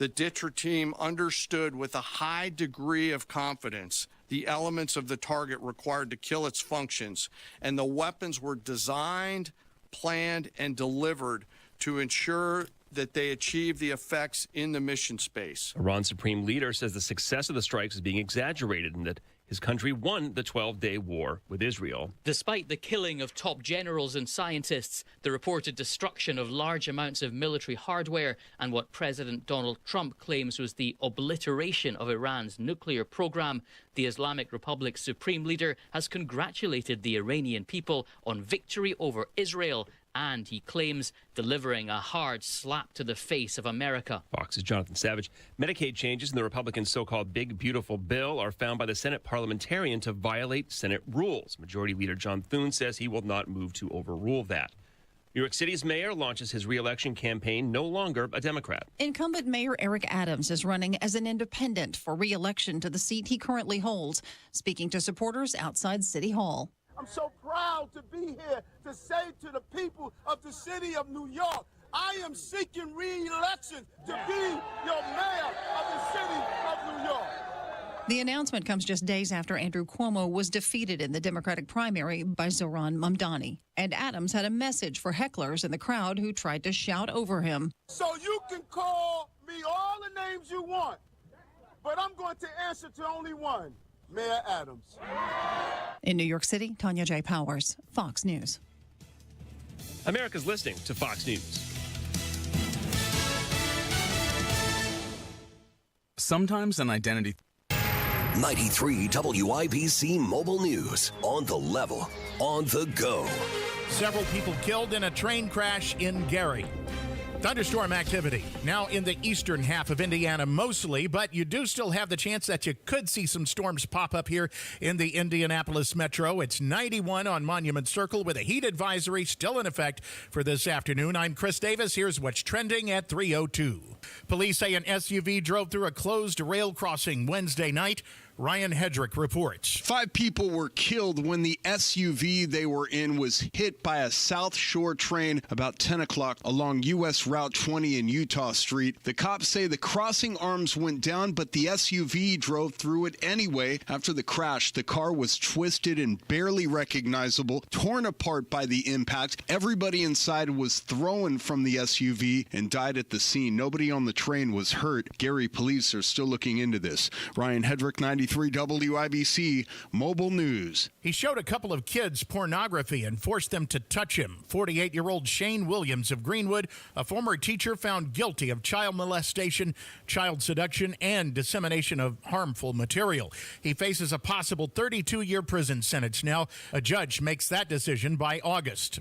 The Ditcher team understood with a high degree of confidence the elements of the target required to kill its functions, and the weapons were designed, planned, and delivered to ensure that they achieve the effects in the mission space. Iran's supreme leader says the success of the strikes is being exaggerated and that his country won the 12-day war with Israel. Despite the killing of top generals and scientists, the reported destruction of large amounts of military hardware, and what President Donald Trump claims was the obliteration of Iran's nuclear program, the Islamic Republic's supreme leader has congratulated the Iranian people on victory over Israel, and he claims delivering a hard slap to the face of America. Fox's Jonathan Savage. Medicaid changes in the Republicans' so-called Big Beautiful Bill are found by the Senate parliamentarian to violate Senate rules. Majority Leader John Thune says he will not move to overrule that. New York City's mayor launches his re-election campaign, no longer a Democrat. Incumbent Mayor Eric Adams is running as an independent for re-election to the seat he currently holds, speaking to supporters outside City Hall. I'm so proud to be here to say to the people of the city of New York, I am seeking re-election to be your mayor of the city of New York. The announcement comes just days after Andrew Cuomo was defeated in the Democratic primary by Zohran Mamdani. And Adams had a message for hecklers in the crowd who tried to shout over him. So you can call me all the names you want, but I'm going to answer to only one. Mayor Adams. In New York City, Tanya J. Powers, Fox News. America's listening to Fox News. Sometimes an identity. 93 WIBC Mobile News. On the level, on the go. Several people killed in a train crash in Gary. Thunderstorm activity now in the eastern half of Indiana mostly, but you do still have the chance that you could see some storms pop up here in the Indianapolis metro. It's 91 on Monument Circle with a heat advisory still in effect for this afternoon. I'm Chris Davis. Here's what's trending at 3:02. Police say an SUV drove through a closed rail crossing Wednesday night. Ryan Hedrick reports. 5 people were killed when the SUV they were in was hit by a South Shore train about 10 o'clock along U.S. Route 20 and Utah Street. The cops say the crossing arms went down, but the SUV drove through it anyway. After the crash, the car was twisted and barely recognizable, torn apart by the impact. Everybody inside was thrown from the SUV and died at the scene. Nobody on the train was hurt. Gary police are still looking into this. Ryan Hedrick, 93 WIBC Mobile News. He showed a couple of kids pornography and forced them to touch him. 48-year-old Shane Williams of Greenwood, a former teacher found guilty of child molestation, child seduction, and dissemination of harmful material. He faces a possible 32-year prison sentence now. A judge makes that decision by August.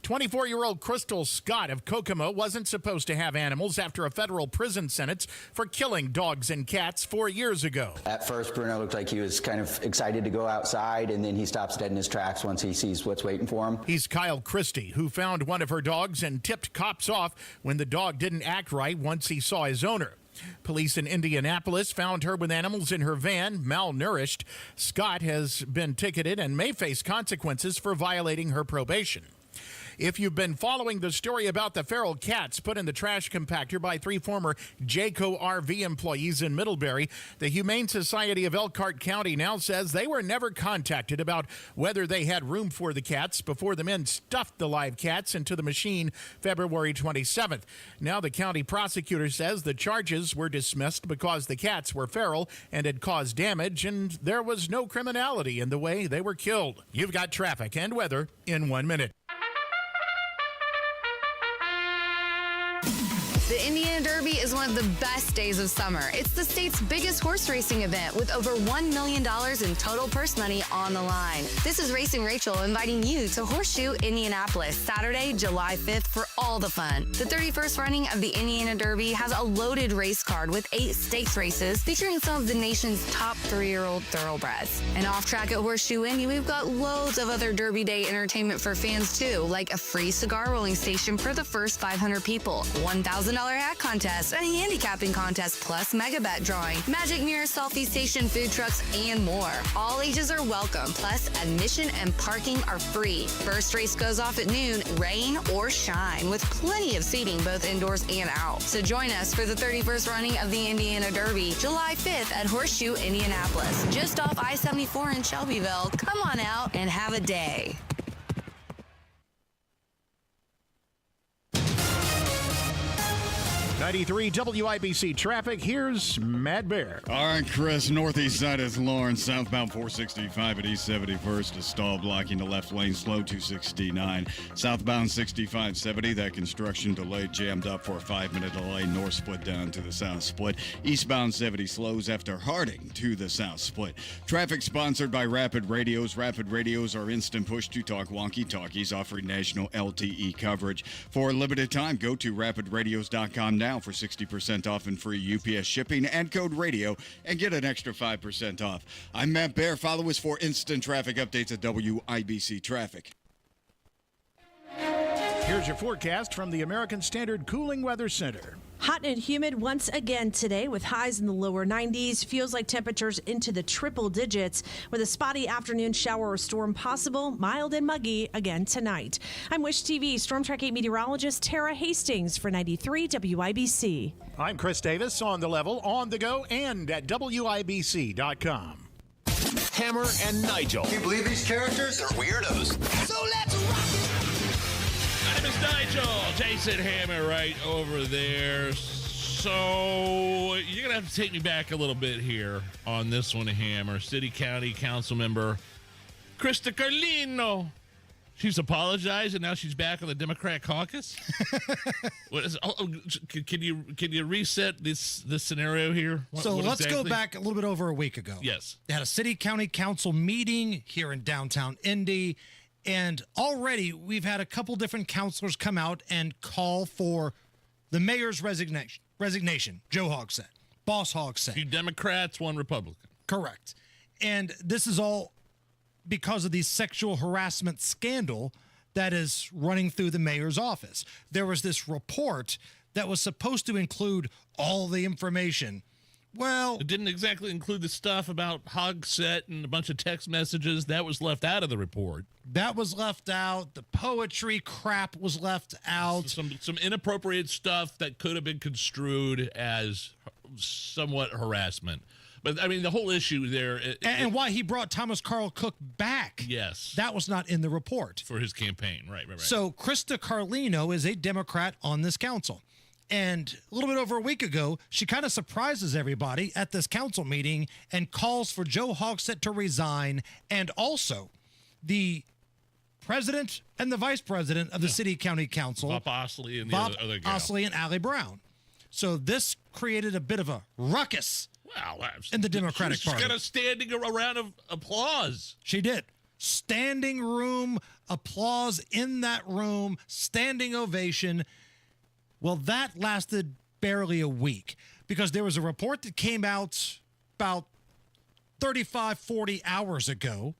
24-year-old Crystal Scott of Kokomo wasn't supposed to have animals after a federal prison sentence for killing dogs and cats 4 years ago. At first, Bruno looked like he was kind of excited to go outside, and then he stops dead in his tracks once he sees what's waiting for him. He's Kyle Christie, who found one of her dogs and tipped cops off when the dog didn't act right once he saw his owner. Police in Indianapolis found her with animals in her van, malnourished. Scott has been ticketed and may face consequences for violating her probation. If you've been following the story about the feral cats put in the trash compactor by 3 former Jayco RV employees in Middlebury, the Humane Society of Elkhart County now says they were never contacted about whether they had room for the cats before the men stuffed the live cats into the machine February 27th. Now the county prosecutor says the charges were dismissed because the cats were feral and had caused damage, and there was no criminality in the way they were killed. You've got traffic and weather in 1 minute. The Indiana Derby is one of the best days of summer. It's the state's biggest horse racing event with over $1 million in total purse money on the line. This is Racing Rachel inviting you to Horseshoe Indianapolis Saturday, July 5th for all the fun. The 31st running of the Indiana Derby has a loaded race card with 8 stakes races featuring some of the nation's top 3-year-old thoroughbreds. And off track at Horseshoe Indy, we've got loads of other Derby Day entertainment for fans too, like a free cigar rolling station for the first 500 people, $1,000 hat contest, and a handicapping contest plus mega bet drawing, magic mirror selfie station, food trucks, and more. All ages are welcome, plus admission and parking are free. First race goes off at noon, rain or shine, with plenty of seating both indoors and out. So join us for the 31st running of the Indiana Derby, July 5th at Horseshoe, Indianapolis, just off I-74 in Shelbyville. Come on out and have a day. '93 WIBC traffic. Here's Matt Bear. All right, Chris. Northeast side is Lawrence. Southbound 465 at East 71st is stall blocking the left lane. Slow 269. Southbound 6570. That construction delay jammed up for a 5-minute delay. North split down to the south split. Eastbound 70 slows after Harding to the south split. Traffic sponsored by Rapid Radios. Rapid Radios are instant push to talk walkie-talkies offering national LTE coverage. For a limited time, go to rapidradios.com now for 60% off and free UPS shipping and code radio and get an extra 5% off. I'm Matt Bear. Follow us for instant traffic updates at WIBC Traffic. Here's your forecast from the American Standard Cooling Weather Center. Hot and humid once again today with highs in the lower 90s. Feels like temperatures into the triple digits with a spotty afternoon shower or storm possible. Mild and muggy again tonight. I'm Wish TV Storm Track 8 meteorologist Tara Hastings for 93 WIBC. I'm Chris Davis on the level, on the go, and at WIBC.com. Hammer and Nigel. Can you believe these characters? They're weirdos. So let's rock it! My name is Nigel. Jason Hammer right over there. So you're going to have to take me back a little bit here on this one, Hammer. City County Council member Krista Carlino. She's apologized and now she's back on the Democrat caucus. Can you reset this scenario here? Let's go back a little bit over a week ago. Yes. They had a city county council meeting here in downtown Indy. And already we've had a couple different councilors come out and call for the mayor's resignation. Joe Hogsett, Boss Hogsett. 2 Democrats, 1 Republican. Correct. And this is all because of the sexual harassment scandal that is running through the mayor's office. There was this report that was supposed to include all the information. Well, it didn't exactly include the stuff about Hogsett and a bunch of text messages. That was left out of the report. That was left out. The poetry crap was left out. Some inappropriate stuff that could have been construed as somewhat harassment. But, I mean, the whole issue there... And why he brought Thomas Carl Cook back. Yes. That was not in the report. For his campaign. Right. So Krista Carlino is a Democrat on this council. And a little bit over a week ago, she kind of surprises everybody at this council meeting and calls for Joe Hogsett to resign, and also the president and the vice president of the city county council, Bob Osley and the other gal. Osley and Allie Brown. So this created a bit of a ruckus in the Democratic Party. She got a standing round of applause. She did. Standing room applause in that room, standing ovation. Well, that lasted barely a week because there was a report that came out about 35, 40 hours ago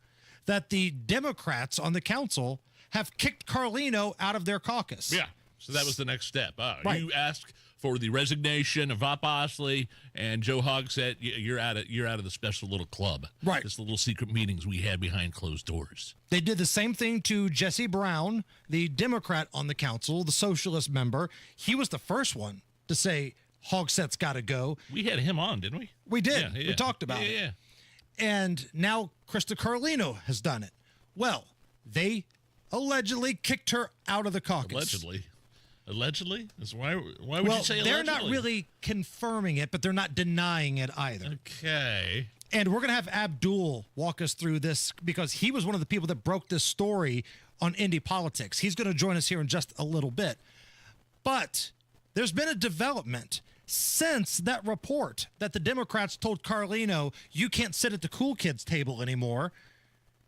that the Democrats on the council have kicked Carlino out of their caucus. Yeah, so that was the next step. Right. You asked for the resignation of Bob Osley and Joe Hogsett. You're out of the special little club. Right. Just the little secret meetings we had behind closed doors. They did the same thing to Jesse Brown, the Democrat on the council, the socialist member. He was the first one to say Hogsett's got to go. We had him on, didn't we? We did. Yeah. We talked about it. Yeah. And now Krista Carlino has done it. Well, they allegedly kicked her out of the caucus. Allegedly? Why would you say allegedly? They're not really confirming it, but they're not denying it either. Okay. And we're going to have Abdul walk us through this because he was one of the people that broke this story on Indy Politics. He's going to join us here in just a little bit. But there's been a development since that report that the Democrats told Carlino, you can't sit at the cool kids table anymore.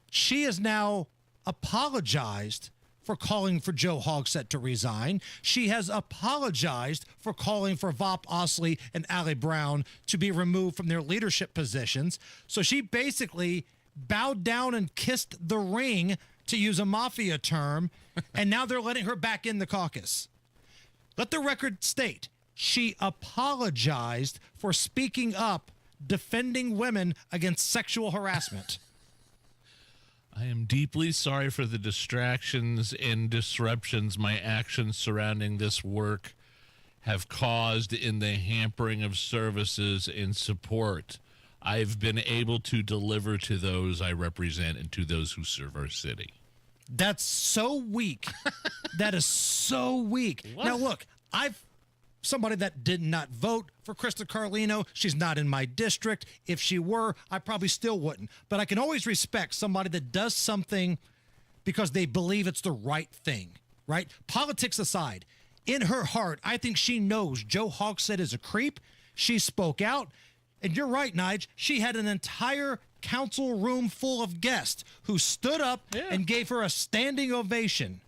She has now apologized for calling for Joe Hogsett to resign. She has apologized for calling for Bob Osley and Allie Brown to be removed from their leadership positions. So she basically bowed down and kissed the ring, to use a mafia term, and now they're letting her back in the caucus. Let the record state, she apologized for speaking up, defending women against sexual harassment. I am deeply sorry for the distractions and disruptions my actions surrounding this work have caused in the hampering of services and support I've been able to deliver to those I represent and to those who serve our city. That's so weak. That is so weak. What? Now, look, I've somebody that did not vote for Krista Carlino. She's not in my district. If she were, I probably still wouldn't. But I can always respect somebody that does something because they believe it's the right thing, right? Politics aside, in her heart, I think she knows Joe Hogsett is a creep. She spoke out. And you're right, Nige. She had an entire council room full of guests who stood up and gave her a standing ovation.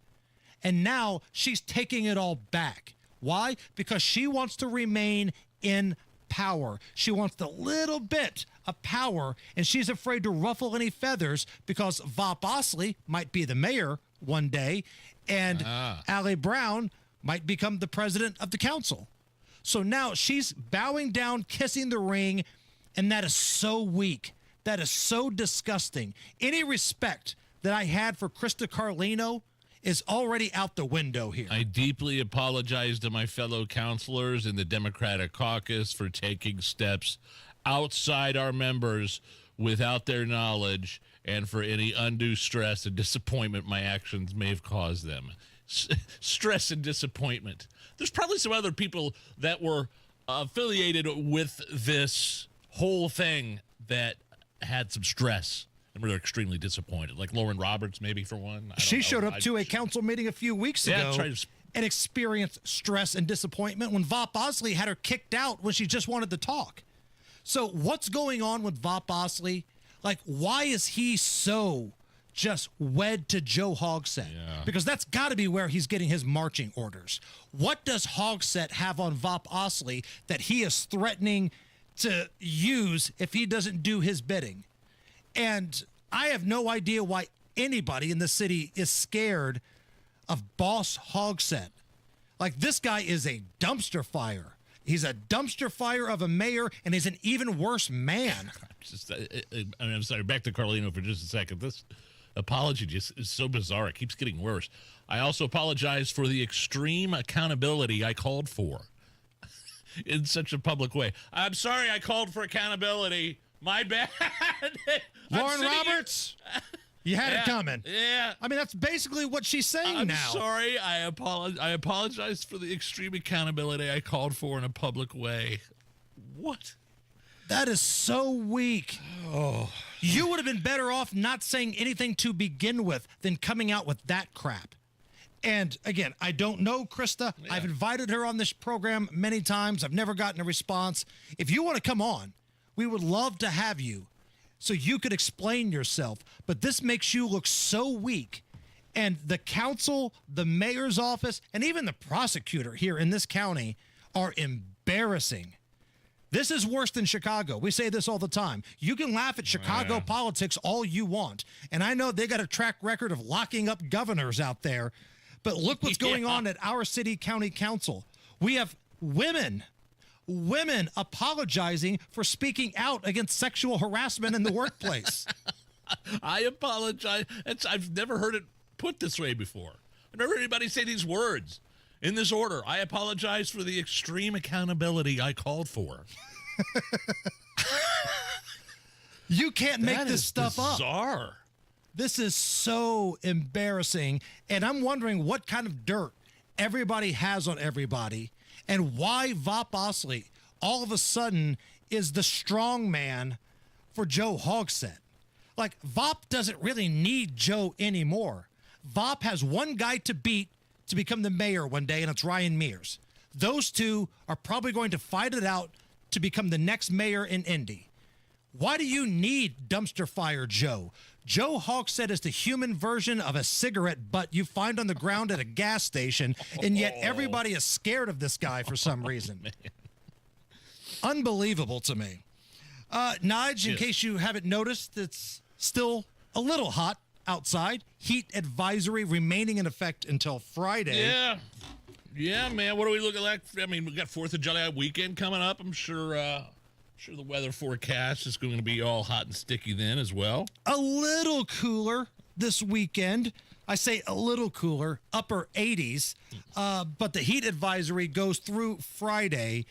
And now she's taking it all back. Why? Because she wants to remain in power. She wants the little bit of power, and she's afraid to ruffle any feathers because Vop Osley might be the mayor one day, and Allie Brown might become the president of the council. So now she's bowing down, kissing the ring, and that is so weak. That is so disgusting. Any respect that I had for Krista Carlino is already out the window here. I deeply apologize to my fellow counselors in the Democratic caucus for taking steps outside our members without their knowledge and for any undue stress and disappointment my actions may have caused them. Stress and disappointment. There's probably some other people that were affiliated with this whole thing that had some stress and were extremely disappointed, like Lauren Roberts, maybe, for one. She showed up to a council meeting a few weeks ago and experienced stress and disappointment when Vop Osley had her kicked out when she just wanted to talk. So what's going on with Vop Osley? Like, why is he so just wed to Joe Hogsett? Because that's got to be where he's getting his marching orders. What does Hogsett have on Vop Osley that he is threatening to use if he doesn't do his bidding? And I have no idea why anybody in the city is scared of Boss Hogsett. Like, this guy is a dumpster fire. He's a dumpster fire of a mayor, and he's an even worse man. I'm sorry, back to Carlino for just a second. This apology just is so bizarre. It keeps getting worse. I also apologize for the extreme accountability I called for in such a public way. I'm sorry I called for accountability. My bad. Lauren Roberts, you had it coming. Yeah. I mean, that's basically what she's saying now. I'm sorry. I apologize for the extreme accountability I called for in a public way. What? That is so weak. Oh. You would have been better off not saying anything to begin with than coming out with that crap. And again, I don't know Krista. Yeah. I've invited her on this program many times. I've never gotten a response. If you want to come on, we would love to have you so you could explain yourself. But this makes you look so weak. And the council, the mayor's office, and even the prosecutor here in this county are embarrassing. This is worse than Chicago. We say this all the time. You can laugh at Chicago politics all you want. And I know they got a track record of locking up governors out there. But look what's going on at our city county council. We have women apologizing for speaking out against sexual harassment in the workplace. I apologize. I've never heard it put this way before. I've never heard anybody say these words in this order. I apologize for the extreme accountability I called for. You can't make this stuff up. Bizarre. This is so embarrassing. And I'm wondering what kind of dirt everybody has on everybody and why Vop Osley all of a sudden is the strong man for Joe Hogsett. Like, Vop doesn't really need Joe anymore. Vop has one guy to beat to become the mayor one day, and it's Ryan Mears. Those two are probably going to fight it out to become the next mayor in Indy. Why do you need dumpster fire Joe? Joe Hogsett is the human version of a cigarette butt you find on the ground at a gas station, and yet everybody is scared of this guy for some reason. Unbelievable to me. Nige, in case you haven't noticed, it's still a little hot outside. Heat advisory remaining in effect until Friday. Yeah. Yeah, man. What are we looking like? I mean, we got 4th of July weekend coming up. I'm sure the weather forecast is going to be all hot and sticky then as well. A little cooler this weekend. I say a little cooler, upper 80s. But the heat advisory goes through Friday.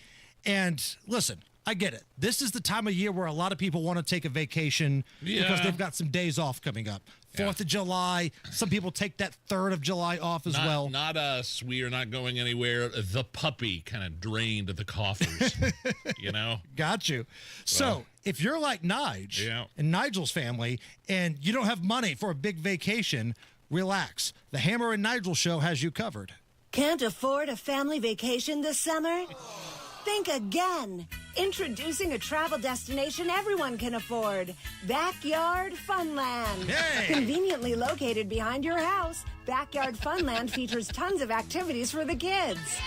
And listen, I get it. This is the time of year where a lot of people want to take a vacation because they've got some days off coming up. 4th of July. Some people take that 3rd of July off as well. Not us. We are not going anywhere. The puppy kind of drained the coffers, you know? Got you. So if you're like Nigel and Nigel's family and you don't have money for a big vacation, relax. The Hammer and Nigel show has you covered. Can't afford a family vacation this summer? Think again. Introducing a travel destination everyone can afford. Backyard Funland. Hey! Conveniently located behind your house, Backyard Funland features tons of activities for the kids.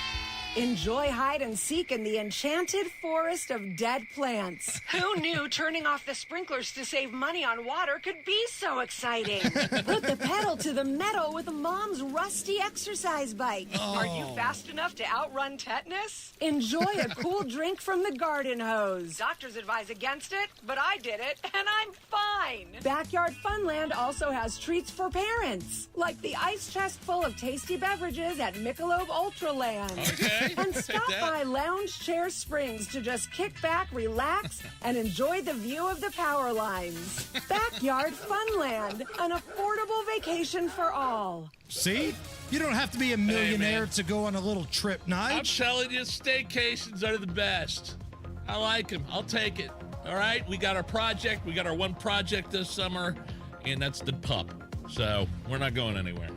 Enjoy hide and seek in the enchanted forest of dead plants. Who knew turning off the sprinklers to save money on water could be so exciting? Put the pedal to the metal with Mom's rusty exercise bike. Are you fast enough to outrun tetanus? Enjoy a cool drink from the garden hose. Doctors advise against it, but I did it, and I'm fine. Backyard Funland also has treats for parents, like the ice chest full of tasty beverages at Michelob Ultraland. Okay. And stop by Lounge Chair Springs to just kick back, relax, and enjoy the view of the power lines. Backyard Funland, an affordable vacation for all. See? You don't have to be a millionaire to go on a little trip, Nigel. I'm telling you, staycations are the best. I like them. I'll take it. All right? We got our project. We got our one project this summer, and that's the pup. So we're not going anywhere.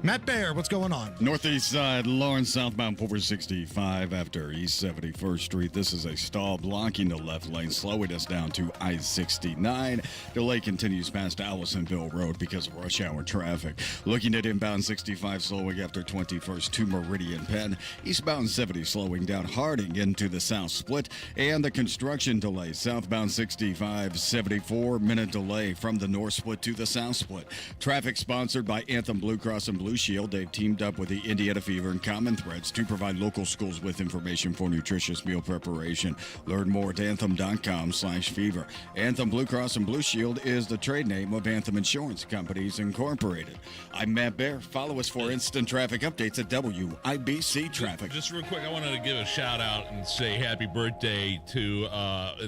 Matt Baer, what's going on? Northeast side, Lawrence, southbound 465 after East 71st Street. This is a stall blocking the left lane, slowing us down to I-69. Delay continues past Allisonville Road because of rush hour traffic. Looking at inbound 65, slowing after 21st to Meridian Penn. Eastbound 70 slowing down Harding into the south split. And the construction delay, southbound 65, 74-minute delay from the north split to the south split. Traffic sponsored by Anthem Blue Cross and Blue Shield. They've teamed up with the Indiana Fever and Common Threads to provide local schools with information for nutritious meal preparation. Learn more at anthem.com/fever. Anthem Blue Cross and Blue Shield is the trade name of Anthem Insurance Companies Incorporated. I'm Matt Baer. Follow us for instant traffic updates at WIBC Traffic. Just real quick, I wanted to give a shout out and say happy birthday to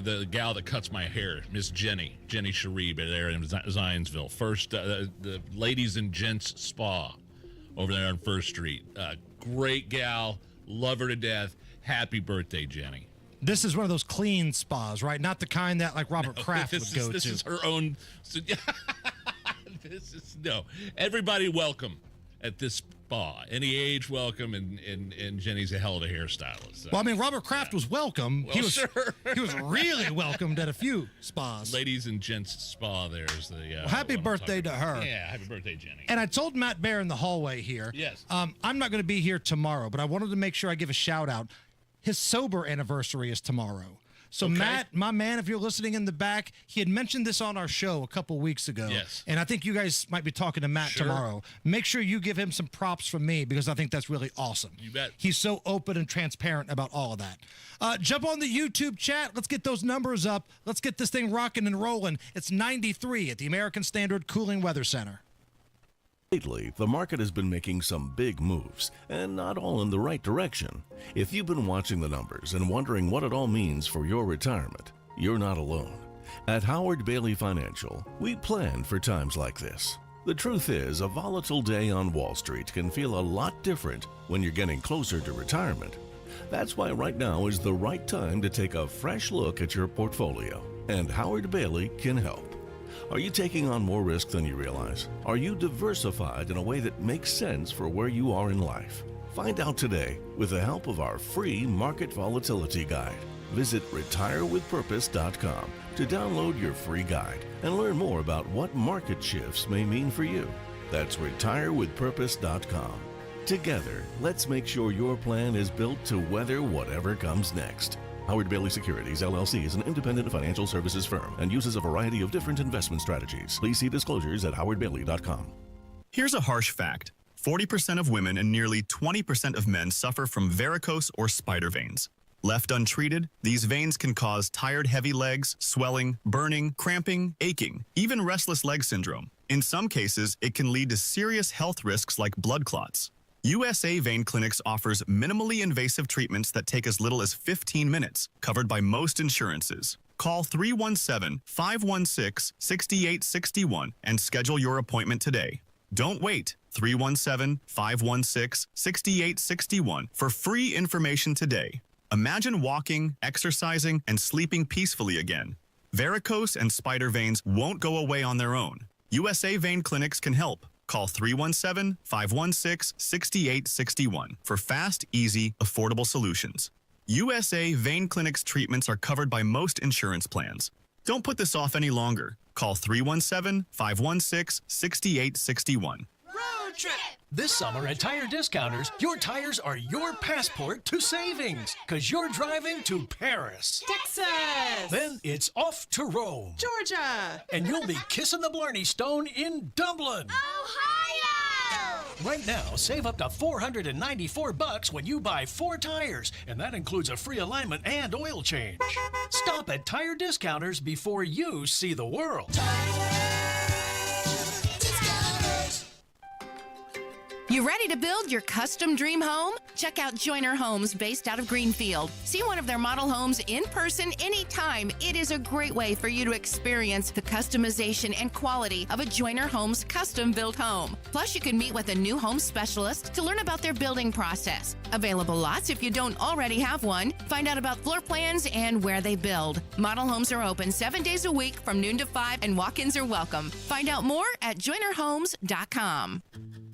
the gal that cuts my hair, Miss Jenny Sharib there in Zionsville. First, the ladies and gents spa over there on 1st Street. Great gal. Love her to death. Happy birthday, Jenny. This is one of those clean spas, right? Not the kind that like Robert Kraft would go to. This is her own. Everybody welcome at this spa. Any age welcome, and Jenny's a hell of a hairstylist. So. Well, I mean, Robert Kraft was welcome. Well, he was sure. He was really welcomed at a few spas. Ladies and gents spa, there's the. Well, happy birthday to her. Yeah, happy birthday, Jenny. And I told Matt Baer in the hallway here. Yes. I'm not going to be here tomorrow, but I wanted to make sure I give a shout out. His sober anniversary is tomorrow. So, okay. Matt, my man, if you're listening in the back, he had mentioned this on our show a couple weeks ago. Yes. And I think you guys might be talking to Matt tomorrow. Make sure you give him some props from me because I think that's really awesome. You bet. He's so open and transparent about all of that. Jump on the YouTube chat. Let's get those numbers up. Let's get this thing rocking and rolling. It's 93 at the American Standard Cooling Weather Center. Lately, the market has been making some big moves, and not all in the right direction. If you've been watching the numbers and wondering what it all means for your retirement, you're not alone. At Howard Bailey Financial, we plan for times like this. The truth is, a volatile day on Wall Street can feel a lot different when you're getting closer to retirement. That's why right now is the right time to take a fresh look at your portfolio, and Howard Bailey can help. Are you taking on more risk than you realize? Are you diversified in a way that makes sense for where you are in life? Find out today with the help of our free Market Volatility Guide. Visit retirewithpurpose.com to download your free guide and learn more about what market shifts may mean for you. That's retirewithpurpose.com. Together, let's make sure your plan is built to weather whatever comes next. Howard Bailey Securities, LLC is an independent financial services firm and uses a variety of different investment strategies. Please see disclosures at howardbailey.com. Here's a harsh fact. 40% of women and nearly 20% of men suffer from varicose or spider veins. Left untreated, these veins can cause tired, heavy legs, swelling, burning, cramping, aching, even restless leg syndrome. In some cases, it can lead to serious health risks like blood clots. USA Vein Clinics offers minimally invasive treatments that take as little as 15 minutes, covered by most insurances. Call 317-516-6861 and schedule your appointment today. Don't wait. 317-516-6861 for free information today. Imagine walking, exercising, and sleeping peacefully again. Varicose and spider veins won't go away on their own. USA Vein Clinics can help. Call 317-516-6861 for fast, easy, affordable solutions. USA Vein Clinics treatments are covered by most insurance plans. Don't put this off any longer. Call 317-516-6861. Road trip! This summer at Tire Discounters, your tires are your passport to savings, because you're driving to Paris, Texas, then it's off to Rome, Georgia, and you'll be kissing the Blarney Stone in Dublin, Ohio! Right now, save up to $494 when you buy 4 tires, and that includes a free alignment and oil change. Stop at Tire Discounters before you see the world. You ready to build your custom dream home? Check out Joyner Homes based out of Greenfield. See one of their model homes in person anytime. It is a great way for you to experience the customization and quality of a Joyner Homes custom-built home. Plus, you can meet with a new home specialist to learn about their building process. Available lots if you don't already have one. Find out about floor plans and where they build. Model homes are open 7 days a week from noon to 5, and walk-ins are welcome. Find out more at joynerhomes.com.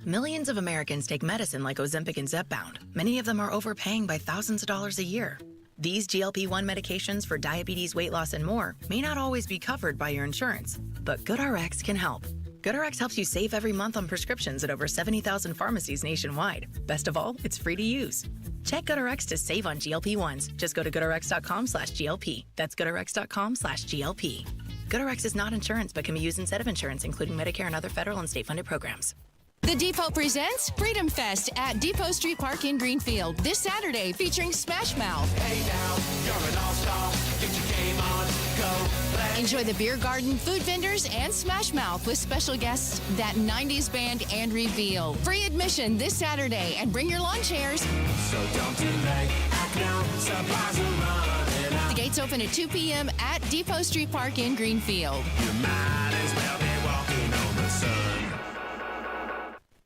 Millions of Americans take medicine like Ozempic and Zepbound. Many of them are overpaying by thousands of dollars a year. These GLP-1 medications for diabetes, weight loss, and more may not always be covered by your insurance, but GoodRx can help. GoodRx helps you save every month on prescriptions at over 70,000 pharmacies nationwide. Best of all, it's free to use. Check GoodRx to save on GLP-1s. Just go to goodrx.com/GLP. That's goodrx.com/GLP. GoodRx is not insurance, but can be used instead of insurance, including Medicare and other federal and state-funded programs. The Depot presents Freedom Fest at Depot Street Park in Greenfield this Saturday, featuring Smash Mouth. Hey now, you're an all-star. Get your game on, go play. Enjoy the beer garden, food vendors, and Smash Mouth with special guests, That 90s Band and Reveal. Free admission this Saturday, and bring your lawn chairs. So don't delay, act now, supplies are running out. The gates open at 2 p.m. at Depot Street Park in Greenfield. You might as well be walking on the sun.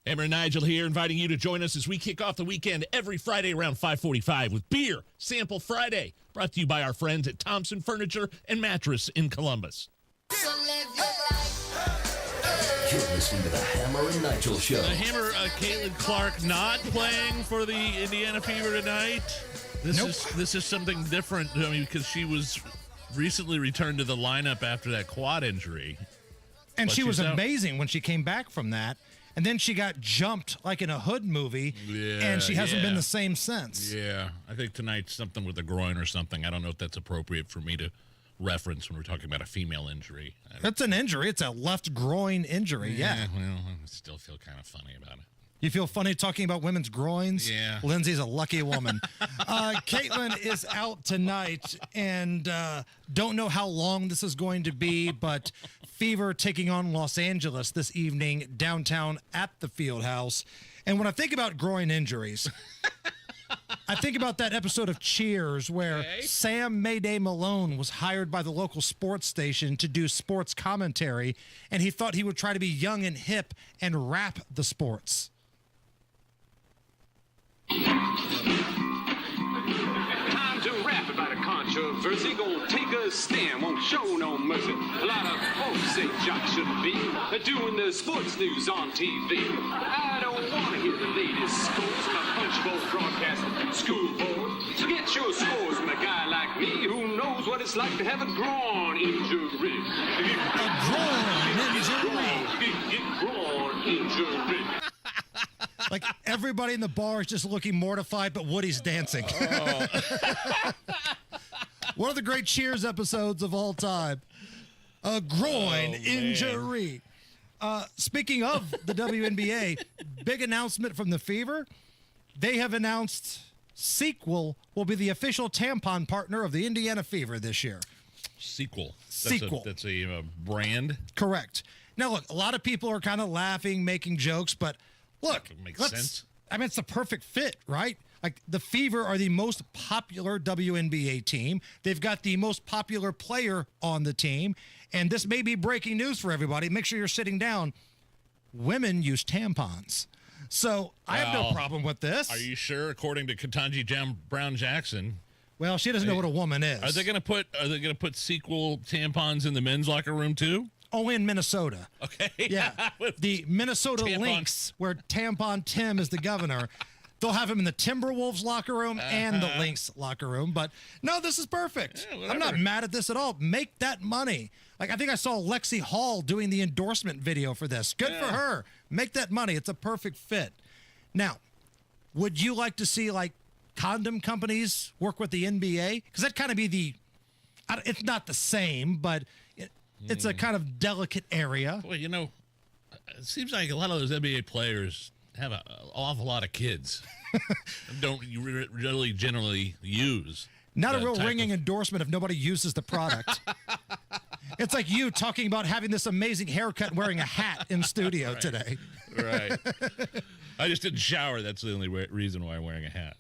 Hammer and Nigel here, inviting you to join us as we kick off the weekend every Friday around 5:45 with Beer Sample Friday, brought to you by our friends at Thompson Furniture and Mattress in Columbus. You're listening to the Hammer and Nigel Show. The Hammer, Caitlin Clark not playing for the Indiana Fever tonight. This is something different, I mean, because she was recently returned to the lineup after that quad injury. And she was amazing when she came back from that. And then she got jumped like in a Hood movie, and she hasn't been the same since. Yeah, I think tonight's something with the groin or something. I don't know if that's appropriate for me to reference when we're talking about a female injury. That's an injury. It's a left groin injury, yeah. Well, I still feel kind of funny about it. You feel funny talking about women's groins? Yeah. Lindsay's a lucky woman. Caitlin is out tonight, and don't know how long this is going to be, but Fever taking on Los Angeles this evening downtown at the Fieldhouse. And when I think about groin injuries, I think about that episode of Cheers where Sam Mayday Malone was hired by the local sports station to do sports commentary, and he thought he would try to be young and hip and rap the sports. Time to rap about a controversy. Gonna take a stand, won't show no mercy. A lot of folks say jocks shouldn't be doing the sports news on TV. I don't want to hear the latest scores from a punchbowl broadcast school board. So get your scores from a guy like me who knows what it's like to have a groin injury. A groin injury. Like everybody in the bar is just looking mortified, but Woody's dancing. Oh. One of the great Cheers episodes of all time. A groin injury. Speaking of the WNBA, big announcement from the Fever. They have announced Sequel will be the official tampon partner of the Indiana Fever this year. Sequel. Sequel. That's a brand. Correct. Now, look, a lot of people are kind of laughing, making jokes, but look. Makes sense. I mean, it's the perfect fit, right? Like, the Fever are the most popular WNBA team. They've got the most popular player on the team. And this may be breaking news for everybody. Make sure you're sitting down. Women use tampons. So I have no problem with this. Are you sure? According to Ketanji Brown Jackson. Well, she doesn't know what a woman is. Are they going to put Sequel tampons in the men's locker room too? Only in Minnesota. Okay. Yeah. The Minnesota Lynx, where Tampon Tim is the governor. They'll have him in the Timberwolves locker room and the Lynx locker room. But no, this is perfect. Yeah, I'm not mad at this at all. Make that money. Like, I think I saw Lexi Hall doing the endorsement video for this. Good for her. Make that money. It's a perfect fit. Now, would you like to see, like, condom companies work with the NBA? Because that'd kind of be it's not the same, but it's a kind of delicate area. Well, you know, it seems like a lot of those NBA players have an awful lot of kids. Don't really generally use. Not a real ringing endorsement if nobody uses the product. It's like you talking about having this amazing haircut and wearing a hat in studio today. Right. I just didn't shower. That's the only reason why I'm wearing a hat.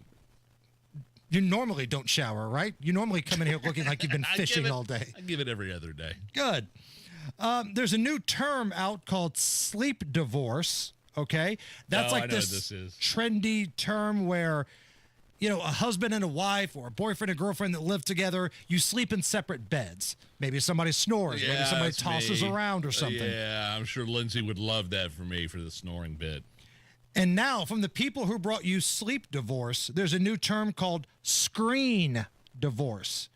You normally don't shower, right? You normally come in here looking like you've been fishing all day. I give it every other day. Good. There's a new term out called sleep divorce, okay? That's like this trendy term where, you know, a husband and a wife or a boyfriend and girlfriend that live together, you sleep in separate beds. Maybe somebody snores. Maybe somebody tosses around or something. Yeah, I'm sure Lindsay would love that for me for the snoring bit. And now, from the people who brought you sleep divorce, there's a new term called screen divorce,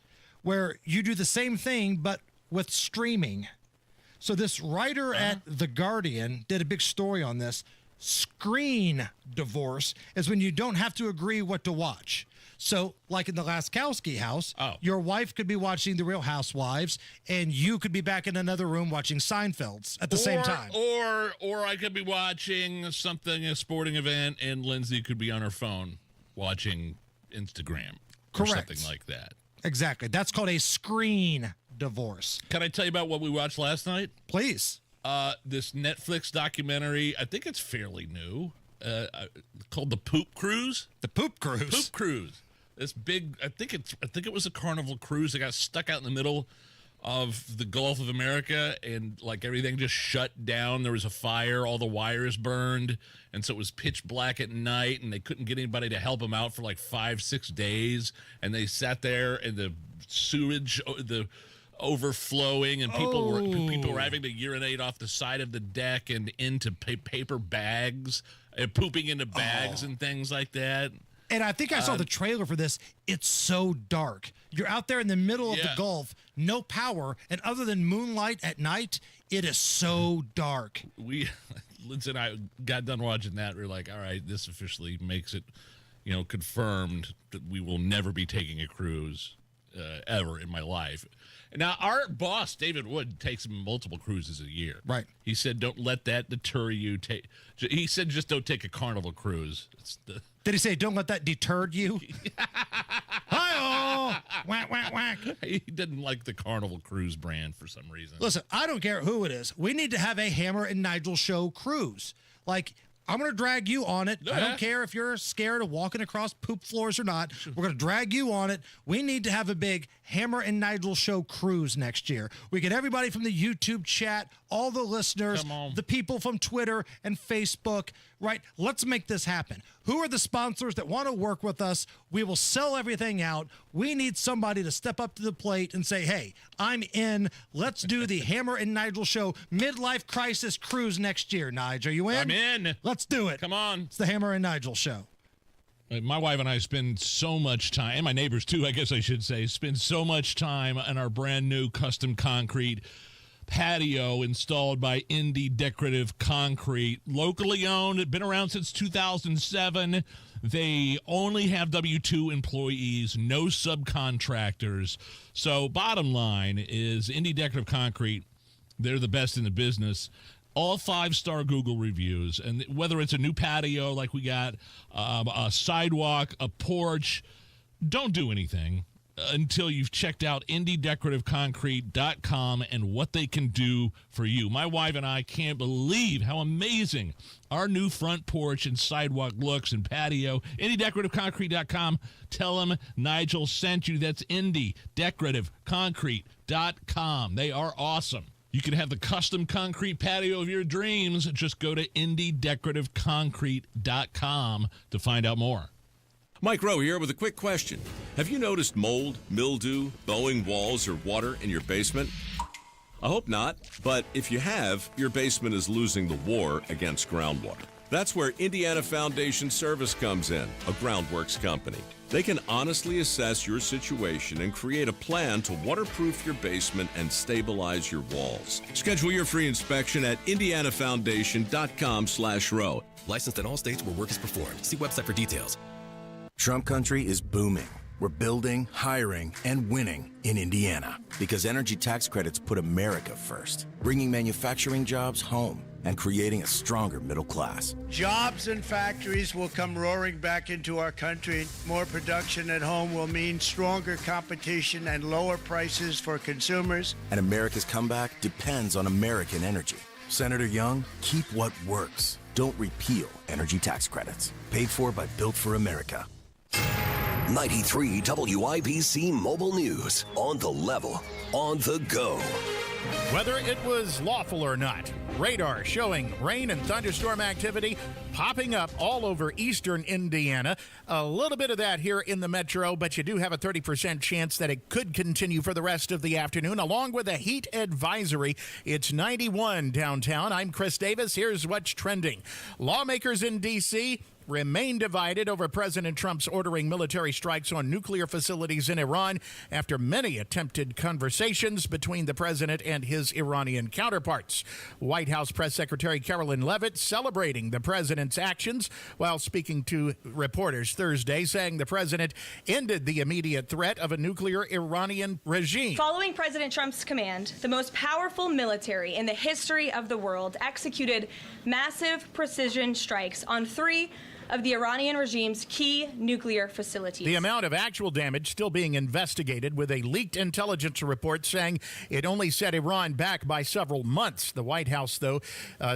where you do the same thing but with streaming. So this writer at The Guardian did a big story on this. Screen divorce is when you don't have to agree what to watch. So, like in the Laskowski house, your wife could be watching The Real Housewives, and you could be back in another room watching Seinfeld's at the same time. Or I could be watching something, a sporting event, and Lindsay could be on her phone watching Instagram. Correct. Or something like that. Exactly. That's called a screen divorce. Can I tell you about what we watched last night? Please. This Netflix documentary, I think it's fairly new, called The Poop Cruise. The Poop Cruise? Poop Cruise. This big, I think it was a Carnival cruise that got stuck out in the middle of the Gulf of America, and like everything just shut down. There was a fire, all the wires burned, and so it was pitch black at night, and they couldn't get anybody to help them out for like 5-6 days, and they sat there, and the sewage, the overflowing, and people were having to urinate off the side of the deck and into paper bags, and pooping into bags and things like that. And I think I saw the trailer for this. It's so dark. You're out there in the middle of the Gulf, no power, and other than moonlight at night, it is so dark. Lindsay and I got done watching that. We were like, all right, this officially makes it, confirmed that we will never be taking a cruise ever in my life. Now, our boss, David Wood, takes multiple cruises a year. Right. He said, don't let that deter you. He said, just don't take a Carnival cruise. Did he say, don't let that deter you? Hi-oh! Whack, whack, whack. He didn't like the Carnival cruise brand for some reason. Listen, I don't care who it is. We need to have a Hammer and Nigel show cruise. Like, I'm going to drag you on it. I don't care if you're scared of walking across poop floors or not. We're going to drag you on it. We need to have a big Hammer and Nigel show cruise next year. We get everybody from the YouTube chat, all the listeners, the people from Twitter and Facebook, right? Let's make this happen. Who are the sponsors that want to work with us? We will sell everything out. We need somebody to step up to the plate and say, hey, I'm in. Let's do the Hammer and Nigel show midlife crisis cruise next year, Nigel. Are you in? I'm in. Let's do it. Come on. It's the Hammer and Nigel show. My wife and I spend so much time, and my neighbors too, I guess I should say, spend so much time on our brand new custom concrete patio installed by Indie Decorative Concrete. Locally owned, been around since 2007. They only have W-2 employees, no subcontractors. So bottom line is Indie Decorative Concrete, they're the best in the business. all 5-star Google reviews. And whether it's a new patio like we got, a sidewalk, a porch, don't do anything until you've checked out indiedecorativeconcrete.com and what they can do for you. My wife and I can't believe how amazing our new front porch and sidewalk looks and patio. indiedecorativeconcrete.com. Tell them Nigel sent you. That's indiedecorativeconcrete.com. They are awesome. You can have the custom concrete patio of your dreams. Just go to indiedecorativeconcrete.com to find out more. Mike Rowe here with a quick question. Have you noticed mold, mildew, bowing walls, or water in your basement? I hope not, but if you have, your basement is losing the war against groundwater. That's where Indiana Foundation Service comes in, a groundworks company. They can honestly assess your situation and create a plan to waterproof your basement and stabilize your walls. Schedule your free inspection at indianafoundation.com/row. Licensed in all states where work is performed. See website for details. Trump country is booming. We're building, hiring, and winning in Indiana because energy tax credits put America first, bringing manufacturing jobs home and creating a stronger middle class. Jobs and factories will come roaring back into our country. More production at home will mean stronger competition and lower prices for consumers. And America's comeback depends on American energy. Senator Young, keep what works. Don't repeal energy tax credits. Paid for by Built for America. 93 WIBC Mobile News. On the level, on the go. Whether it was lawful or not, radar showing rain and thunderstorm activity popping up all over eastern Indiana. A little bit of that here in the metro, but you do have a 30% chance that it could continue for the rest of the afternoon, along with a heat advisory. It's 91 downtown. I'm Chris Davis. Here's what's trending. Lawmakers in D.C. remain divided over President Trump's ordering military strikes on nuclear facilities in Iran after many attempted conversations between the president and his Iranian counterparts. White House Press Secretary Carolyn Leavitt celebrating the president's actions while speaking to reporters Thursday, saying the president ended the immediate threat of a nuclear Iranian regime. Following President Trump's command, the most powerful military in the history of the world executed massive precision strikes on 3 of the Iranian regime's key nuclear facilities. The amount of actual damage still being investigated, with a leaked intelligence report saying it only set Iran back by several months. The White House, though,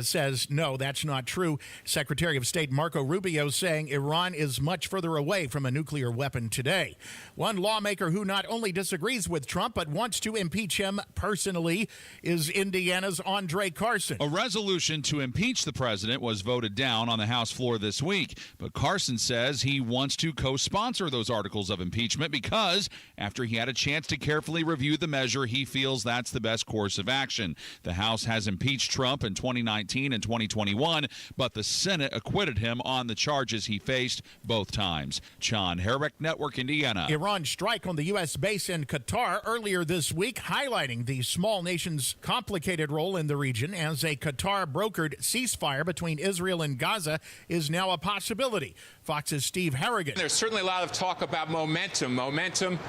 says no, that's not true. Secretary of State Marco Rubio saying Iran is much further away from a nuclear weapon today. One lawmaker who not only disagrees with Trump but wants to impeach him personally is Indiana's Andre Carson. A resolution to impeach the president was voted down on the House floor this week. But Carson says he wants to co-sponsor those articles of impeachment because after he had a chance to carefully review the measure, he feels that's the best course of action. The House has impeached Trump in 2019 and 2021, but the Senate acquitted him on the charges he faced both times. John Herrick, Network Indiana. Iran's strike on the U.S. base in Qatar earlier this week, highlighting the small nation's complicated role in the region, as a Qatar-brokered ceasefire between Israel and Gaza is now a possibility. Fox's Steve Harrigan. There's certainly a lot of talk about momentum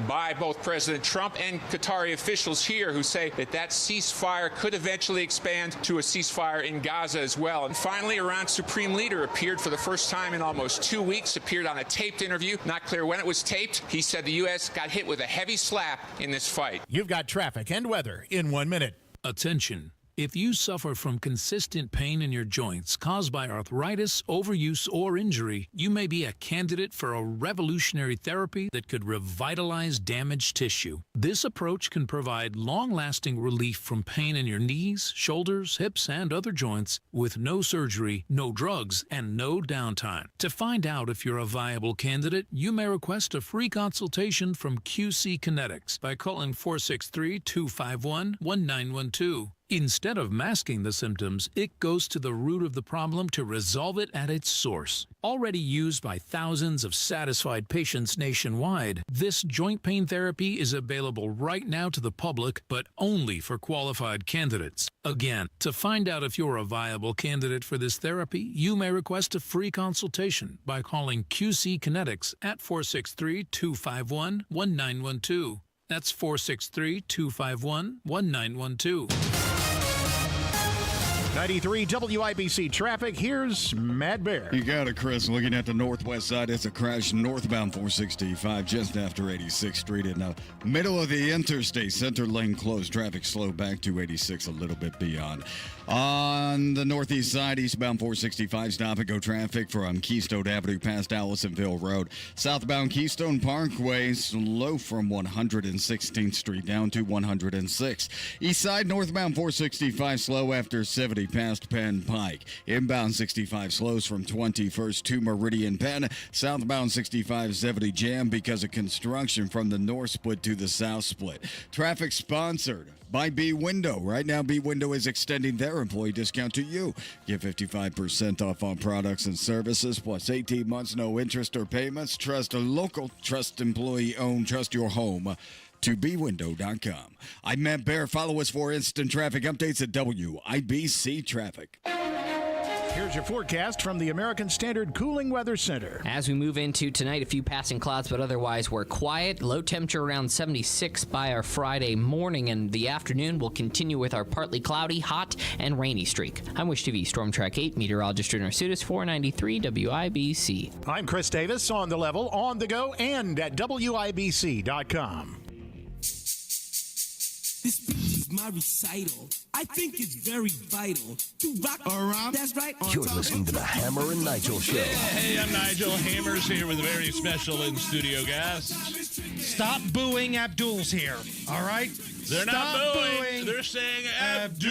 by both President Trump and Qatari officials here who say that ceasefire could eventually expand to a ceasefire in Gaza as well. And finally, Iran's supreme leader appeared for the first time in almost 2 weeks, appeared on a taped interview. Not clear when it was taped. He said the U.S. got hit with a heavy slap in this fight. You've got traffic and weather in 1 minute. Attention. If you suffer from consistent pain in your joints caused by arthritis, overuse, or injury, you may be a candidate for a revolutionary therapy that could revitalize damaged tissue. This approach can provide long-lasting relief from pain in your knees, shoulders, hips, and other joints with no surgery, no drugs, and no downtime. To find out if you're a viable candidate, you may request a free consultation from QC Kinetics by calling 463-251-1912. Instead of masking the symptoms, it goes to the root of the problem to resolve it at its source. Already used by thousands of satisfied patients nationwide, this joint pain therapy is available right now to the public, but only for qualified candidates. Again, to find out if you're a viable candidate for this therapy, you may request a free consultation by calling QC Kinetics at 463-251-1912. That's 463-251-1912. 93 WIBC traffic. Here's Matt Bear. You got it, Chris. Looking at the northwest side, it's a crash northbound 465 just after 86th Street in the middle of the interstate. Center lane closed. Traffic slow back to 86 a little bit beyond. On the northeast side, eastbound 465 stop and go traffic from Keystone Avenue past Allisonville Road. Southbound Keystone Parkway slow from 116th Street down to 106. East side northbound 465 slow after 70 past Penn Pike. Inbound 65 slows from 21st to Meridian Penn. Southbound 65 70 jam because of construction from the north split to the south split. Traffic sponsored by B Window. Right now, B Window is extending their employee discount to you. Get 55% off on products and services, plus 18 months, no interest or payments. Trust a local, trust employee-owned, trust your home. To bwindow.com. I'm Matt Bear. Follow us for instant traffic updates at WIBC Traffic. Here's your forecast from the American Standard Cooling Weather Center. As we move into tonight, a few passing clouds, but otherwise we're quiet. Low temperature around 76 by our Friday morning, and the afternoon will continue with our partly cloudy, hot, and rainy streak. I'm Wish TV Storm Track 8 meteorologist Drew Narsutis, 493 WIBC. I'm Chris Davis, on the level, on the go, and at WIBC.com. This is my recital. I think it's very vital to rock around. That's right. You're listening to the Hammer and Nigel Show. Hey, I'm Nigel. Hammer's here with a very special in-studio guest. Stop booing. Abdul's here. All right? They're not booing. They're saying Abdul.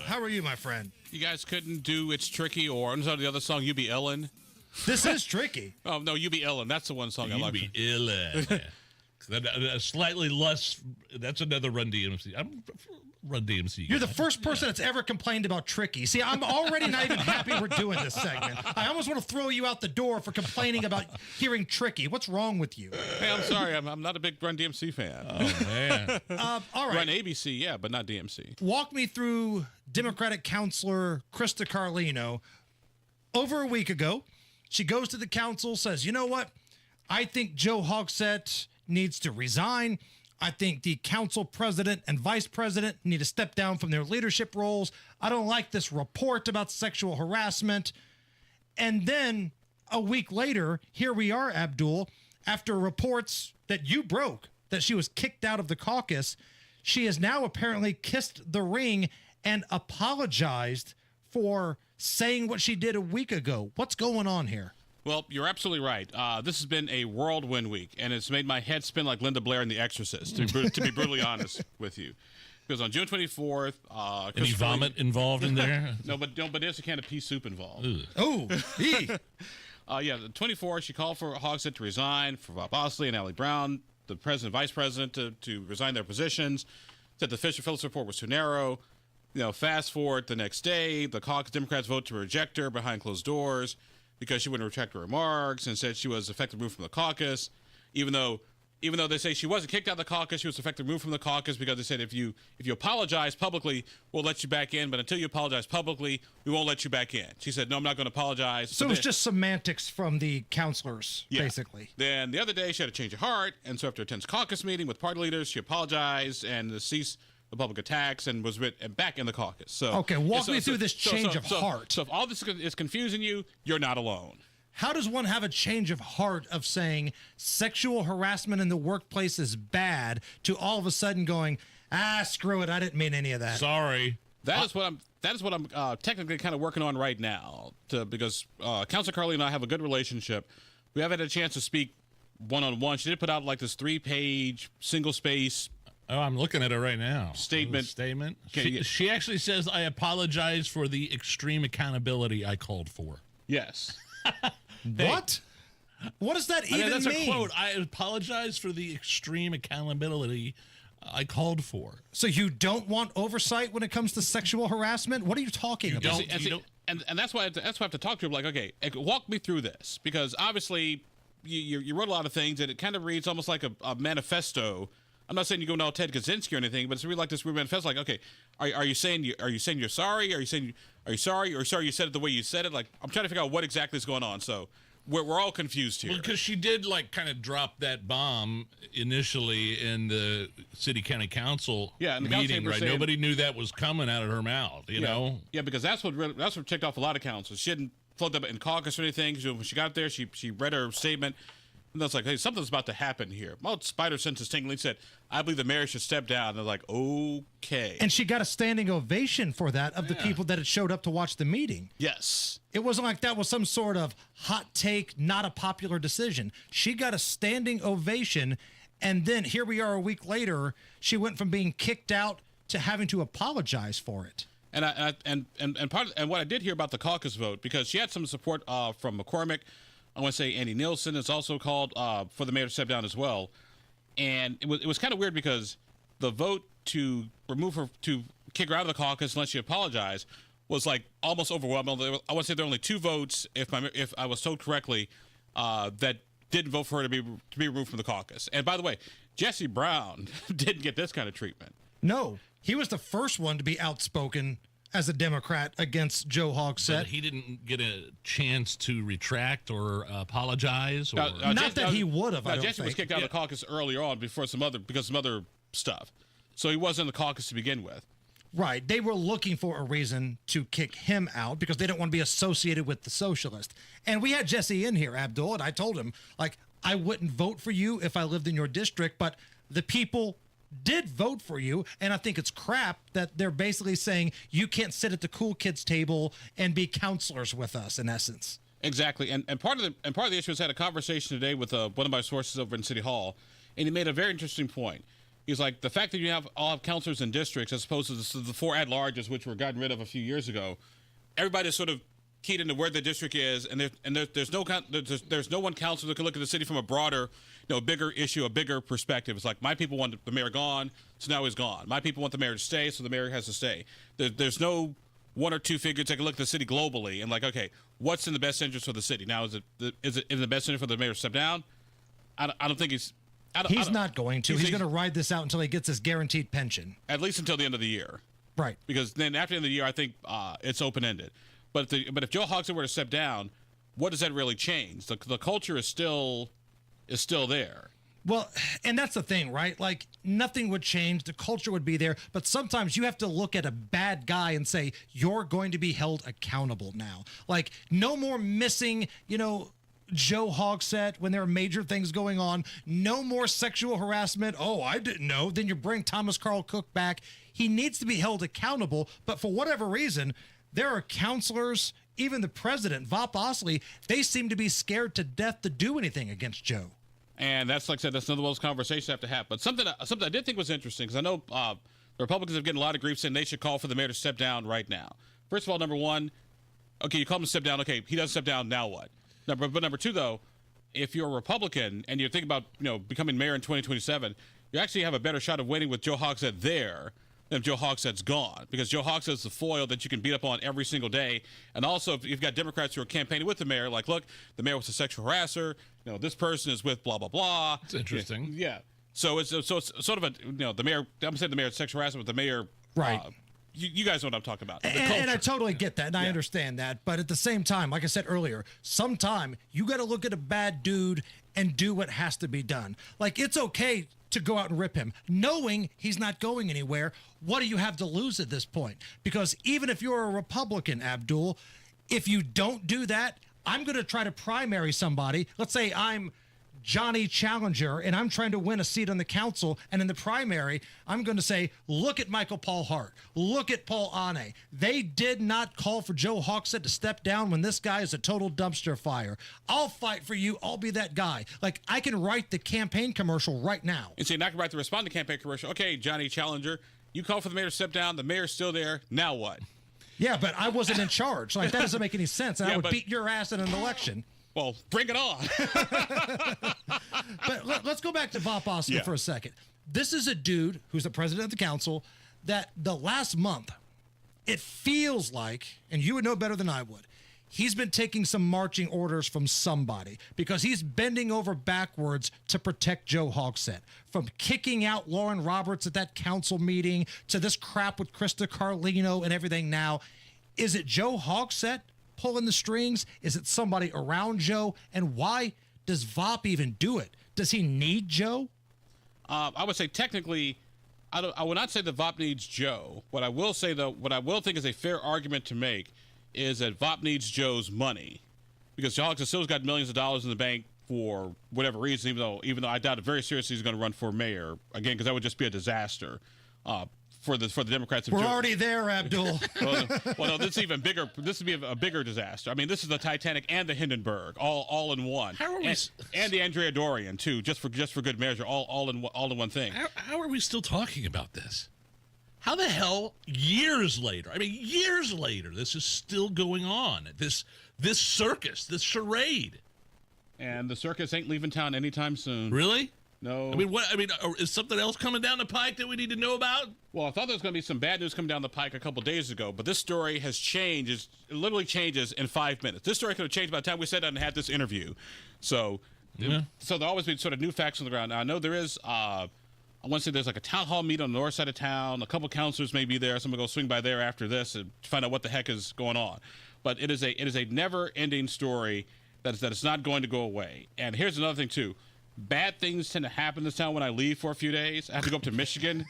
How are you, my friend? You guys couldn't do It's Tricky or the other song, You Be Ellen? This is tricky. Oh, no, You Be Ellen. That's the one song I like. You Be Ellen. Slightly less. That's another Run DMC. I'm Run DMC. You're the first person that's ever complained about Tricky. See, I'm already not even happy we're doing this segment. I almost want to throw you out the door for complaining about hearing Tricky. What's wrong with you? Hey, I'm sorry. I'm not a big Run DMC fan. Oh, man. All right. Run ABC, yeah, but not DMC. Walk me through Democratic counselor Krista Carlino. Over a week ago, she goes to the council, says, you know what? I think Joe Hogsett needs to resign. I think the council president and vice president need to step down from their leadership roles. I don't like this report about sexual harassment. And then a week later, here we are, Abdul, after reports that you broke that she was kicked out of the caucus. She has now apparently kissed the ring and apologized for saying what she did a week ago. What's going on here? Well, you're absolutely right. This has been a whirlwind week, and it's made my head spin like Linda Blair in The Exorcist, to be brutally honest with you. Because on June 24th... any vomit involved in there? No, but there's a can of pea soup involved. Oh, the 24th, she called for Hogsett to resign, for Bob Bosley and Allie Brown, the president and vice president, to resign their positions, said the Fisher-Phillips report was too narrow. Fast forward the next day, the caucus Democrats vote to reject her behind closed doors, because she wouldn't retract her remarks and said she was effectively removed from the caucus, even though they say she wasn't kicked out of the caucus, she was effectively removed from the caucus because they said if you apologize publicly, we'll let you back in, but until you apologize publicly, we won't let you back in. She said, no, I'm not going to apologize. So it was just semantics from the counselors, basically. Then the other day, she had a change of heart, and so after a tense caucus meeting with party leaders, she apologized and ceased the public attacks and was back in the caucus. So okay, walk me through this change of heart. So if all this is confusing you, you're not alone. How does one have a change of heart of saying sexual harassment in the workplace is bad to all of a sudden going, screw it, I didn't mean any of that. Sorry. That is what I'm technically kind of working on right now, because Councilor Carly and I have a good relationship. We haven't had a chance to speak one-on-one. She did put out like this 3-page single-space. Oh, I'm looking at it right now. Statement. Okay, she actually says, I apologize for the extreme accountability I called for. Yes. What? What does that even mean? That's a quote. I apologize for the extreme accountability I called for. So you don't want oversight when it comes to sexual harassment? What are you talking about? And that's why I have to talk to her. Like, okay, walk me through this, because obviously you wrote a lot of things, and it kind of reads almost like a manifesto. I'm not saying you go now Ted Kaczynski or anything, but it's really like this weird manifesto. Like, okay, are you saying you're sorry? Are you sorry you said it the way you said it? Like, I'm trying to figure out what exactly is going on. So we're all confused here. Because she did kind of drop that bomb initially in the city county council meeting, right? Nobody knew that was coming out of her mouth, you know? Yeah, because that's what ticked off a lot of councils. She hadn't floated up in caucus or anything. When she got there, she read her statement. And that's like, hey, something's about to happen here. Well, Spider senses tingling, said, I believe the mayor should step down. And they're like, okay. And she got a standing ovation for that of the people that had showed up to watch the meeting. Yes. It wasn't like that was some sort of hot take, not a popular decision. She got a standing ovation, and then here we are a week later, she went from being kicked out to having to apologize for it. And what I did hear about the caucus vote, because she had some support from McCormick. I want to say Andy Nielsen is also called for the mayor to step down as well. And it was kind of weird because the vote to remove her, to kick her out of the caucus unless she apologized, was like almost overwhelming. I want to say there were only 2 votes, if I was told correctly, that didn't vote for her to be removed from the caucus. And by the way, Jesse Brown didn't get this kind of treatment. No, he was the first one to be outspoken as a Democrat against Joe Hogsett. But he didn't get a chance to retract or apologize. Or... Not that he would have. Jesse was kicked out of the caucus earlier on because some other stuff. So he wasn't in the caucus to begin with. Right. They were looking for a reason to kick him out because they didn't want to be associated with the socialist. And we had Jesse in here, Abdul, and I told him, I wouldn't vote for you if I lived in your district, but the people did vote for you, and I think it's crap that they're basically saying you can't sit at the cool kids table and be counselors with us, in essence. Exactly, and part of the issue is I had a conversation today with one of my sources over in City Hall, and he made a very interesting point. He's like, the fact that you all have counselors in districts as opposed to the 4 at-larges, which were gotten rid of a few years ago, everybody's sort of keyed into where the district is, and there's no one counselor that can look at the city from a broader, bigger issue, a bigger perspective. It's like, my people want the mayor gone, so now he's gone. My people want the mayor to stay, so the mayor has to stay. There's no 1 or 2 figures that can look at the city globally and like, okay, what's in the best interest for the city? Now, is it in the best interest for the mayor to step down? I don't think he's. He's not going to. He's going to ride this out until he gets his guaranteed pension. At least until the end of the year. Right. Because then after the end of the year, I think it's open-ended. But if Joe Hogsett were to step down, what does that really change? The culture is still there. Well, and that's the thing, right? Like, nothing would change. The culture would be there. But sometimes you have to look at a bad guy and say, you're going to be held accountable now. Like, no more missing, Joe Hogsett when there are major things going on. No more sexual harassment. Oh, I didn't know. Then you bring Thomas Carl Cook back. He needs to be held accountable. But for whatever reason, there are counselors, even the president, Vop Osley, they seem to be scared to death to do anything against Joe. And that's, like I said, that's another one of those conversations I have to have. But something I did think was interesting, because I know the Republicans have gotten a lot of grief saying they should call for the mayor to step down right now. First of all, number one, okay, you call him to step down. Okay, he doesn't step down, now what? But number 2, though, if you're a Republican and you're thinking about becoming mayor in 2027, you actually have a better shot of winning with Joe Hogsett there than if Joe Hogsett's gone, because Joe Hogsett's the foil that you can beat up on every single day. And also, if you've got Democrats who are campaigning with the mayor, like, look, the mayor was a sexual harasser. This person is with blah blah blah. It's interesting. Yeah. So it's sort of the mayor. I'm saying the mayor's sexual harassment, but the mayor. Right. You guys know what I'm talking about. And I totally get that, and I understand that. But at the same time, like I said earlier, sometime you got to look at a bad dude and do what has to be done. Like, it's okay to go out and rip him, knowing he's not going anywhere. What do you have to lose at this point? Because even if you're a Republican, Abdul, if you don't do that, I'm going to try to primary somebody. Let's say I'm Johnny Challenger and I'm trying to win a seat on the council, and in the primary I'm going to say, look at Michael Paul Hart, look at Paul Ane. They did not call for Joe Hogsett to step down when this guy is a total dumpster fire. I'll fight for you. I'll be that guy. Like, I can write the campaign commercial right now. And so you're not going to write the responding campaign commercial. Okay, Johnny Challenger, you call for the mayor to step down, the mayor's still there, now what? Yeah, but I wasn't in charge. Like, that doesn't make any sense. And I would beat your ass in an election. Well, bring it on. But let's go back to Vop Osley for a second. This is a dude who's the president of the council that the last month, it feels like, and you would know better than I would, he's been taking some marching orders from somebody, because he's bending over backwards to protect Joe Hogsett. From kicking out Lauren Roberts at that council meeting to this crap with Krista Carlino and everything now. Is it Joe Hogsett pulling the strings? Is it somebody around Joe? And why does Vop even do it? Does he need Joe? I would say technically, I would not say that Vop needs Joe. What I will say, though, what I will think is a fair argument to make is that Vop needs Joe's money, because Alex has still got millions of dollars in the bank for whatever reason, even though I doubt it very seriously he's going to run for mayor again, because that would just be a disaster for the Democrats. We're already there, Abdul. well, no, this is even bigger. This would be a bigger disaster. I mean, this is the Titanic and the Hindenburg all in one. How are we? And the Andrea Dorian too, just for good measure, all in one thing. How are we still talking about this? How the hell, years later, this is still going on. This circus, this charade. And the circus ain't leaving town anytime soon. Really? No. Is something else coming down the pike that we need to know about? Well, I thought there was going to be some bad news coming down the pike a couple days ago, but this story has changed. It literally changes in 5 minutes. This story could have changed by the time we sat down and had this interview. So there'll always be sort of new facts on the ground. Now, I know there is, I want to say there's like a town hall meeting on the north side of town. A couple councilors may be there. Someone will go swing by there after this and find out what the heck is going on. But it is a never-ending story that is not going to go away. And here's another thing, too. Bad things tend to happen in this town when I leave for a few days. I have to go up to Michigan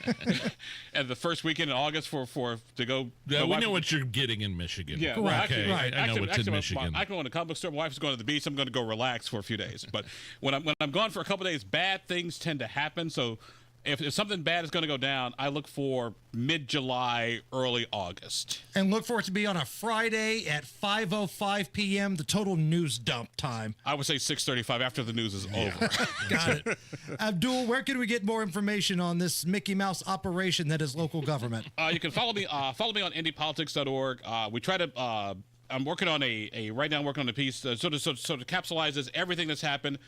and the first weekend in August to go. Yeah, we know what you're getting in Michigan. Yeah, well, okay. Right. I know what's in Michigan. I can go to the comic book store. My wife's going to the beach. I'm going to go relax for a few days. But when I'm gone for a couple days, bad things tend to happen. So if something bad is going to go down, I look for mid-July, early August. And look for it to be on a Friday at 5:05 p.m., the total news dump time. I would say 6:35 after the news is over. Got it. Abdul, where can we get more information on this Mickey Mouse operation that is local government? You can follow me on indiepolitics.org. We try to. I'm working on right now. I'm working on a piece sort of capsulizes everything that's happened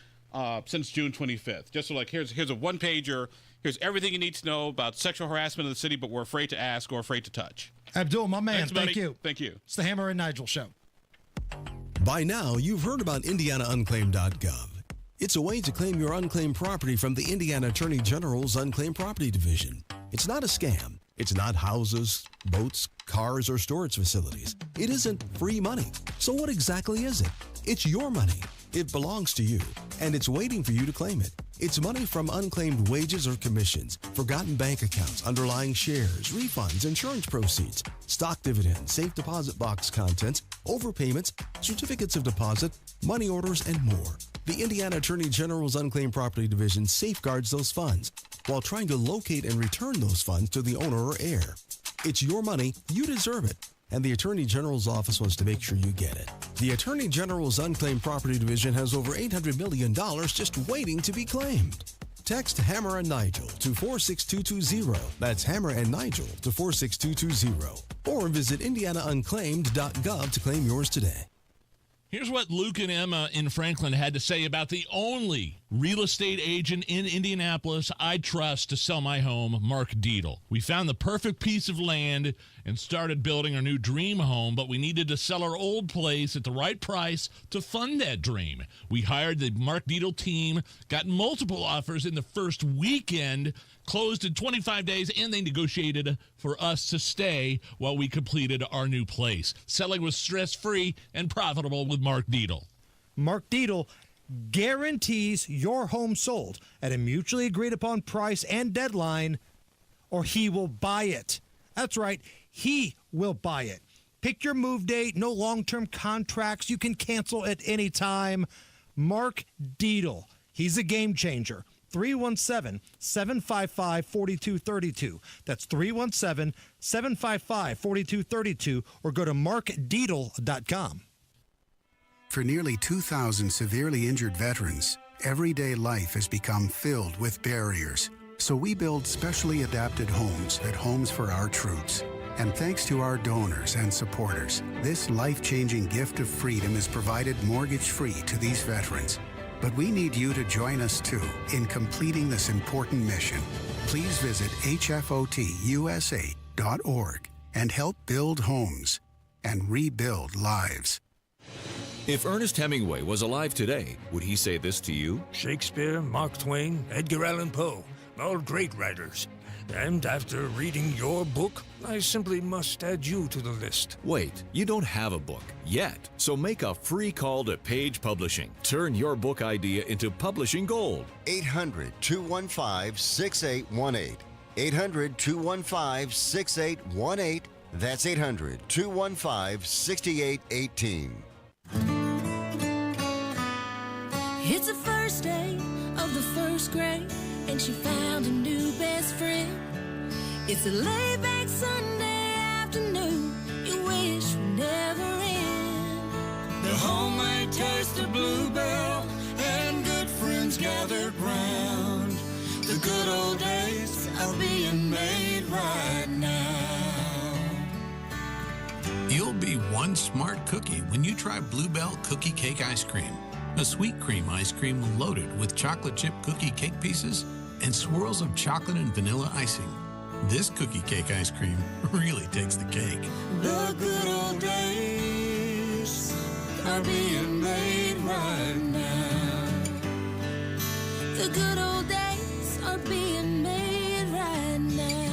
since June 25th. Just so here's a one-pager. Here's everything you need to know about sexual harassment in the city, but we're afraid to ask or afraid to touch. Abdul, my man, Thanks, buddy. thank you. Thank you. It's the Hammer and Nigel Show. By now, you've heard about IndianaUnclaimed.gov. It's a way to claim your unclaimed property from the Indiana Attorney General's Unclaimed Property Division. It's not a scam. It's not houses, boats, cars, or storage facilities. It isn't free money. So what exactly is it? It's your money. It belongs to you, and it's waiting for you to claim it. It's money from unclaimed wages or commissions, forgotten bank accounts, underlying shares, refunds, insurance proceeds, stock dividends, safe deposit box contents, overpayments, certificates of deposit, money orders, and more. The Indiana Attorney General's Unclaimed Property Division safeguards those funds while trying to locate and return those funds to the owner or heir. It's your money, you deserve it, and the Attorney General's office wants to make sure you get it. The Attorney General's Unclaimed Property Division has over $800 million just waiting to be claimed. Text Hammer and Nigel to 46220. That's Hammer and Nigel to 46220. Or visit IndianaUnclaimed.gov to claim yours today. Here's what Luke and Emma in Franklin had to say about the only real estate agent in Indianapolis I trust to sell my home, Mark Deedle. We found the perfect piece of land and started building our new dream home, but we needed to sell our old place at the right price to fund that dream. We hired the Mark Deedle team, got multiple offers in the first weekend, closed in 25 days, and they negotiated for us to stay while we completed our new place. Selling was stress-free and profitable with Mark Deedle. Mark Deedle guarantees your home sold at a mutually agreed upon price and deadline, or he will buy it. That's right, he will buy it. Pick your move date, no long-term contracts. You can cancel at any time. Mark Deedle, he's a game changer. 317-755-4232. That's 317-755-4232, or go to markdeedle.com. For nearly 2,000 severely injured veterans, everyday life has become filled with barriers. So we build specially adapted homes at Homes for Our Troops. And thanks to our donors and supporters, this life-changing gift of freedom is provided mortgage-free to these veterans. But we need you to join us, too, in completing this important mission. Please visit hfotusa.org and help build homes and rebuild lives. If Ernest Hemingway was alive today, would he say this to you? Shakespeare, Mark Twain, Edgar Allan Poe, all great writers. And after reading your book, I simply must add you to the list. Wait, you don't have a book yet, so make a free call to Page Publishing. Turn your book idea into publishing gold. 800-215-6818. 800-215-6818. That's 800-215-6818. It's the first day of the first grade, and she found a new best friend. It's a laid-back Sunday afternoon you wish would never end. The homemade taste of Bluebell and good friends gathered round. The good old days are being made right now. You'll be one smart cookie when you try Bluebell Cookie Cake Ice Cream. A sweet cream ice cream loaded with chocolate chip cookie cake pieces and swirls of chocolate and vanilla icing. This cookie cake ice cream really takes the cake. The good old days are being made right now. The good old days are being made right now.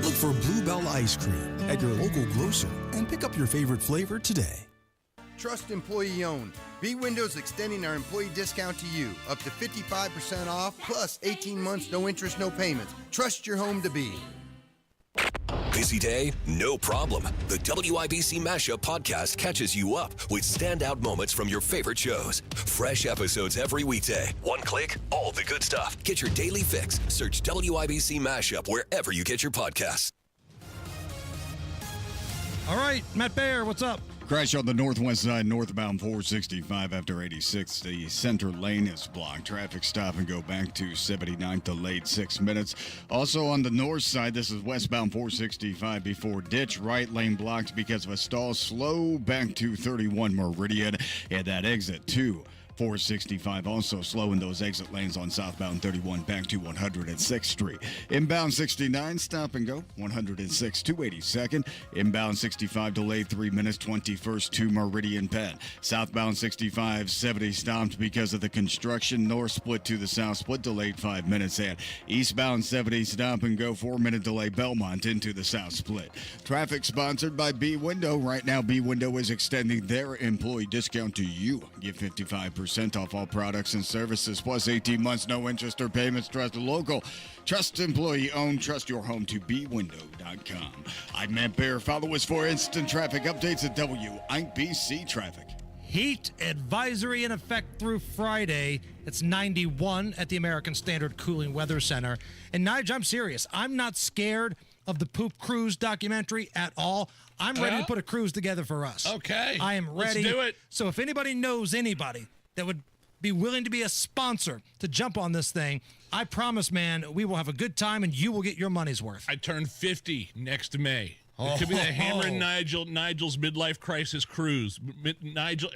Look for Bluebell Ice Cream at your local grocer and pick up your favorite flavor today. Trust employee owned. B Windows extending our employee discount to you. Up to 55% off, plus 18 months, no interest, no payments. Trust your home to B. Busy day? No problem. The WIBC Mashup podcast catches you up with standout moments from your favorite shows. Fresh episodes every weekday. One click, all the good stuff. Get your daily fix. Search WIBC Mashup wherever you get your podcasts. All right, Matt Baer, what's up? Crash on the northwest side, northbound 465 after 86. The center lane is blocked. Traffic stop and go back to 79, delayed 6 minutes. Also on the north side, this is westbound 465 before ditch. Right lane blocked because of a stall. Slow back to 31 Meridian. And that exit 465 also slow in those exit lanes on southbound 31 back to 106th Street. Inbound 69, stop and go, 106 to 82nd. Inbound 65, delayed 3 minutes, 21st to Meridian Penn. Southbound 65, 70 stopped because of the construction. North split to the south split, delayed 5 minutes. And eastbound 70, stop and go, 4 minute delay, Belmont into the south split. Traffic sponsored by B Window. Right now, B Window is extending their employee discount to you. Get 55% off all products and services, plus 18 months, no interest or payments. Trust local, trust employee owned, trust your home to bwindow.com. I'm Matt Baer. Follow us for instant traffic updates at WIBC Traffic. Heat advisory in effect through Friday. It's 91 at the American Standard Cooling Weather Center. And Nigel, I'm serious. I'm not scared of the Poop Cruise documentary at all. I'm ready to put a cruise together for us. Okay. I am ready. Let's do it. So if anybody knows anybody that would be willing to be a sponsor to jump on this thing, I promise, man, we will have a good time and you will get your money's worth. I turn 50 next May. It could be the Hammer and Nigel's midlife crisis cruise. Nigel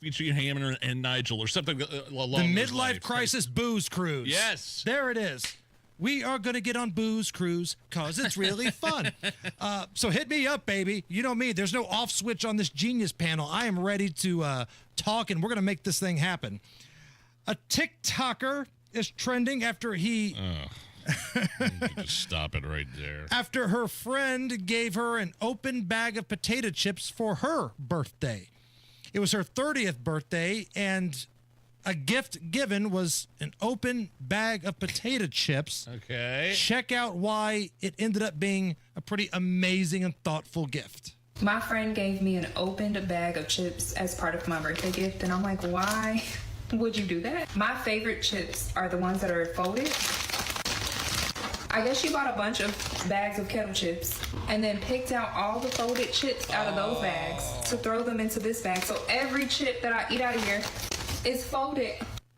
featuring Hammer and Nigel or something along the those midlife lines. crisis booze cruise. Yes. There it is. We are going to get on Booze Cruise because it's really fun. So hit me up, baby. You know me. There's no off switch on this Genius panel. I am ready to talk, and we're going to make this thing happen. A TikToker is trending after he... Just stop it right there. After her friend gave her an open bag of potato chips for her birthday. It was her 30th birthday, and... a gift given was an open bag of potato chips. Okay. Check out why it ended up being a pretty amazing and thoughtful gift. My friend gave me an opened bag of chips as part of my birthday gift, and I'm like, why would you do that? My favorite chips are the ones that are folded. I guess she bought a bunch of bags of kettle chips and then picked out all the folded chips out of those bags to throw them into this bag. So every chip that I eat out of here is folded.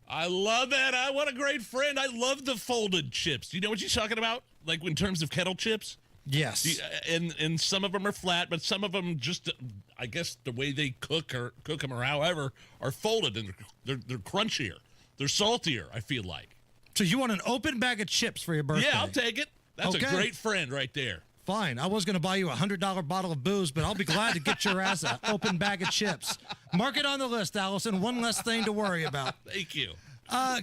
I love that. What a great friend. I love the folded chips. Do you know what she's talking about? Like in terms of kettle chips? Yes. And some of them are flat, but some of them just, I guess the way they cook them or however, are folded and they're crunchier. They're saltier, I feel like. So you want an open bag of chips for your birthday? Yeah, I'll take it. That's okay. A great friend right there. Fine. I was going to buy you a $100 bottle of booze, but I'll be glad to get your ass an open bag of chips. Mark it on the list, Allison. One less thing to worry about. Thank you.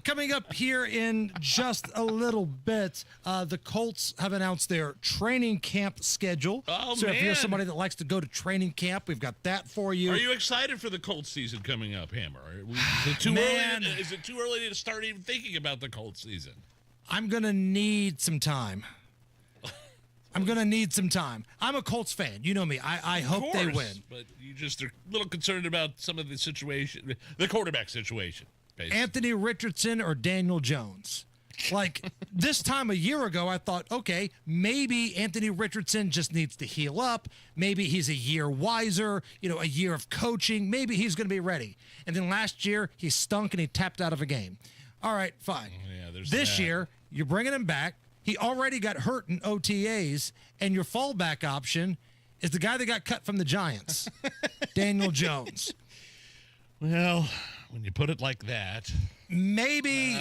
Coming up here in just a little bit, the Colts have announced their training camp schedule. Oh, so if you're man. somebody that likes to go to training camp, we've got that for you. Are you excited for the Colts season coming up, Hammer? Is it too early to start even thinking about the Colts season? I'm going to need some time. I'm a Colts fan. You know me. I hope they win. But you just are a little concerned about some of the situation, the quarterback situation. Basically. Anthony Richardson or Daniel Jones. Like this time a year ago, I thought, okay, maybe Anthony Richardson just needs to heal up. Maybe he's a year wiser, a year of coaching. Maybe he's going to be ready. And then last year, he stunk and he tapped out of a game. All right, fine. Yeah, this year, you're bringing him back. He already got hurt in OTAs, and your fallback option is the guy that got cut from the Giants, Daniel Jones. Well, when you put it like that. Maybe,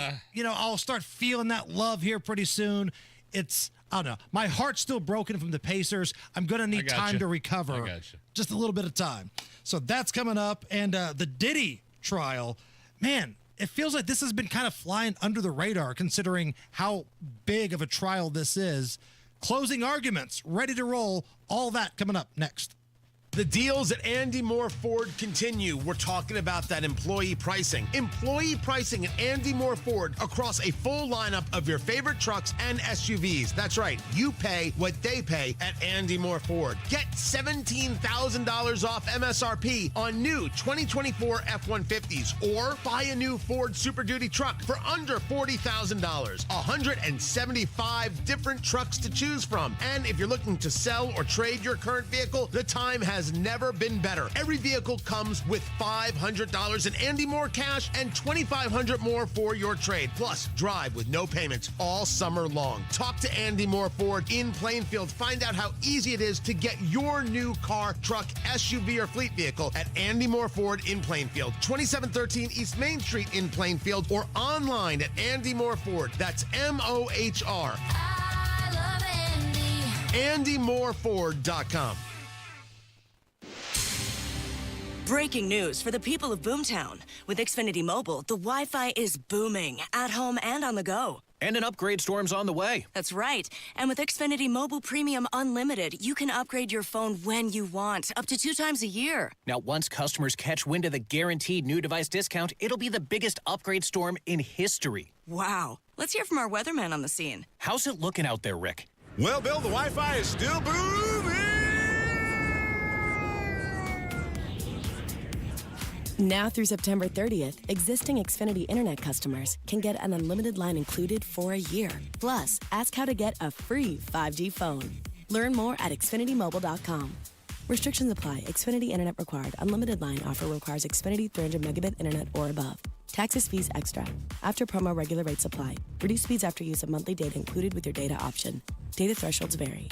I'll start feeling that love here pretty soon. I don't know. My heart's still broken from the Pacers. I'm going to need time to recover. I got you. Just a little bit of time. So that's coming up. And the Diddy trial, man, it feels like this has been kind of flying under the radar considering how big of a trial this is. Closing arguments, ready to roll. All that coming up next. The deals at Andy Moore Ford continue. We're talking about that employee pricing. Employee pricing at Andy Moore Ford across a full lineup of your favorite trucks and SUVs. That's right. You pay what they pay at Andy Moore Ford. Get $17,000 off MSRP on new 2024 F-150s or buy a new Ford Super Duty truck for under $40,000. 175 different trucks to choose from. And if you're looking to sell or trade your current vehicle, the time has never been better. Every vehicle comes with $500 in Andy Moore cash and $2,500 more for your trade. Plus, drive with no payments all summer long. Talk to Andy Moore Ford in Plainfield. Find out how easy it is to get your new car, truck, SUV, or fleet vehicle at Andy Moore Ford in Plainfield. 2713 East Main Street in Plainfield or online at Andy Moore Ford. That's M-O-H-R. I love Andy. AndyMooreFord.com. Breaking news for the people of Boomtown. With Xfinity Mobile, the Wi-Fi is booming, at home and on the go. And an upgrade storm's on the way. That's right. And with Xfinity Mobile Premium Unlimited, you can upgrade your phone when you want, up to 2 times a year. Now, once customers catch wind of the guaranteed new device discount, it'll be the biggest upgrade storm in history. Wow. Let's hear from our weatherman on the scene. How's it looking out there, Rick? Well, Bill, the Wi-Fi is still booming. Now through September 30th, existing Xfinity Internet customers can get an unlimited line included for a year. Plus, ask how to get a free 5G phone. Learn more at xfinitymobile.com. Restrictions apply. Xfinity Internet required. Unlimited line offer requires Xfinity 300 megabit internet or above. Taxes, fees extra. After promo, regular rates apply. Reduced speeds after use of monthly data included with your data option. Data thresholds vary.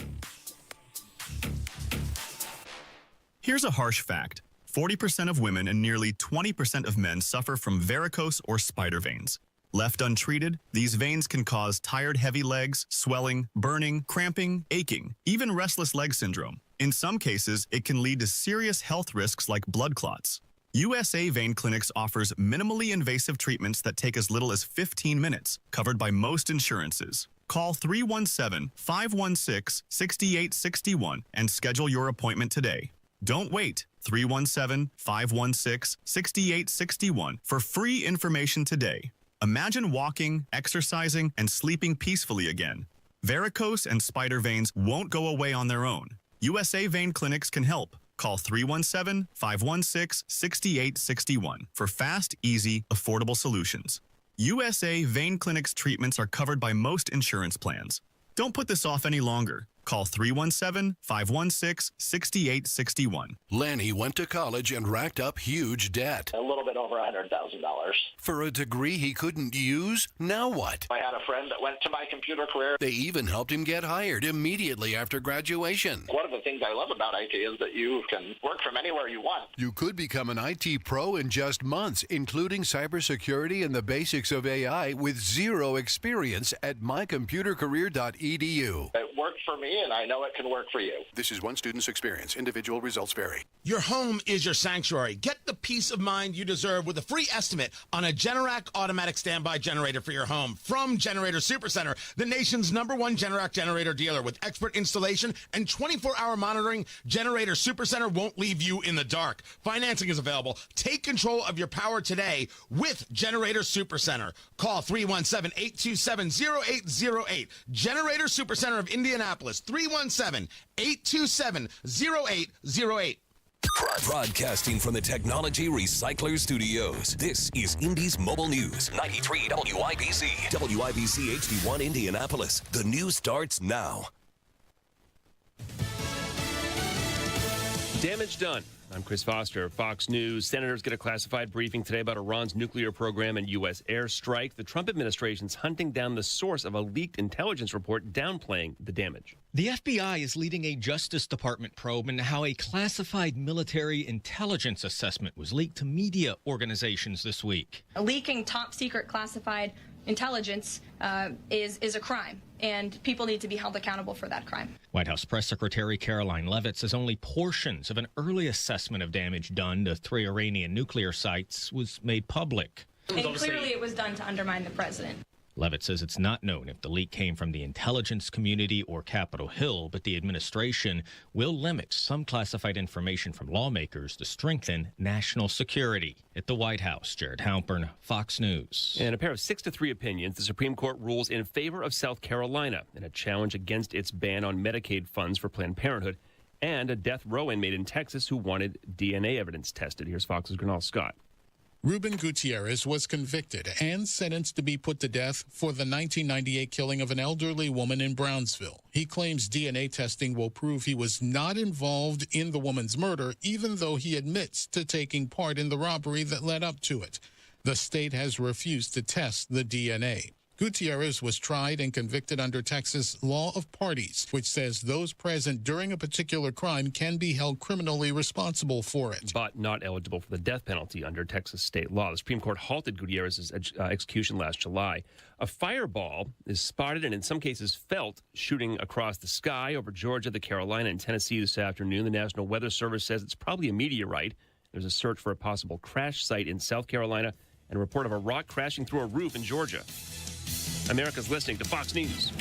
Here's a harsh fact. 40% of women and nearly 20% of men suffer from varicose or spider veins. Left untreated, these veins can cause tired, heavy legs, swelling, burning, cramping, aching, even restless leg syndrome. In some cases, it can lead to serious health risks like blood clots. USA Vein Clinics offers minimally invasive treatments that take as little as 15 minutes, covered by most insurances. Call 317-516-6861 and schedule your appointment today. Don't wait. 317-516-6861 for free information today. Imagine walking, exercising, and sleeping peacefully again. Varicose and spider veins won't go away on their own. USA Vein Clinics can help. Call 317-516-6861 for fast, easy, affordable solutions. USA Vein Clinics treatments are covered by most insurance plans. Don't put this off any longer. Call 317-516-6861. Lanny went to college and racked up huge debt. A little bit over $100,000. For a degree he couldn't use? Now what? I had a friend that went to my computer career. They even helped him get hired immediately after graduation. One of the things I love about IT is that you can work from anywhere you want. You could become an IT pro in just months, including cybersecurity and the basics of AI with zero experience at mycomputercareer.edu. It worked for me, and I know it can work for you. This is one student's experience. Individual results vary. Your home is your sanctuary. Get the peace of mind you deserve with a free estimate on a Generac automatic standby generator for your home from Generator Supercenter, the nation's #1 Generac generator dealer. With expert installation and 24-hour monitoring, Generator Supercenter won't leave you in the dark. Financing is available. Take control of your power today with Generator Supercenter. Call 317-827-0808. Generator Supercenter of Indianapolis, 317-827-0808. Broadcasting from the Technology Recycler Studios, this is Indy's Mobile News, 93 WIBC. WIBC HD1 Indianapolis. The news starts now. Damage done. I'm Chris Foster, Fox News. Senators get a classified briefing today about Iran's nuclear program and U.S. airstrike. The Trump administration's hunting down the source of a leaked intelligence report downplaying the damage. The FBI is leading a Justice Department probe into how a classified military intelligence assessment was leaked to media organizations this week. Leaking top secret classified intelligence is a crime, and people need to be held accountable for that crime. White House Press Secretary Caroline Leavitt says only portions of an early assessment of damage done to 3 Iranian nuclear sites was made public. And clearly it was done to undermine the president. Leavitt says it's not known if the leak came from the intelligence community or Capitol Hill, but the administration will limit some classified information from lawmakers to strengthen national security. At the White House, Jared Halpern, Fox News. In a pair of 6-3 opinions, the Supreme Court rules in favor of South Carolina in a challenge against its ban on Medicaid funds for Planned Parenthood and a death row inmate in Texas who wanted DNA evidence tested. Here's Fox's Gernal Scott. Ruben Gutierrez was convicted and sentenced to be put to death for the 1998 killing of an elderly woman in Brownsville. He claims DNA testing will prove he was not involved in the woman's murder, even though he admits to taking part in the robbery that led up to it. The state has refused to test the DNA. Gutierrez was tried and convicted under Texas law of parties, which says those present during a particular crime can be held criminally responsible for it. But not eligible for the death penalty under Texas state law. The Supreme Court halted Gutierrez's execution last July. A fireball is spotted and in some cases felt shooting across the sky over Georgia, the Carolina, and Tennessee this afternoon. The National Weather Service says it's probably a meteorite. There's a search for a possible crash site in South Carolina and a report of a rock crashing through a roof in Georgia. America's listening to Fox News.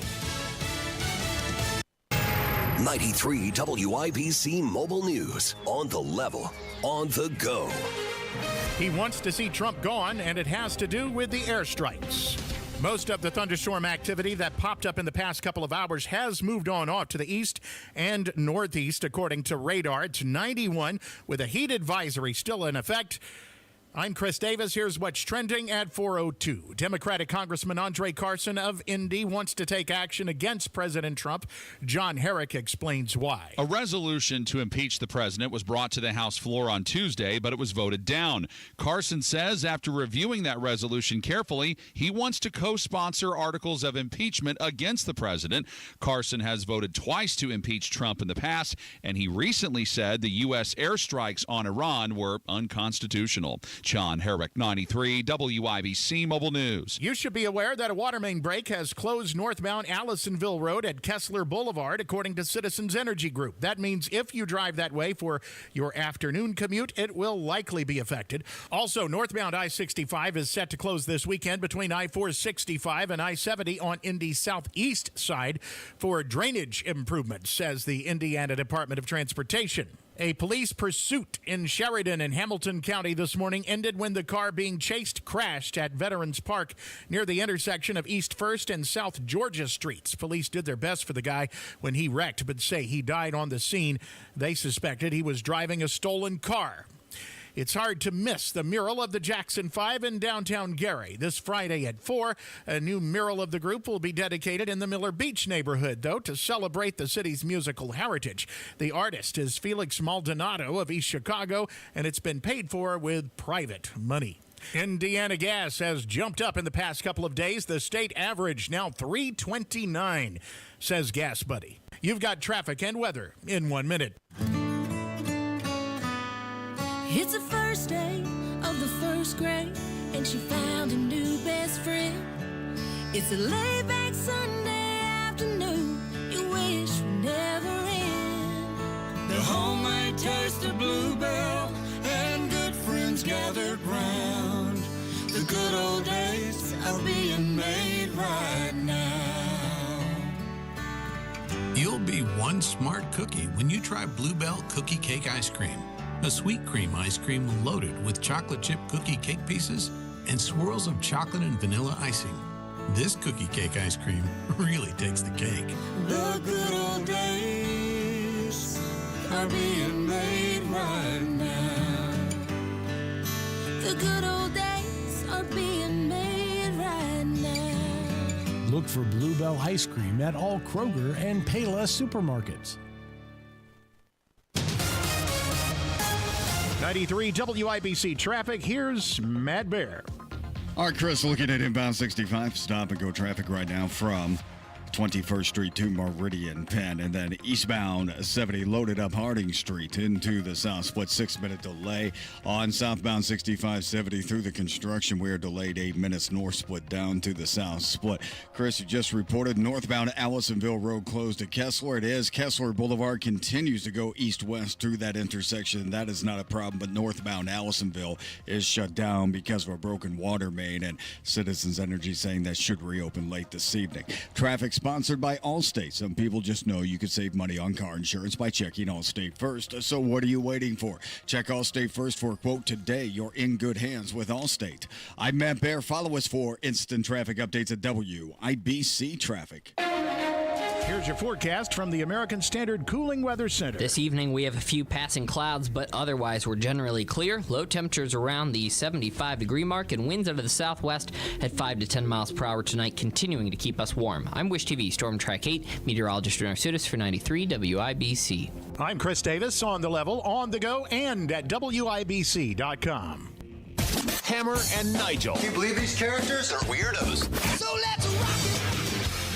93 WIBC Mobile News. On the level, on the go. He wants to see Trump gone, and it has to do with the airstrikes. Most of the thunderstorm activity that popped up in the past couple of hours has moved on off to the east and northeast, according to radar. It's 91 with a heat advisory still in effect. I'm Chris Davis. Here's what's trending at 4:02. Democratic Congressman Andre Carson of Indy wants to take action against President Trump. John Herrick explains why. A resolution to impeach the president was brought to the House floor on Tuesday, but it was voted down. Carson says after reviewing that resolution carefully, he wants to co-sponsor articles of impeachment against the president. Carson has voted twice to impeach Trump in the past, and he recently said the U.S. airstrikes on Iran were unconstitutional. John Herrick, 93 WIBC Mobile News. You should be aware that a water main break has closed northbound Allisonville Road at Kessler Boulevard, according to Citizens Energy Group. That means if you drive that way for your afternoon commute, it will likely be affected. Also, northbound I-65 is set to close this weekend between I-465 and I-70 on Indy's southeast side for drainage improvements, says the Indiana Department of Transportation. A police pursuit in Sheridan and Hamilton County this morning ended when the car being chased crashed at Veterans Park near the intersection of East 1st and South Georgia Streets. Police did their best for the guy when he wrecked, but say he died on the scene. They suspected he was driving a stolen car. It's hard to miss the mural of the Jackson 5 in downtown Gary. This Friday at 4, a new mural of the group will be dedicated in the Miller Beach neighborhood, though, to celebrate the city's musical heritage. The artist is Felix Maldonado of East Chicago, and it's been paid for with private money. Indiana gas has jumped up in the past couple of days. The state average now $3.29, says Gas Buddy. You've got traffic and weather in 1 minute. It's the first day of the first grade, and she found a new best friend. It's a laid-back Sunday afternoon you wish would never end. The homemade taste of blueberry You'll be one smart cookie when you try Bluebell Cookie Cake Ice Cream. A sweet cream ice cream loaded with chocolate chip cookie cake pieces and swirls of chocolate and vanilla icing. This cookie cake ice cream really takes the cake. The good old days are being made right now. The good old days are being made right now. Look for Bluebell ice cream at all Kroger and Payless supermarkets. 93 WIBC traffic. Here's Matt Bear. All right, Chris, looking at inbound 65, stop and go traffic right now from 21st Street to Meridian Penn, and then eastbound 70 loaded up Harding Street into the south split. 6-minute delay on southbound 6570 through the construction. We are delayed 8 minutes north split down to the south split. Chris, you just reported northbound Allisonville Road closed at Kessler. It is. Kessler Boulevard continues to go east-west through that intersection. That is not a problem, but northbound Allisonville is shut down because of a broken water main, and Citizens Energy saying that should reopen late this evening. Traffic sponsored by Allstate. Some people just know you can save money on car insurance by checking Allstate first. So what are you waiting for? Check Allstate first for a quote today. You're in good hands with Allstate. I'm Matt Bear. Follow us for instant traffic updates at WIBC Traffic. Here's your forecast from the American Standard Cooling Weather Center. This evening we have a few passing clouds, but otherwise we're generally clear. Low temperatures around the 75-degree mark and winds out of the southwest at 5 to 10 miles per hour tonight, continuing to keep us warm. I'm Wish TV Storm Track 8, meteorologist Renner Sudis for 93 WIBC. I'm Chris Davis on the level, on the go, and at WIBC.com. Hammer and Nigel. Can you believe these characters are weirdos? So let's rock it!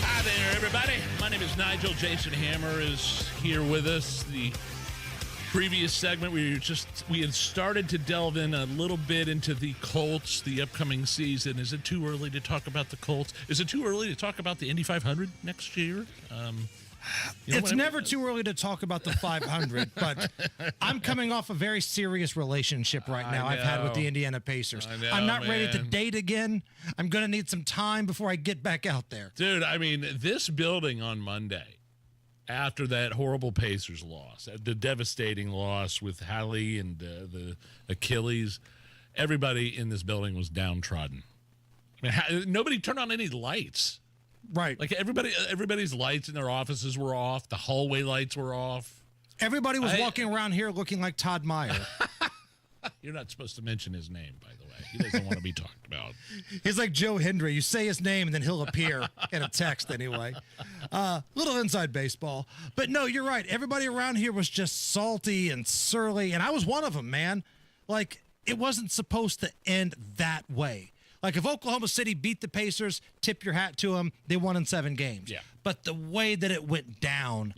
Hi there, everybody. My name is Nigel. Jason Hammer is here with us. The previous segment, we had started to delve in a little bit into the Colts, the upcoming season. Is it too early to talk about the Colts? Is it too early to talk about the Indy 500 next year? It's never too early to talk about the 500, but I'm coming off a very serious relationship right now I've had with the Indiana Pacers. I'm not ready to date again. I'm going to need some time before I get back out there. Dude, I mean, this building on Monday, after that horrible Pacers loss, the devastating loss with Hallie and the Achilles, everybody in this building was downtrodden. I mean, nobody turned on any lights. Right. Like everybody's lights in their offices were off. The hallway lights were off. Everybody was walking around here looking like Todd Meyer. You're not supposed to mention his name, by the way. He doesn't want to be talked about. He's like Joe Hendry. You say his name and then he'll appear in a text anyway. Little inside baseball. But no, you're right. Everybody around here was just salty and surly. And I was one of them, man. Like, it wasn't supposed to end that way. Like, if Oklahoma City beat the Pacers, tip your hat to them. They won in 7 games. Yeah. But the way that it went down,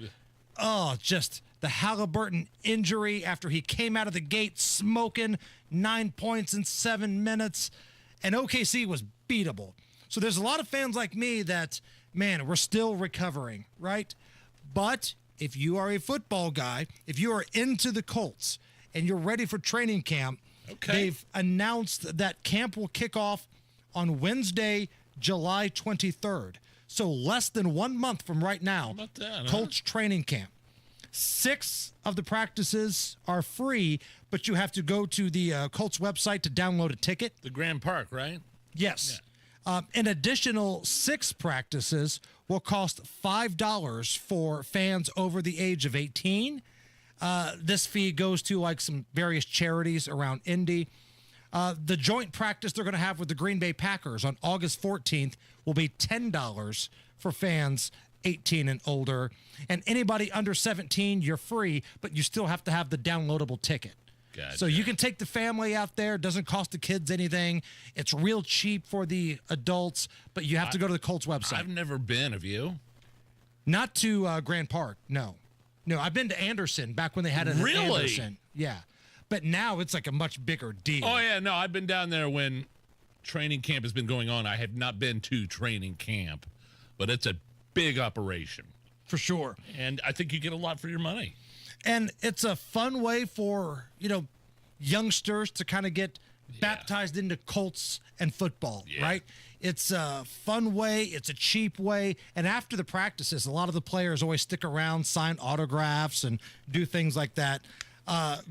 just the Halliburton injury after he came out of the gate smoking 9 points in 7 minutes, and OKC was beatable. So there's a lot of fans like me that, man, we're still recovering, right? But if you are a football guy, if you are into the Colts and you're ready for training camp, they've announced that camp will kick off on Wednesday, July 23rd. So less than 1 month from right now, How about that, Colts training camp. 6 of the practices are free, but you have to go to the Colts website to download a ticket. The Grand Park, right? Yes. An additional 6 practices will cost $5 for fans over the age of 18. This fee goes to like some various charities around Indy. The joint practice they're going to have with the Green Bay Packers on August 14th will be $10 for fans 18 and older. And anybody under 17, you're free, but you still have to have the downloadable ticket. Gotcha. So you can take the family out there. It doesn't cost the kids anything. It's real cheap for the adults, but you have to go to the Colts website. I've never been. Have you? Not to Grand Park, no. No, I've been to Anderson back when they had it at Anderson. Yeah. But now it's like a much bigger deal. Oh, yeah. No, I've been down there when training camp has been going on. I have not been to training camp, but it's a big operation. For sure. And I think you get a lot for your money. And it's a fun way for, youngsters to kind of get baptized into Colts and football, right? It's a fun way. It's a cheap way. And after the practices, a lot of the players always stick around, sign autographs, and do things like that.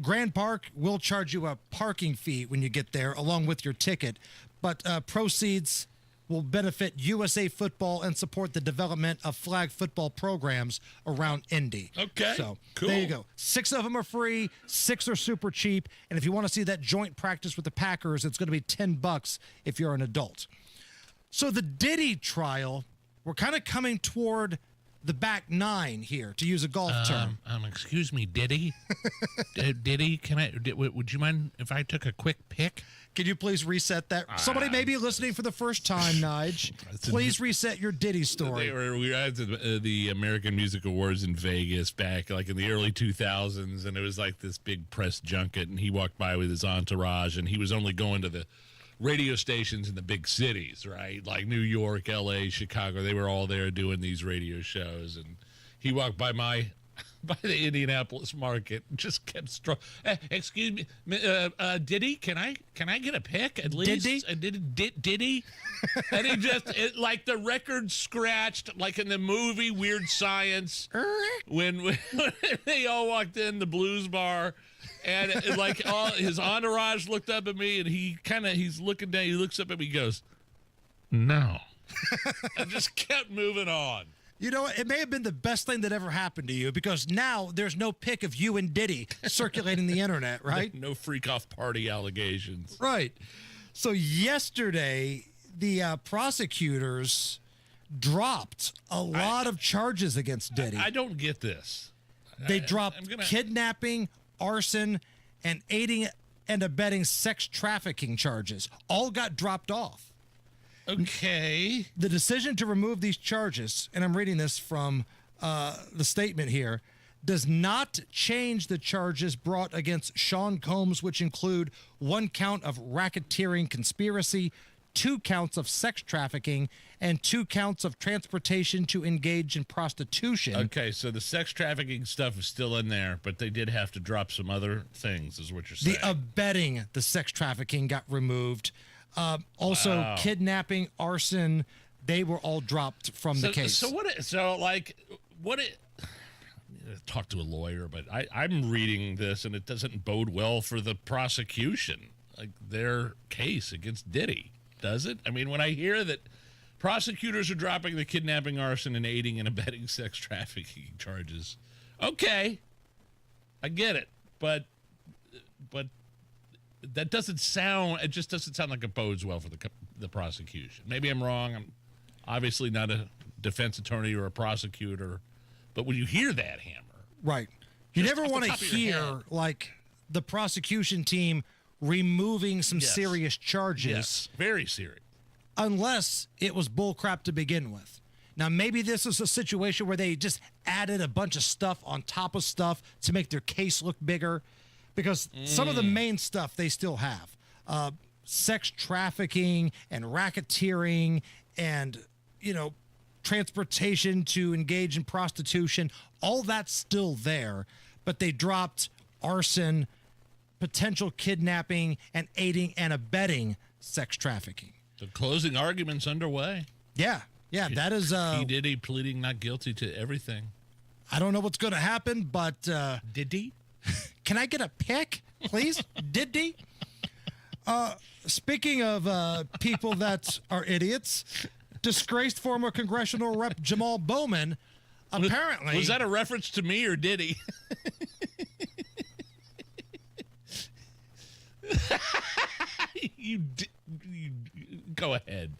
Grand Park will charge you a parking fee when you get there, along with your ticket. But proceeds will benefit USA football and support the development of flag football programs around Indy. Okay, so cool. There you go. 6 of them are free, 6 are super cheap, and if you want to see that joint practice with the Packers, it's going to be $10 if you're an adult. So the Diddy trial, we're kind of coming toward the back nine here, to use a golf term. Excuse me, Diddy? Diddy, would you mind if I took a quick pic? Can you please reset that? Somebody may be listening for the first time, Nige. Please reset your Diddy story. We were at the American Music Awards in Vegas back like in the early 2000s, and it was like this big press junket, and he walked by with his entourage, and he was only going to the radio stations in the big cities, right? Like New York, L.A., Chicago. They were all there doing these radio shows, and he walked by by the Indianapolis market and just kept excuse me, Diddy, can I get a pic at least? Diddy? And he just like the record scratched, like in the movie Weird Science, when they all walked in the blues bar, and like all his entourage looked up at me, and he's looking down, he looks up at me, he goes, no, and just kept moving on. You know, it may have been the best thing that ever happened to you, because now there's no pic of you and Diddy circulating the internet, right? No freak-off party allegations. Right. So yesterday, the prosecutors dropped a lot of charges against Diddy. I don't get this. They dropped kidnapping, arson, and aiding and abetting sex trafficking charges. All got dropped off. Okay. The decision to remove these charges, and I'm reading this from the statement here, does not change the charges brought against Sean Combs, which include 1 count of racketeering conspiracy, 2 counts of sex trafficking, and 2 counts of transportation to engage in prostitution. Okay, so the sex trafficking stuff is still in there, but they did have to drop some other things, is what you're saying. The abetting the sex trafficking got removed. Also, kidnapping, arson, they were all dropped from the case. Talk to a lawyer, but I'm reading this, and it doesn't bode well for the prosecution, like their case against Diddy, does it? I mean, when I hear that prosecutors are dropping the kidnapping, arson, and aiding and abetting sex trafficking charges, okay, I get it, but that doesn't sound. It just doesn't sound like it bodes well for the prosecution. Maybe I'm wrong. I'm obviously not a defense attorney or a prosecutor, but when you hear that, Hammer, right, you never want to hear like the prosecution team removing some serious charges. Yes, very serious. Unless it was bullcrap to begin with. Now, maybe this is a situation where they just added a bunch of stuff on top of stuff to make their case look bigger. Because some of the main stuff they still have, sex trafficking and racketeering and, transportation to engage in prostitution, all that's still there. But they dropped arson, potential kidnapping, and aiding and abetting sex trafficking. The closing argument's underway. Yeah, that is... P. Diddy pleading not guilty to everything. I don't know what's going to happen, but... Did he? Can I get a pic, please? Diddy? Speaking of people that are idiots, disgraced former congressional rep Jamal Bowman apparently... Was that a reference to me or Diddy? You go ahead.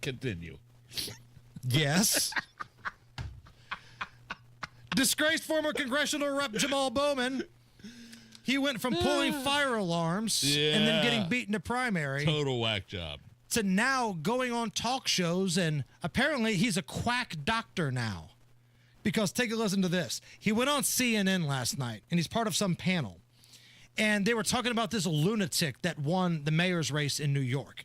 Continue. Yes. Disgraced former congressional rep Jamal Bowman. He went from pulling fire alarms and then getting beaten to primary. Total whack job. To now going on talk shows, and apparently he's a quack doctor now. Because take a listen to this. He went on CNN last night, and he's part of some panel. And they were talking about this lunatic that won the mayor's race in New York.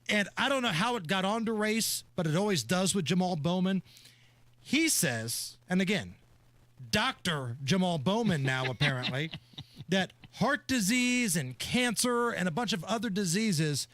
And I don't know how it got on to race, but it always does with Jamal Bowman. He says, and again, Dr. Jamal Bowman now apparently, that heart disease and cancer and a bunch of other diseases,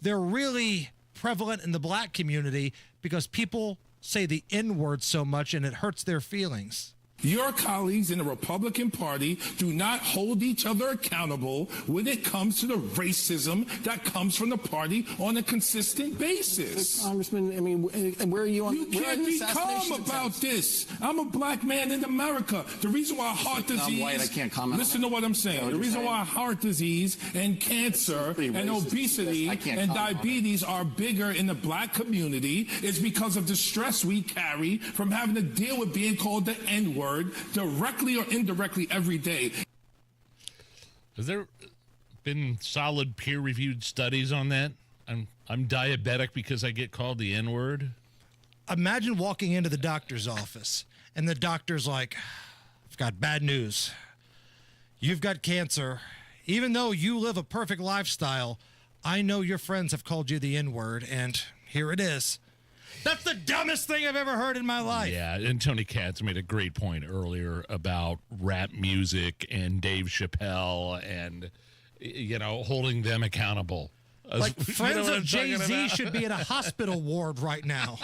they're really prevalent in the black community because people say the N-word so much and it hurts their feelings. Your colleagues in the Republican Party do not hold each other accountable when it comes to the racism that comes from the party on a consistent basis. Congressman, I mean, and where are you on? You can't be calm about this. I'm a black man in America. The reason why heart disease... I'm white, I can't comment. Listen to what I'm saying. The reason why heart disease and cancer and obesity and diabetes are bigger in the black community is because of the stress we carry from having to deal with being called the N-word directly or indirectly every day. Has there been solid peer-reviewed studies on that? I'm diabetic because I get called the N-word. Imagine walking into the doctor's office and the doctor's like, I've got bad news. You've got cancer. Even though you live a perfect lifestyle, I know your friends have called you the N-word, and here it is. That's the dumbest thing I've ever heard in my life. Yeah, and Tony Katz made a great point earlier about rap music and Dave Chappelle and, holding them accountable. Like, friends of Jay-Z should be in a hospital ward right now.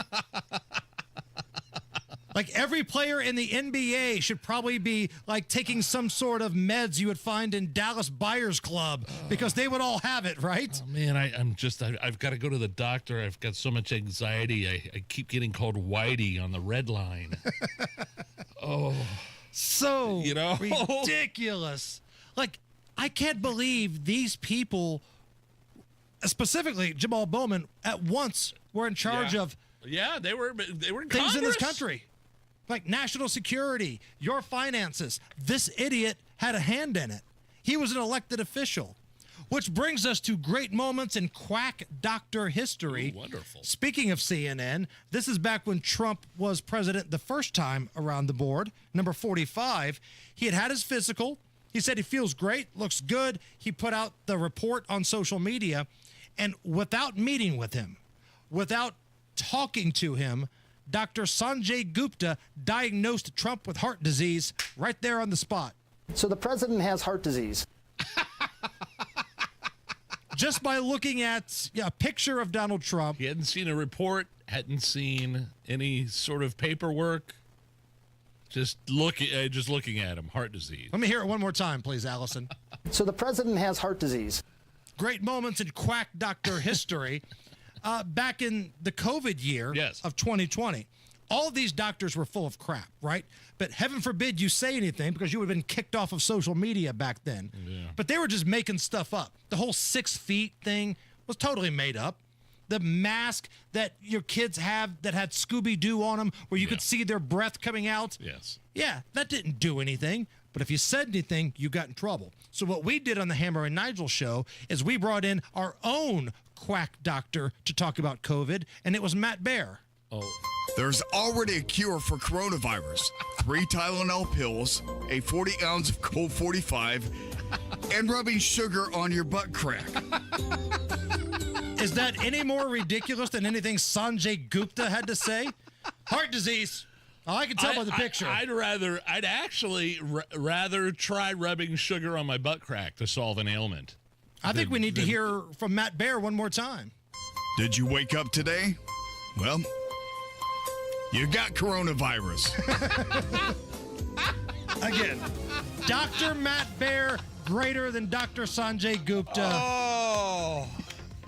Like, every player in the NBA should probably be, like, taking some sort of meds you would find in Dallas Buyers Club because they would all have it, right? Oh, man, I've got to go to the doctor. I've got so much anxiety. I keep getting called Whitey on the red line. So ridiculous. Like, I can't believe these people, specifically Jamal Bowman, at once were in charge of they were in things Congress. in this country. Like national security, your finances. This idiot had a hand in it. He was an elected official. Which brings us to great moments in quack doctor history. Ooh, wonderful. Speaking of CNN, this is back when Trump was president the first time around the board, number 45. He had his physical. He said he feels great, looks good. He put out the report on social media. And without meeting with him, without talking to him, Dr. Sanjay Gupta diagnosed Trump with heart disease right there on the spot. So the president has heart disease. Just by looking at a picture of Donald Trump. He hadn't seen a report, hadn't seen any sort of paperwork. Just looking at him, heart disease. Let me hear it one more time, please, Allison. So the president has heart disease. Great moments in quack doctor history. Back in the COVID year of 2020, all of these doctors were full of crap, right? But heaven forbid you say anything because you would have been kicked off of social media back then. Yeah. But they were just making stuff up. The whole 6 feet thing was totally made up. The mask that your kids have that had Scooby-Doo on them where you could see their breath coming out. Yes. Yeah, that didn't do anything. But if you said anything, you got in trouble. So what we did on the Hammer and Nigel show is we brought in our own quack doctor to talk about COVID, and it was Matt Baer. There's already a cure for coronavirus. 3 Tylenol pills, a 40-ounce of Colt 45, and rubbing sugar on your butt crack. Is that any more ridiculous than anything Sanjay Gupta had to say? Heart disease. Oh, I can tell by the picture. I'd actually rather try rubbing sugar on my butt crack to solve an ailment. I think we need to hear from Matt Baer one more time. Did you wake up today? Well, you got coronavirus. Again, Dr. Matt Baer, greater than Dr. Sanjay Gupta. Oh,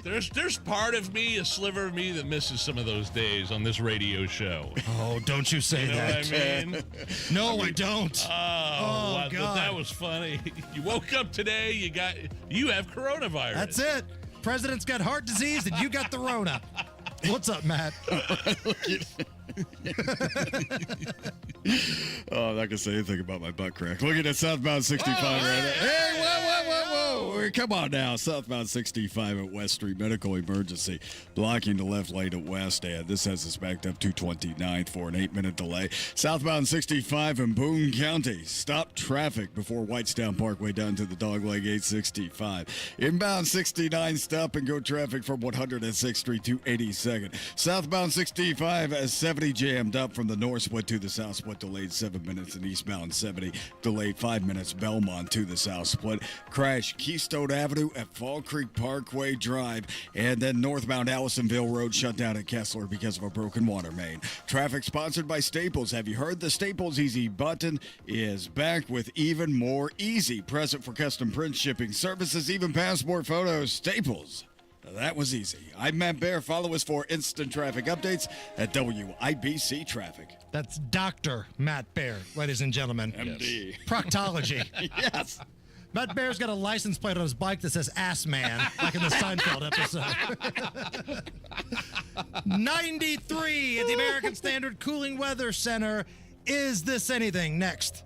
there's part of me, a sliver of me, that misses some of those days on this radio show. Oh, don't you say that. What I mean? No, I don't. Oh, God. But that was funny. You woke up today, you have coronavirus. That's it. President's got heart disease and you got the Rona. What's up, Matt? Oh, I'm not going to say anything about my butt crack. Looking at southbound 65 right now. Hey, whoa. Come on now. Southbound 65 at West Street. Medical emergency. Blocking the left lane at West End. This has us backed up 229th for an 8-minute delay. Southbound 65 in Boone County. Stop traffic before Whitestown Parkway down to the Dogleg 865. Inbound 69 stop and go traffic from 106th Street to 82nd. Southbound 65 as 70 jammed up from the north split to the south split, delayed 7 minutes, and eastbound 70 delayed 5 minutes. Belmont to the south split. Crash Keystone Sarasota Avenue at Fall Creek Parkway Drive. And then northbound Allisonville Road shut down at Kessler because of a broken water main. Traffic sponsored by Staples. Have you heard the Staples Easy button is back with even more easy? Present for custom print shipping services, even passport photos. Staples. That was easy. I'm Matt Bear. Follow us for instant traffic updates at WIBC Traffic. That's Dr. Matt Bear, ladies and gentlemen. MD. Proctology. Yes. Matt Bear's got a license plate on his bike that says Ass Man, like in the Seinfeld episode. 93 at the American Standard Cooling Weather Center. Is this anything? Next.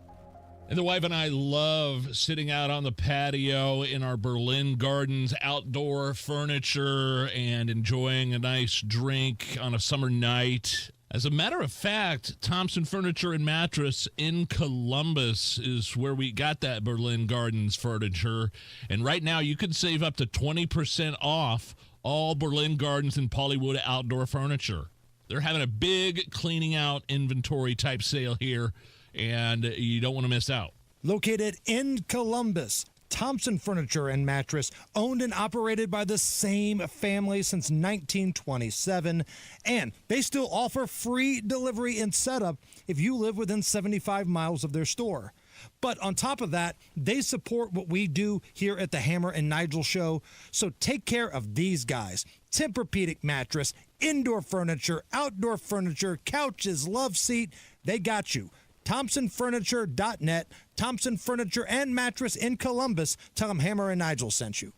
And the wife and I love sitting out on the patio in our Berlin Gardens outdoor furniture and enjoying a nice drink on a summer night. As a matter of fact, Thompson Furniture and Mattress in Columbus is where we got that Berlin Gardens furniture. And right now you can save up to 20% off all Berlin Gardens and Pollywood outdoor furniture. They're having a big cleaning out inventory type sale here, and you don't want to miss out. Located in Columbus, Thompson Furniture and Mattress, owned and operated by the same family since 1927, and they still offer free delivery and setup if you live within 75 miles of their store. But on top of that, they support what we do here at the Hammer and Nigel Show. So take care of these guys. Tempur-Pedic mattress, indoor furniture, outdoor furniture, couches, love seat, they got you. ThompsonFurniture.net, Thompson Furniture and Mattress in Columbus. Tell them Hammer and Nigel sent you.